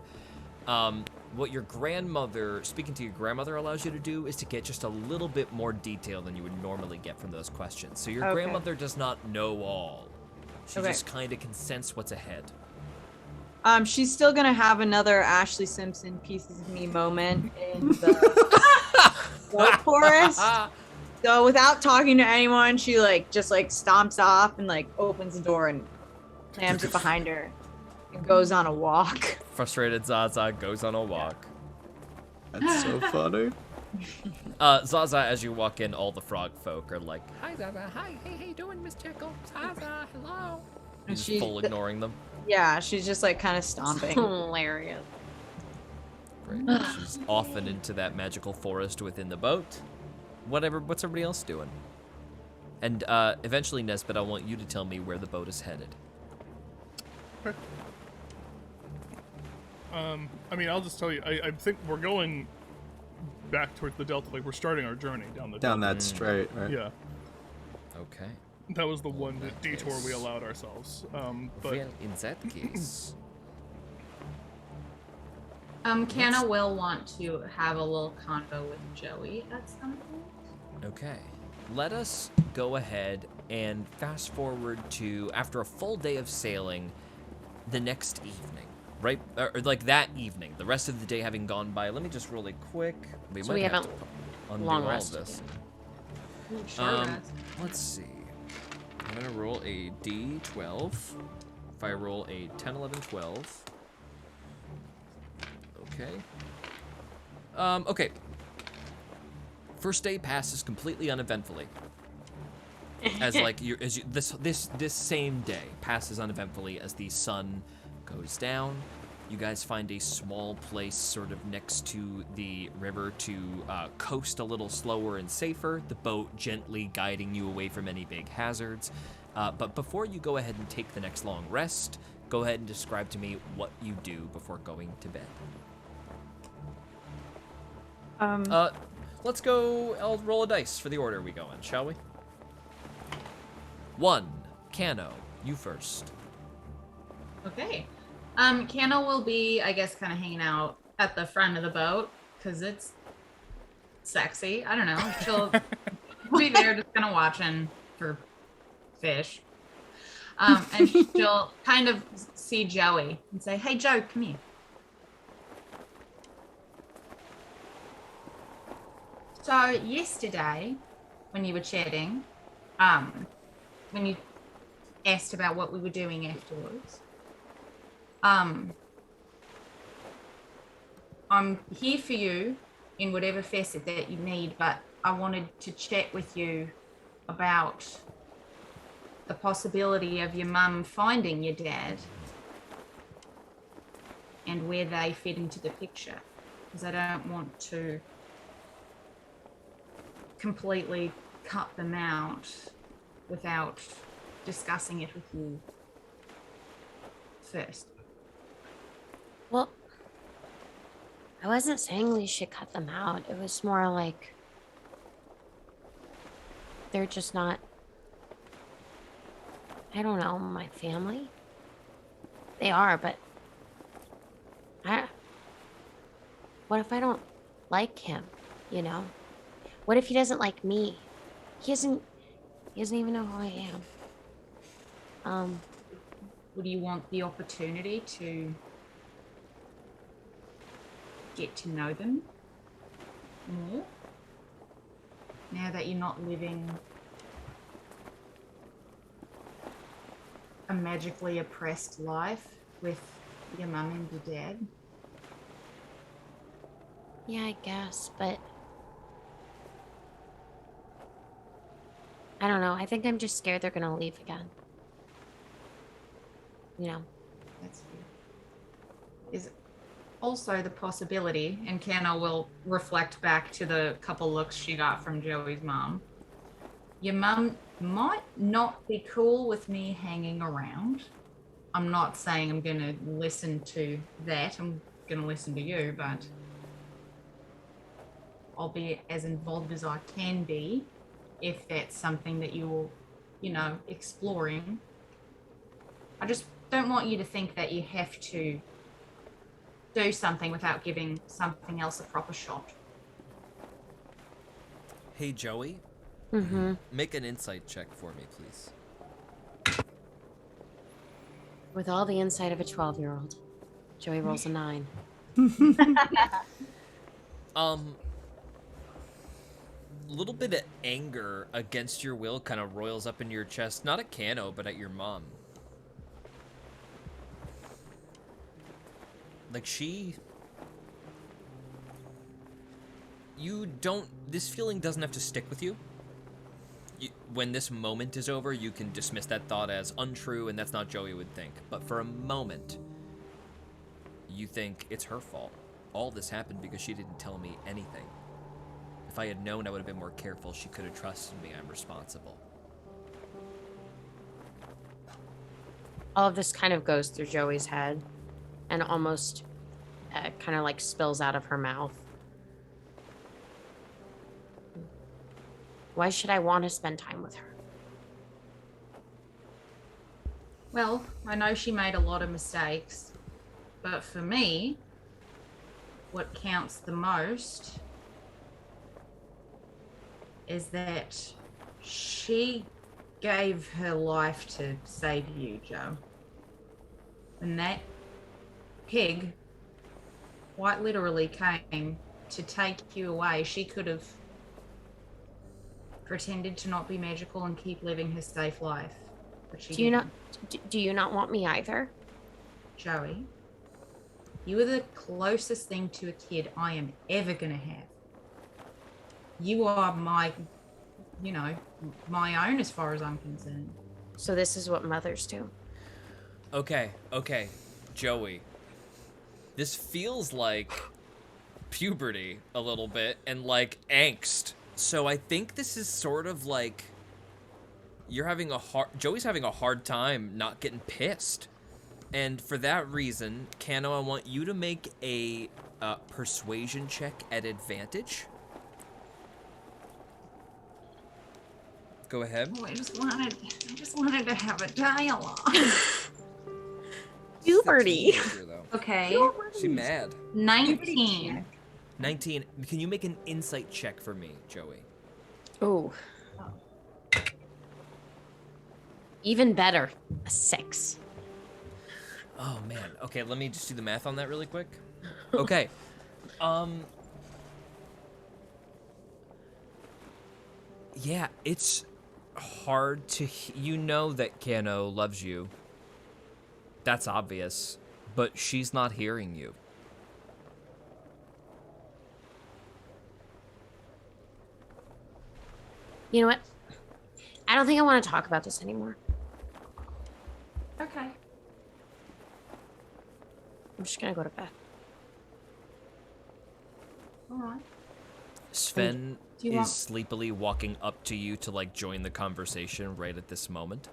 What your grandmother, speaking to your grandmother, allows you to do is to get just a little bit more detail than you would normally get from those questions. So your
Okay.
grandmother does not know all. She
Okay.
just kind of can sense what's ahead.
she's still gonna have another Ashley Simpson pieces of me moment in the goat forest. So without talking to anyone, she just stomps off and opens the door and slams it behind her and goes on a walk.
Frustrated Zaza goes on a walk.
That's so funny.
Zaza, as you walk in, all the frog folk are like, "Hi Zaza, hi, hey, how you doing, Miss Jekyll? Zaza, hello."
And
Just full ignoring them.
Yeah, she's just kind of stomping.
Hilarious.
Great. She's off and into that magical forest within the boat. What's everybody else doing? And eventually, Nesbit, I want you to tell me where the boat is headed.
Okay. I mean, I'll just tell you, I think we're going back towards the Delta. Like, we're starting our journey down the
Down
Delta.
that straight, right?
Yeah.
Okay.
That was the one
that
detour we
case.
allowed ourselves. But
Well, in that case,
Canna will want to have a little convo with Joey at some point.
okay. Let us go ahead and fast forward to after a full day of sailing, the next evening, right? Or like that evening. The rest of the day having gone by. Let me just really quick.
So we
have
haven't
to undo
long
all
rested
this.
Short rest.
Let's see. I'm gonna roll a D12. If I roll a 10, 11, 12. Okay. Okay. First day passes completely uneventfully. As like this same day passes uneventfully as the sun goes down. You guys find a small place sort of next to the river to coast a little slower and safer, the boat gently guiding you away from any big hazards. But before you go ahead and take the next long rest, go ahead and describe to me what you do before going to bed. Let's go. I'll roll a dice for the order we go in, shall we? 1, Cano, you first.
Okay. Cano will be, I guess, kind of hanging out at the front of the boat because it's sexy. I don't know. She'll be there just kind of watching for fish. And she'll kind of see Joey and say, "Hey, Joe, come here." So yesterday, when you were chatting, when you asked about what we were doing afterwards, I'm here for you in whatever facet that you need, but I wanted to chat with you about the possibility of your mum finding your dad and where they fit into the picture, because I don't want to completely cut them out without discussing it with you first.
Well, I wasn't saying we should cut them out. It was more like they're just not, I don't know, my family. They are, but what if I don't like him, you know? What if he doesn't like me? He doesn't even know who I am.
Would you want the opportunity to get to know them more now that you're not living a magically oppressed life with your mum and your dad?
Yeah, I guess, but I don't know. I think I'm just scared they're gonna leave again. You know.
That's fair. Is also the possibility, and Cano will reflect back to the couple looks she got from Joey's mom. Your mum might not be cool with me hanging around. I'm not saying I'm going to listen to that. I'm going to listen to you, but I'll be as involved as I can be if that's something that you're, exploring. I just don't want you to think that you have to do something without giving something else a proper shot.
Hey, Joey.
Mm-hmm.
Make an insight check for me, please.
With all the insight of a 12-year-old, Joey rolls a 9.
Little bit of anger against your will kind of roils up in your chest, not at Cano, but at your mom. Like this feeling doesn't have to stick with you. When this moment is over, you can dismiss that thought as untrue, and that's not Joey would think. But for a moment, you think it's her fault. All this happened because she didn't tell me anything. If I had known, I would have been more careful. She could have trusted me. I'm responsible.
All of this kind of goes through Joey's head and almost kind of like spills out of her mouth. Why should I want to spend time with her?
Well, I know she made a lot of mistakes, but for me, what counts the most is that she gave her life to save you, Joe. And that pig quite literally came to take you away. She could have pretended to not be magical and keep living her safe life. But she didn't.
Do you not want me either?
Joey, you are the closest thing to a kid I am ever gonna have. You are my, my own as far as I'm concerned.
So this is what mothers do.
Okay, Joey. This feels like puberty a little bit and like angst. So I think this is sort of like Joey's having a hard time not getting pissed. And for that reason, Kano, I want you to make a persuasion check at advantage. Go ahead.
Oh, I just wanted to have a dialogue.
Puberty.
Okay.
She mad.
19.
19. Can you make an insight check for me, Joey?
Oh. Even better. A 6.
Oh man. Okay, let me just do the math on that really quick. Okay. Yeah, it's hard to you know that Kano loves you. That's obvious, but she's not hearing you.
You know what? I don't think I want to talk about this anymore.
Okay.
I'm just gonna go to bed.
All right.
Sven
Do you
is
want-
sleepily walking up to you to like join the conversation right at this moment.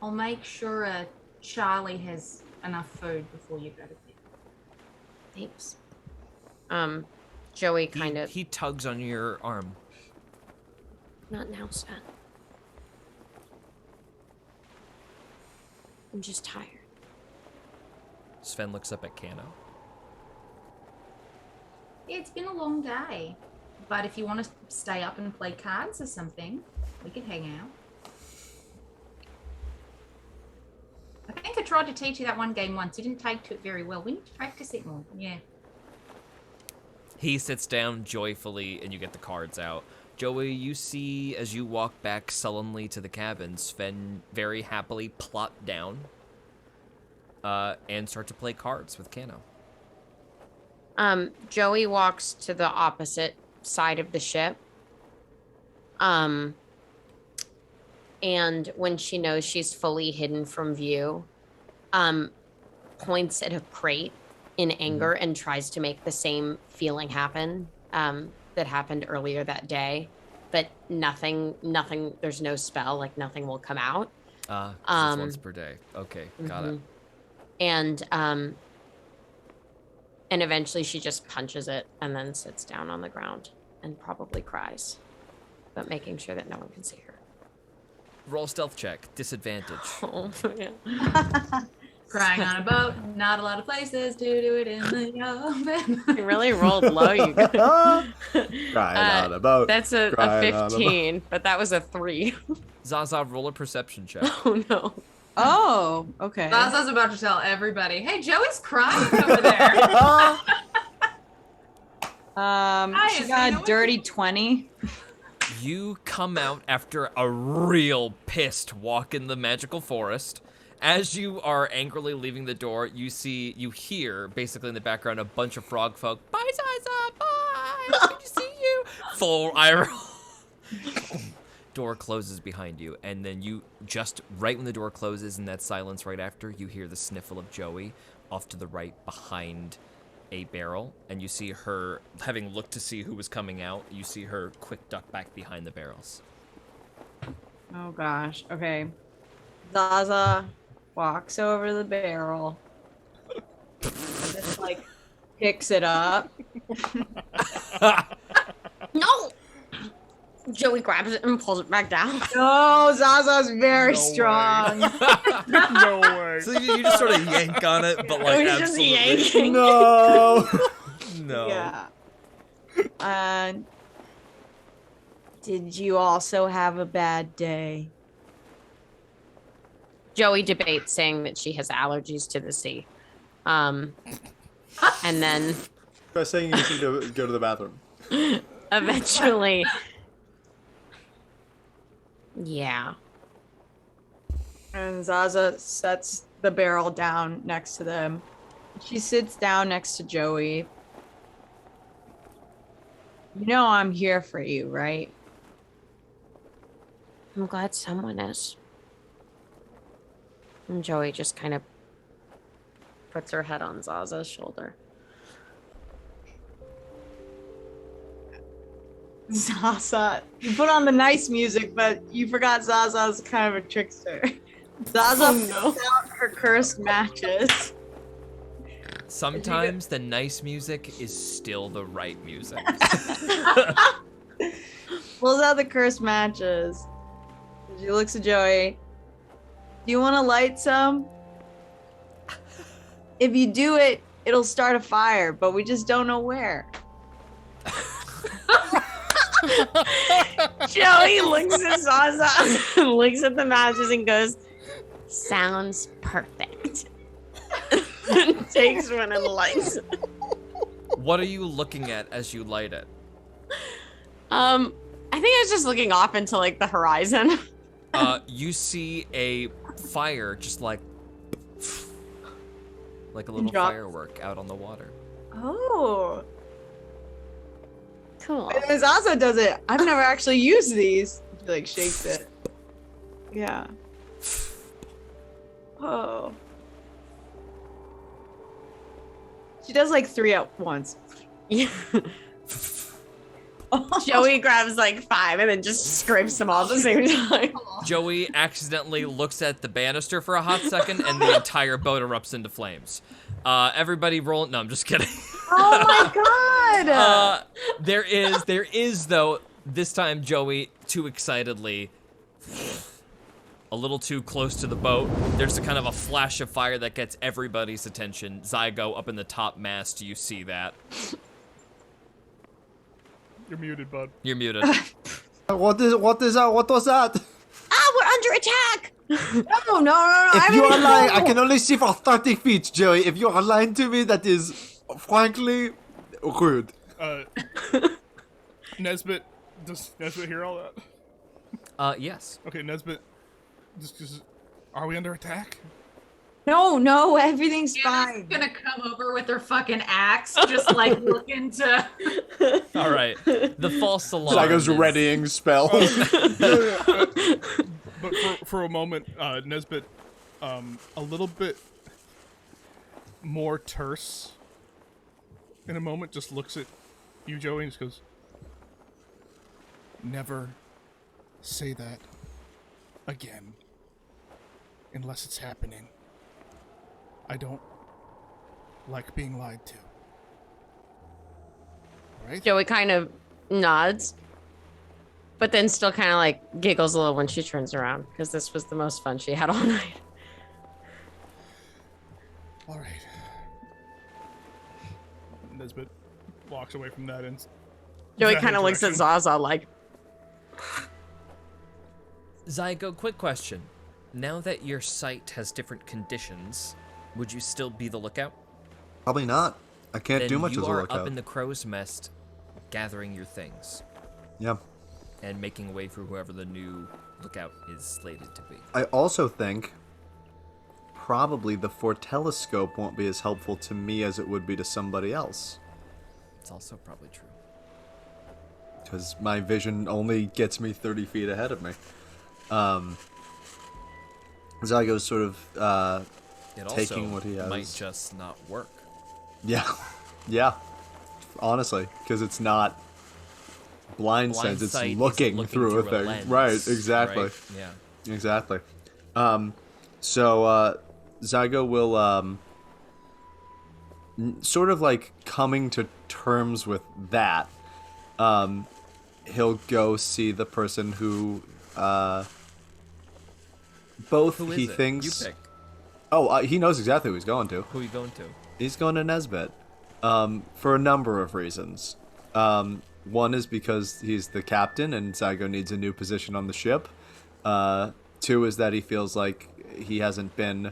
I'll make sure Charlie has enough food before you go to bed.
Thanks. Joey kind of
He tugs on your arm.
not now, Sven. I'm just tired.
Sven looks up at Kano.
Yeah, it's been a long day. But if you want to stay up and play cards or something, we could hang out. I think I tried to teach you that one game once. You didn't take to it very well. We need to practice it more. Yeah.
He sits down joyfully and you get the cards out. Joey, you see as you walk back sullenly to the cabin, Sven very happily plot down and start to play cards with Kano.
Joey walks to the opposite side of the ship. And when she knows she's fully hidden from view, points at a crate in anger and tries to make the same feeling happen that happened earlier that day. But nothing, there's no spell, like nothing will come out.
It's once per day. Okay, got it.
And eventually she just punches it and then sits down on the ground and probably cries, but making sure that no one can see her.
Roll stealth check, disadvantage.
Oh, yeah.
Crying on a boat, not a lot of places to do it in the open.
You really rolled low, you guys.
Crying on a boat.
That's a
Crying on a
15, but that was a 3.
Zaza, roll a perception check.
Oh, no.
Oh, okay.
Zaza's about to tell everybody, hey, Joey's crying over there.
She
is
got
you know
a
what
dirty 20.
You come out after a real pissed walk in the magical forest. As you are angrily leaving the door, you hear, basically in the background, a bunch of frog folk. Bye, Zaza, bye, good to see you. Full eye roll. Door closes behind you, and then you just, right when the door closes in that silence right after, you hear the sniffle of Joey off to the right behind a barrel, and you see her, having looked to see who was coming out, you see her quick duck back behind the barrels.
Oh gosh. Okay. Zaza walks over the barrel. And just like picks it up.
No! Joey grabs it and pulls it back down.
No, Zaza's very
No way.
strong.
No way.
So you just sort of yank on it, but like
He's just
absolutely
yanking.
No.
no.
Yeah. Did you also have a bad day?
Joey debates saying that she has allergies to the sea. And then
Try saying you need to go to the bathroom.
eventually... Yeah.
And Zaza sets the barrel down next to them. She sits down next to Joey. You know I'm here for you, right?
I'm glad someone is. And Joey just kind of puts her head on Zaza's shoulder.
Zaza, you put on the nice music, but you forgot Zaza's kind of a trickster. Zaza pulls out her cursed matches.
Sometimes the nice music is still the right music.
Pulls out the cursed matches. She looks at Joey. Do you want to light some? If you do it, it'll start a fire, but we just don't know where.
Joey looks at Zaza, looks at the matches and goes, sounds perfect. Takes one and lights it.
What are you looking at as you light it?
I think I was just looking off into like the horizon.
You see a fire just like a little
Drop.
firework out on the water.
Oh.
Cool.
And Zaza does it. I've never actually used these. She like shakes it. Yeah. Oh. She does like 3 at once.
Joey grabs like 5 and then just scrapes them all at the same time.
Joey accidentally looks at the banister for a hot second, and the entire boat erupts into flames. Everybody roll. No, I'm just kidding.
Oh my god!
There is though. This time, Joey too excitedly, a little too close to the boat. There's a kind of a flash of fire that gets everybody's attention. Zygo up in the top mast. You see that?
You're muted, bud.
You're muted.
What is that? What was that?
Ah, we're under attack!
No.
If you are lying, I can only see for 30 feet, Joey. If you are lying to me, that is, frankly, rude.
Nesbit, does Nesbit hear all that?
Yes.
Okay, Nesbit, just are we under attack?
No, everything's
Anna's
fine.
gonna come over with her fucking axe, just like looking to.
All right. The false alarm.
Zygo's
is-
readying spell.
But for a moment, Nesbit, a little bit more terse. In a moment, just looks at you, Joey, and just goes, "Never say that again, unless it's happening. I don't like being lied to." Right?
Joey kind of nods, but then still kind of like giggles a little when she turns around because this was the most fun she had all night.
All right. Nesbit walks away from that and
Joey kind of looks at Zaza like,
Zygo, quick question. Now that your site has different conditions, would you still be the lookout?
Probably not. I can't
Then
do much
you
as a
are
lookout.
up in the crow's nest, gathering your things
Yeah.
and making way for whoever the new lookout is slated to be.
I also think probably the telescope won't be as helpful to me as it would be to somebody else.
It's also probably true.
Because my vision only gets me 30 feet ahead of me. Zygo's sort of
It
taking
also
what he has.
might just not work.
Yeah. Honestly, because it's not blind sense, it's
sight is
looking through a thing.
lens,
Right, exactly.
right? Yeah.
Exactly. So Zygo will sort of like coming to terms with that. He'll go see the person who both
Who is
he
it?
thinks.
You pick.
Oh, he knows exactly who he's going to.
Who are you going to?
He's going to Nesbit for a number of reasons. One is because he's the captain and Zygo needs a new position on the ship. 2 is that he feels like he hasn't been...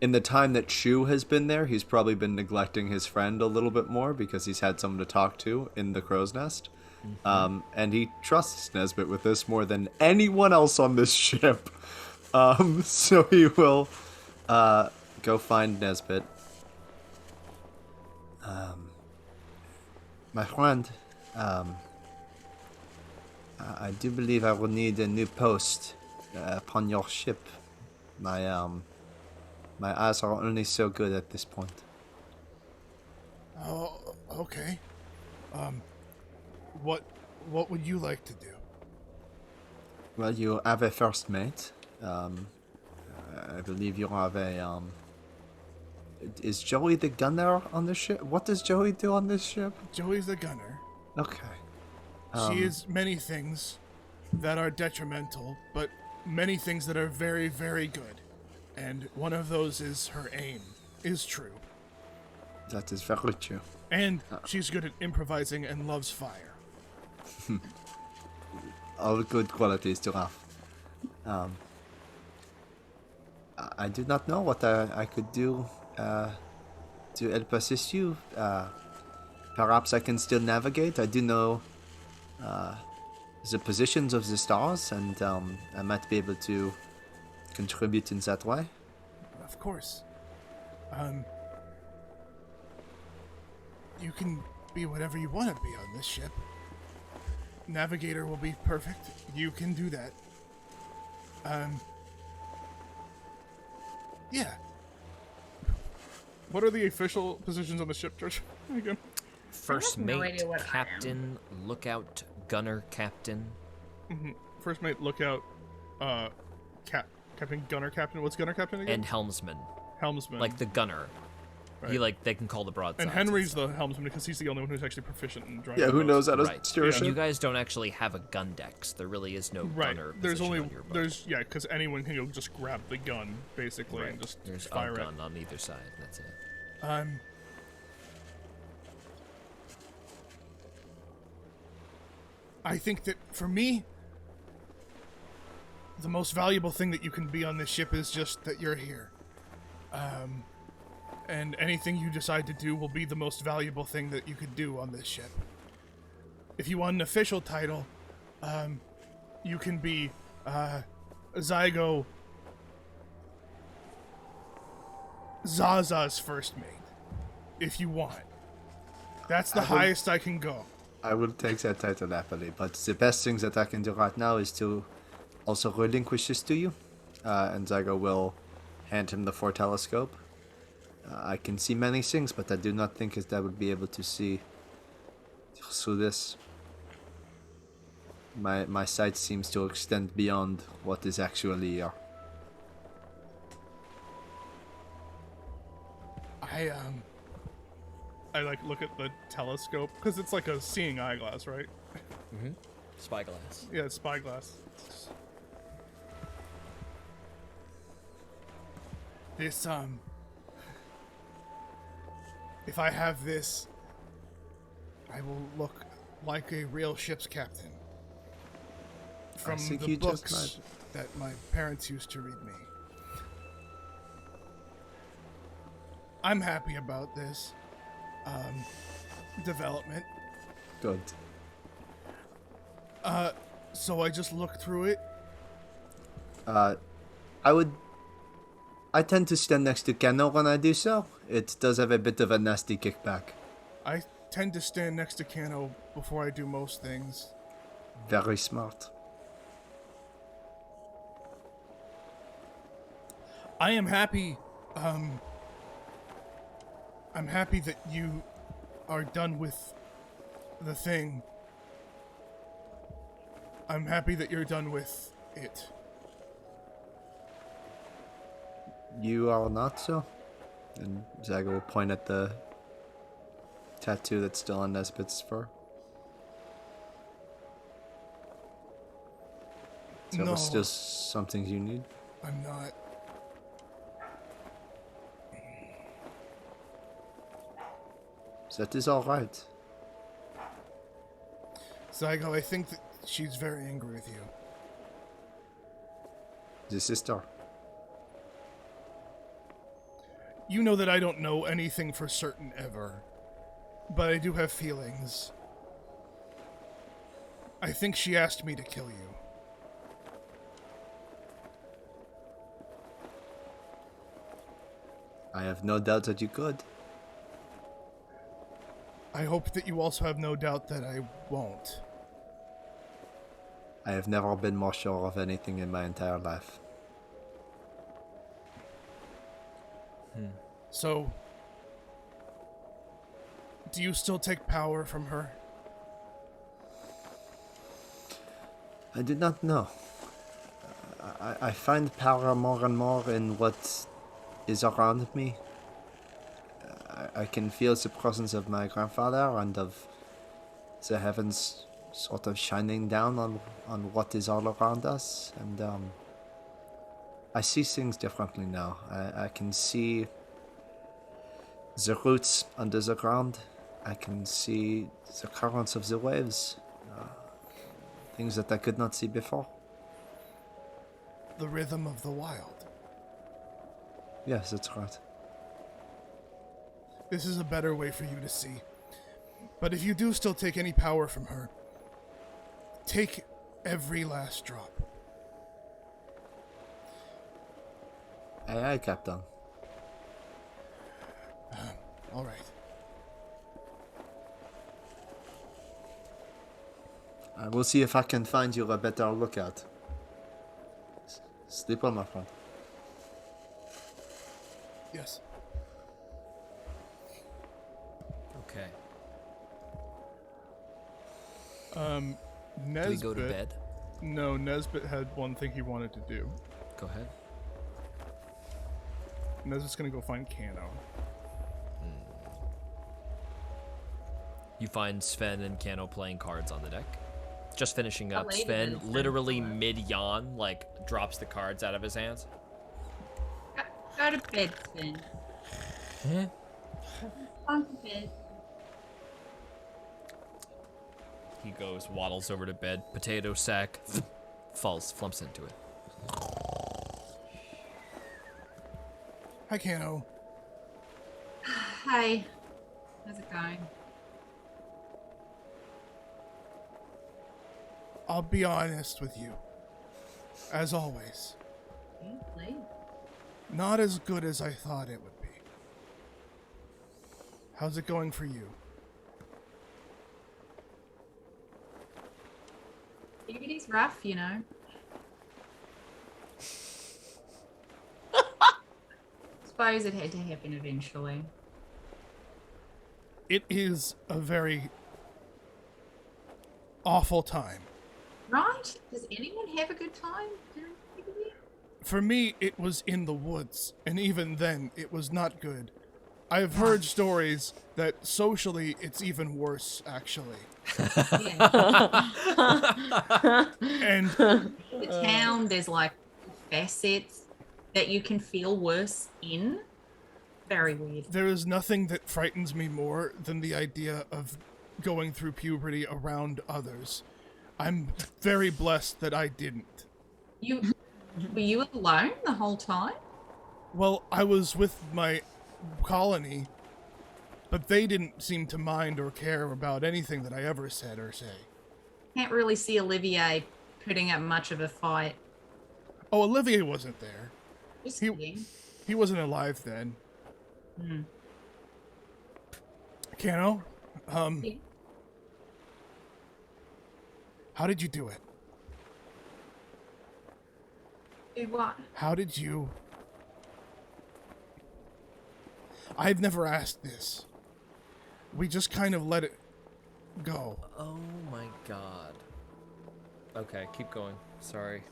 In the time that Shu has been there, he's probably been neglecting his friend a little bit more because he's had someone to talk to in the crow's nest. And he trusts Nesbit with this more than anyone else on this ship. So he will go find Nesbit. My friend, Um, I do believe I will need a new post upon your ship. My eyes are only so good at this point.
Oh, okay. What would you like to do?
Well, you have a first mate. I believe you have a Is Joey the gunner on the ship? What does Joey do on this ship?
Joey's the gunner.
Okay.
She is many things that are detrimental, but many things that are very, very good. And one of those is her aim is true.
That is very true.
And she's good at improvising and loves fire.
All good qualities to have. I do not know what I could do to help assist you. Perhaps I can still navigate. I do know the positions of the stars, and I might be able to contribute in that way.
Of course. You can be whatever you want to be on this ship. Navigator will be perfect. You can do that. Yeah. What are the official positions on the ship, George? Again.
First
I have no
mate,
idea what I am.
captain, lookout, gunner, captain.
First mate, lookout, captain, gunner, captain. What's gunner, captain again?
And helmsman.
Helmsman.
Like the gunner.
Right.
They can call the broadside.
And Henry's the helmsman because he's the only one who's actually proficient in driving.
Yeah, who knows how to
Right.
steer a
You
ship?
guys don't actually have a gun deck. So there really is no
Right.
gunner.
There's
position
only
on your boat.
because anyone can go just grab the gun basically and just
There's
fire
a
it.
gun on either side. That's it.
I think that for me, the most valuable thing that you can be on this ship is just that you're here. And anything you decide to do will be the most valuable thing that you could do on this ship. If you want an official title, you can be Zygo Zaza's first mate, if you want. That's the highest I can go.
I will take that title happily, but the best thing that I can do right now is to also relinquish this to you, and Zygo will hand him the 4 telescope. I can see many things, but I do not think that I would be able to see through this. My sight seems to extend beyond what is actually here.
I like look at the telescope because it's like a seeing eyeglass, right?
Spyglass.
Yeah, it's spyglass. This if I have this, I will look like a real ship's captain. From
think
the
you just
books that my parents used to read me. I'm happy about this development.
Good.
So I just look through it.
I tend to stand next to Keno when I do so. It does have a bit of a nasty kickback.
I tend to stand next to Kano before I do most things.
Very smart.
I am happy. I'm happy that you are done with the thing. I'm happy that you're done with it.
You are not so? And Zygo will point at the tattoo that's still on Nesbitt's fur. Is there
No.
still something you need?
I'm not.
That is alright.
Zygo, I think that she's very angry with you.
The sister.
You know that I don't know anything for certain ever, but I do have feelings. I think she asked me to kill you.
I have no doubt that you could.
I hope that you also have no doubt that I won't.
I have never been more sure of anything in my entire life.
So, do you still take power from her?
I do not know. I find power more and more in what is around me. I can feel the presence of my grandfather and of the heavens sort of shining down on what is all around us. And I see things differently now. I can see the roots under the ground. I can see the currents of the waves. Things that I could not see before.
The rhythm of the wild.
Yes, that's right.
This is a better way for you to see. But if you do still take any power from her, take every last drop.
Aye, aye, Captain.
All right.
I will see if I can find you a better lookout. Sleep on, my friend.
Yes.
Okay.
Nesbit.
Do we go to bed?
No, Nesbit had one thing he wanted to do.
Go ahead.
Nesbit's gonna go find Kano.
You find Sven and Kano playing cards on the deck. Just finishing up.
lady
Sven
that is
literally
dinosaur.
mid-yawn, like, drops the cards out of his hands.
Go to bed, Finn. On to bed.
He goes, waddles over to bed, potato sack, flumps into it.
Hi, Kano.
Hi. How's it going?
I'll be honest with you. As always.
Please.
Not as good as I thought it would be. How's it going for you?
Puberty's rough, you know. Suppose it had to happen eventually.
It is a very awful time.
Right? Does anyone have a good time during puberty?
For me, it was in the woods, and even then, it was not good. I've heard stories that socially, it's even worse, actually.
Yeah.
And
The town, there's like facets that you can feel worse in. Very weird.
there is nothing that frightens me more than the idea of going through puberty around others. I'm very blessed that I didn't.
Were you alone the whole time?
Well, I was with my colony, but they didn't seem to mind or care about anything that I ever said or say.
Can't really see Olivier putting up much of a fight.
Oh, Olivier wasn't there.
Just
He-
kidding.
He wasn't alive then.
Hmm.
Kano,
Yeah.
how did you do it?
Do what?
How did you... I've never asked this. We just kind of let it go.
Oh my god. Okay, keep going. Sorry.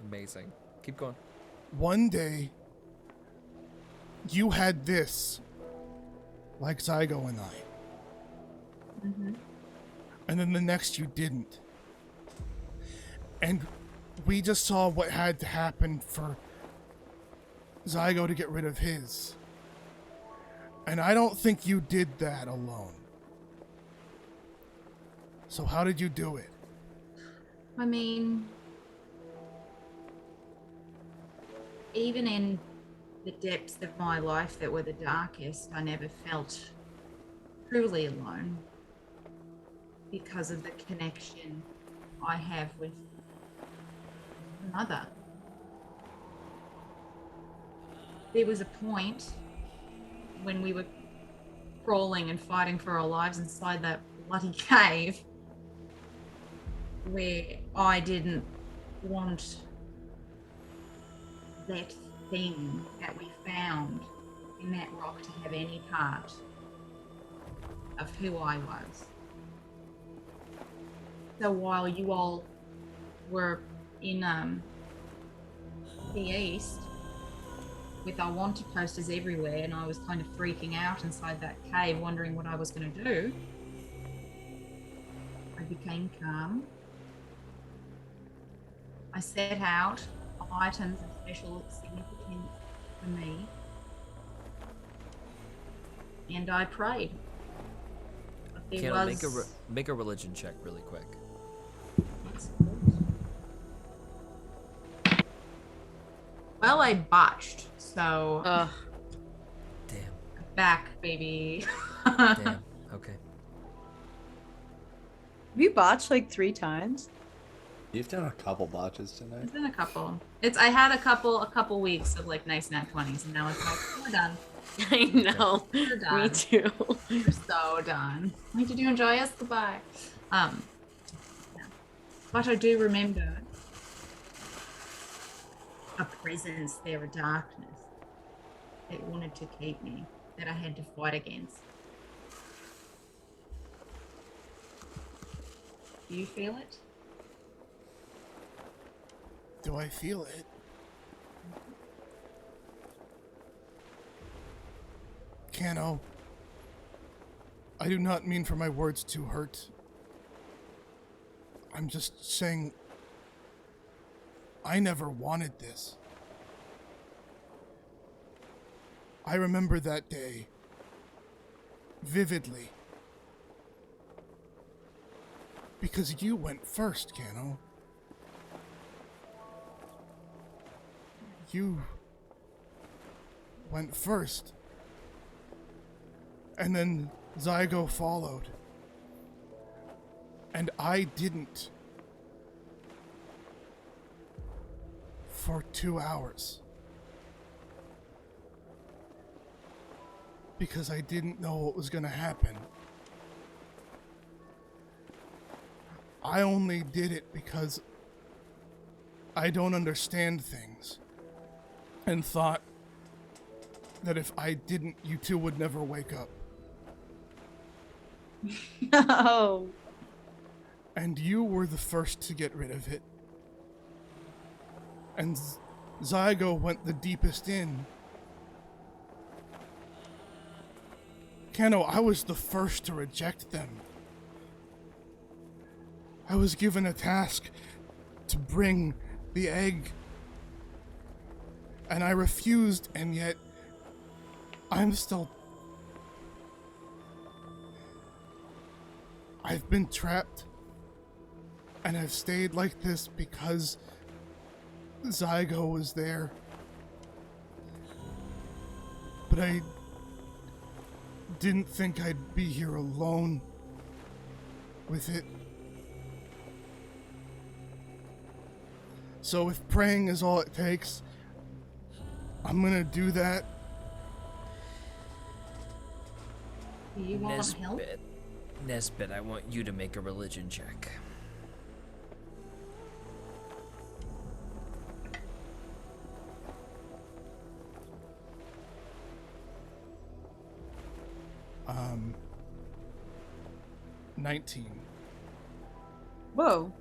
Amazing. Keep going.
One day, you had this, like Zygo and I.
Mm-hmm.
And then the next you didn't. And we just saw what had to happen for Zygo to get rid of his. And I don't think you did that alone. So how did you do it?
I mean, even in the depths of my life that were the darkest, I never felt truly alone because of the connection I have with my mother. There was a point when we were crawling and fighting for our lives inside that bloody cave where I didn't want that thing that we found in that rock to have any part of who I was. So while you all were in the east with our wanted posters everywhere and I was kind of freaking out inside that cave wondering what I was going to do, I became calm. I set out items of special significance for me and I prayed. But there
Can I
was...
make a religion check really quick?
Well, I botched, so
Damn.
back, baby.
Damn. Okay.
Have you botched like 3 times?
You've done a couple botches tonight.
It's been a couple. I had a couple weeks of like nice nat 20s, and now it's like we're done.
I know.
We're done.
Me too.
We're so done. Wait, did you enjoy us? Goodbye. Yeah. But I do remember a presence there, a darkness that wanted to keep me, that I had to fight against. Do you feel it?
Do I feel it? Kano, I do not mean for my words to hurt. I'm just saying I never wanted this. I remember that day vividly. Because you went first, Kano. You went first. And then Zygo followed. And I didn't. For 2 hours. Because I didn't know what was gonna happen. I only did it because I don't understand things. And thought that if I didn't, you two would never wake up.
No.
And you were the first to get rid of it. And Zygo went the deepest in. Kano, I was the first to reject them. I was given a task to bring the egg. And I refused, and yet I'm still... I've been trapped. And I've stayed like this because Zygo was there. But I didn't think I'd be here alone with it. So if praying is all it takes, I'm gonna do that.
Do you want help?
Nesbit, I want you to make a religion check.
Um, 19.
Whoa.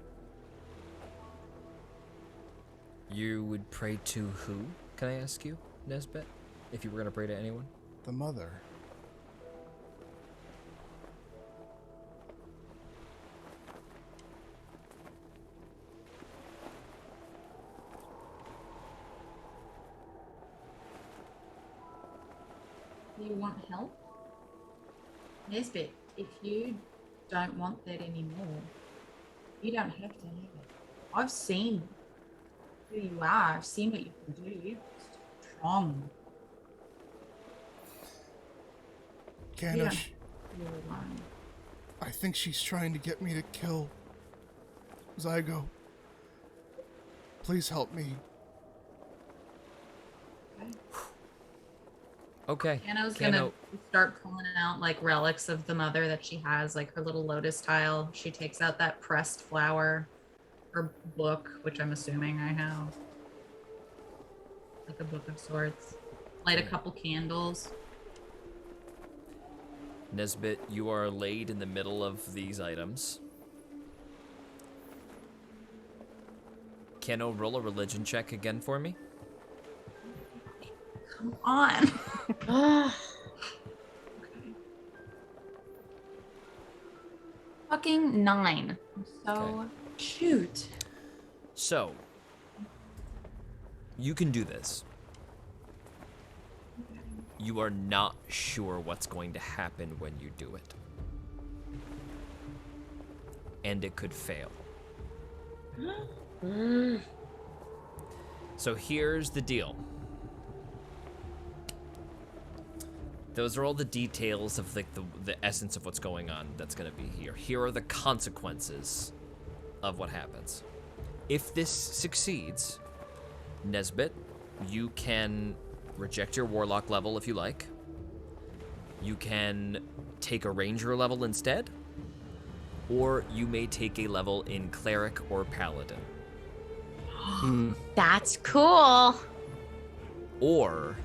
You would pray to who, can I ask you, Nesbit? If you were gonna pray to anyone?
The mother.
Do you want help? Nesbit, if you don't want that anymore, you don't have to have it. I've seen who you are. I've seen what you can do. You're strong.
Kanish,
You're alone.
I think she's trying to get me to kill Zygo. Please help me.
Okay.
Anna's
Kano-
gonna start pulling out like relics of the mother that she has, like her little lotus tile. She takes out that pressed flower, her book, which I'm assuming I have, like a book of sorts. Light a couple candles.
Nesbit, you are laid in the middle of these items. Kano, roll a religion check again for me.
Come on. Okay. Fucking 9. So
Okay.
shoot.
So, you can do this. You are not sure what's going to happen when you do it. And it could fail. So here's the deal. Those are all the details of like the essence of what's going on that's going to be here. Here are the consequences of what happens. If this succeeds, Nesbit, you can reject your warlock level if you like. You can take a ranger level instead, or you may take a level in cleric or paladin.
That's cool.
Or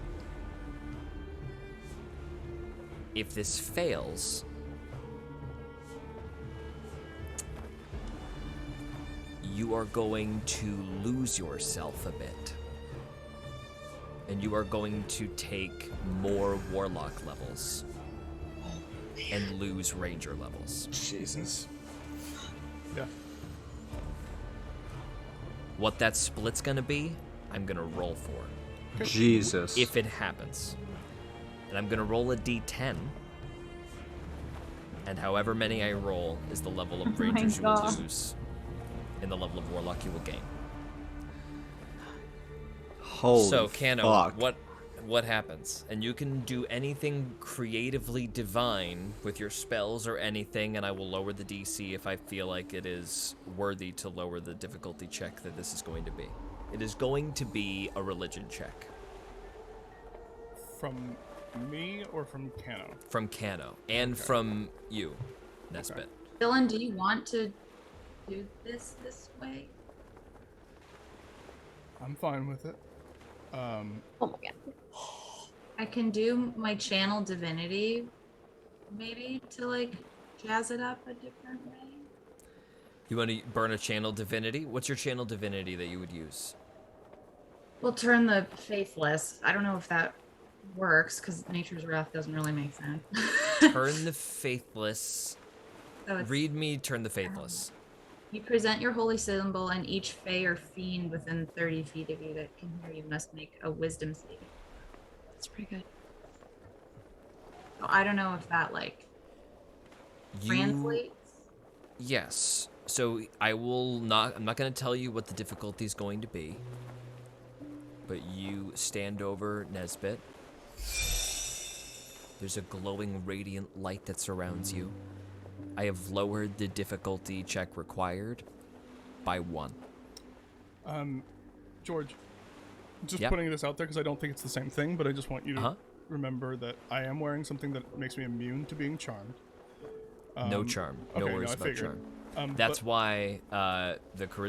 if this fails, you are going to lose yourself a bit. And you are going to take more warlock levels and lose ranger levels.
Jesus.
Yeah.
What that split's gonna be, I'm gonna roll for
Jesus.
if it happens. And I'm gonna roll a d10. And however many I roll is the level of rangers you will lose and the level of warlock you will gain.
Holy
So, Kano,
fuck.
what happens? And you can do anything creatively divine with your spells or anything, and I will lower the DC if I feel like it is worthy to lower the difficulty check that this is going to be. It is going to be a religion check.
From me or from Kano?
From Kano, and from you, Nesbit.
Dylan, do you want to do this way?
I'm fine with it.
Oh my god.
I can do my channel divinity, maybe, to like jazz it up a different way.
You want to burn a channel divinity? What's your channel divinity that you would use?
We'll turn the faithless. I don't know if that works because nature's wrath doesn't really make sense.
Turn the faithless.
So it's,
Read me turn the faithless.
you present your holy symbol, and each fae or fiend within 30 feet of you that can hear you must make a wisdom saving.
That's pretty good.
So I don't know if that like translates.
Yes. So I'm not going to tell you what the difficulty is going to be. But you stand over Nesbit. There's a glowing radiant light that surrounds you. I have lowered the difficulty check required by 1.
George, just
Yep.
putting this out there because I don't think it's the same thing, but I just want you to
Uh-huh.
remember that I am wearing something that makes me immune to being charmed.
No charm. No
okay,
worries
I
about
figured.
charm. That's why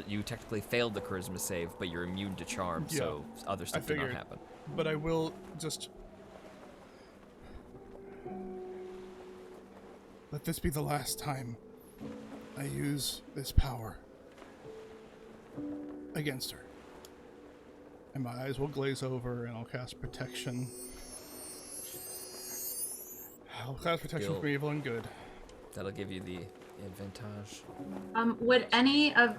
you technically failed the charisma save, but you're immune to charm,
Yeah,
so other stuff did not
figured.
happen.
But I will just let this be the last time I use this power against her. And my eyes will glaze over and I'll cast protection. I'll cast protection
Bill.
from evil and good.
That'll give you the advantage.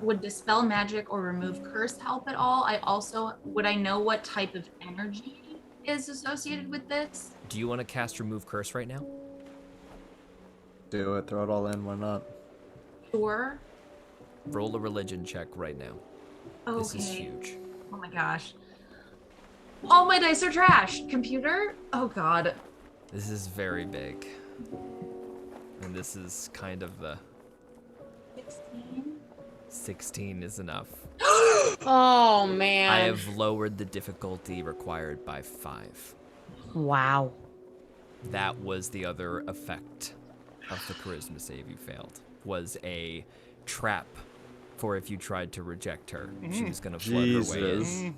Would dispel magic or remove curse help at all? Would I know what type of energy is associated with this?
Do you want to cast remove curse right now?
Do it. Throw it all in. Why not?
Sure.
Roll a religion check right now.
Okay.
This is huge.
Oh my gosh. All my dice are trash. Computer? Oh god.
This is very big. And this is kind of the
16.
16 is enough.
Oh man.
I have lowered the difficulty required by 5.
Wow.
That was the other effect of the charisma save you failed. Was a trap for if you tried to reject her. She was going to flood her way in.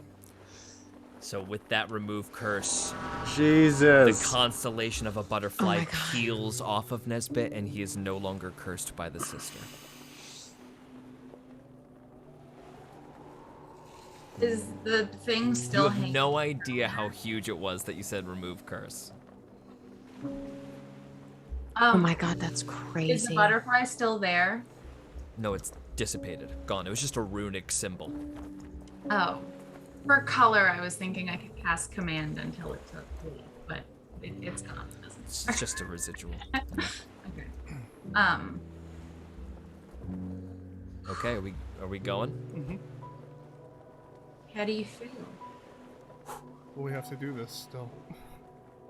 So with that remove curse, the constellation of a butterfly peels off of Nesbit, and he is no longer cursed by the sister.
Is the thing still
You have
hanging?
no idea how huge it was that you said remove curse.
Oh my god, that's
Is the
crazy.
butterfly still there?
No, it's dissipated, gone. It was just a runic symbol.
Oh. For color, I was thinking I could cast command until it took leave, but it's gone.
It's just a residual.
Okay.
Okay, are we going?
How do you feel?
Well, we have to do this still.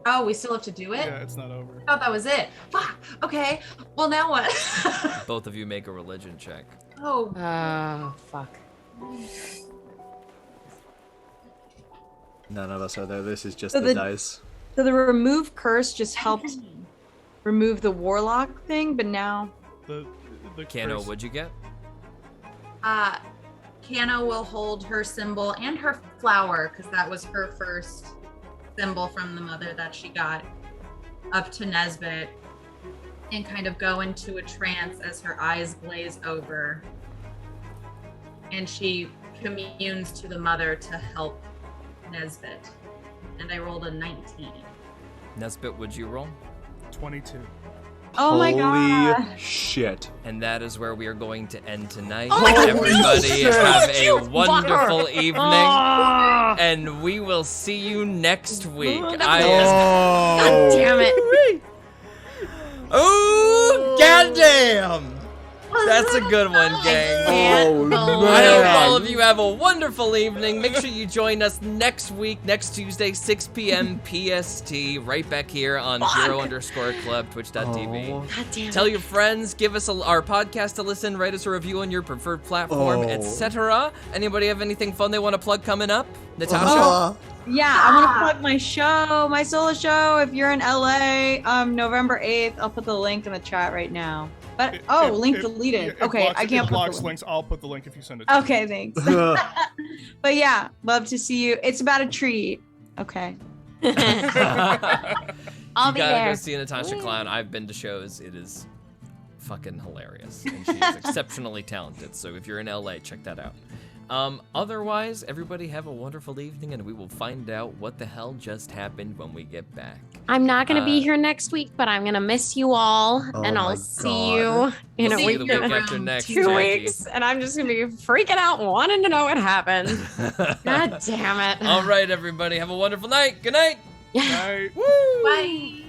Oh, we still have to do it?
Yeah, it's not over.
I thought that was it. Fuck. Okay. Well, now what?
Both of you make a religion check.
Oh.
Oh, fuck.
None of us are there. This is just
So
the dice.
So the remove curse just helped remove the warlock thing, but now
The
Kano,
curse-
what'd you get?
Kano will hold her symbol and her flower, because that was her first symbol from the mother that she got, up to Nesbit, and kind of go into a trance as her eyes glaze over. And she communes to the mother to help Nesbit. And I rolled a 19.
Nesbit, would you roll?
22.
oh my god.
Holy shit.
And that is where we are going to end tonight.
Oh my God.
Everybody have a
You
wonderful
fucker.
evening.
Oh,
And we will see you next week.
God
Oh.
damn it.
Oh, goddamn! That's a good one, gang.
Oh,
I hope
man.
all of you have a wonderful evening. Make sure you join us next week, next Tuesday, 6 p.m. PST, right back here on Hero_Club, twitch.tv.
Oh.
God damn it.
Tell your friends, give us our podcast to listen, write us a review on your preferred platform,
Oh.
etc. Anybody have anything fun they want to plug coming up? Natasha?
Uh,
Yeah, I want to plug my show, my solo show. If you're in LA, November 8th, I'll put the link in the chat right now. But link deleted. Okay, I can't put
blocks
the link.
links. I'll put the link if you send it. To
Okay, thanks. But yeah, love to see you. It's about a treat. Okay.
I'll
You
be
gotta
there.
go see Natasha Clown. I've been to shows. It is fucking hilarious. And she is exceptionally talented. So if you're in LA, check that out. Otherwise, everybody have a wonderful evening, and we will find out what the hell just happened when we get back.
I'm not going to be here next week, but I'm going to miss you all.
Oh
and
my
I'll see you
God.
in
We'll
a
see you
week
the
and
week
a
after next,
2
Jackie.
weeks. And I'm just going to be freaking out, wanting to know what happened. God damn it.
All right, everybody. Have a wonderful night. Good night.
Night.
Bye.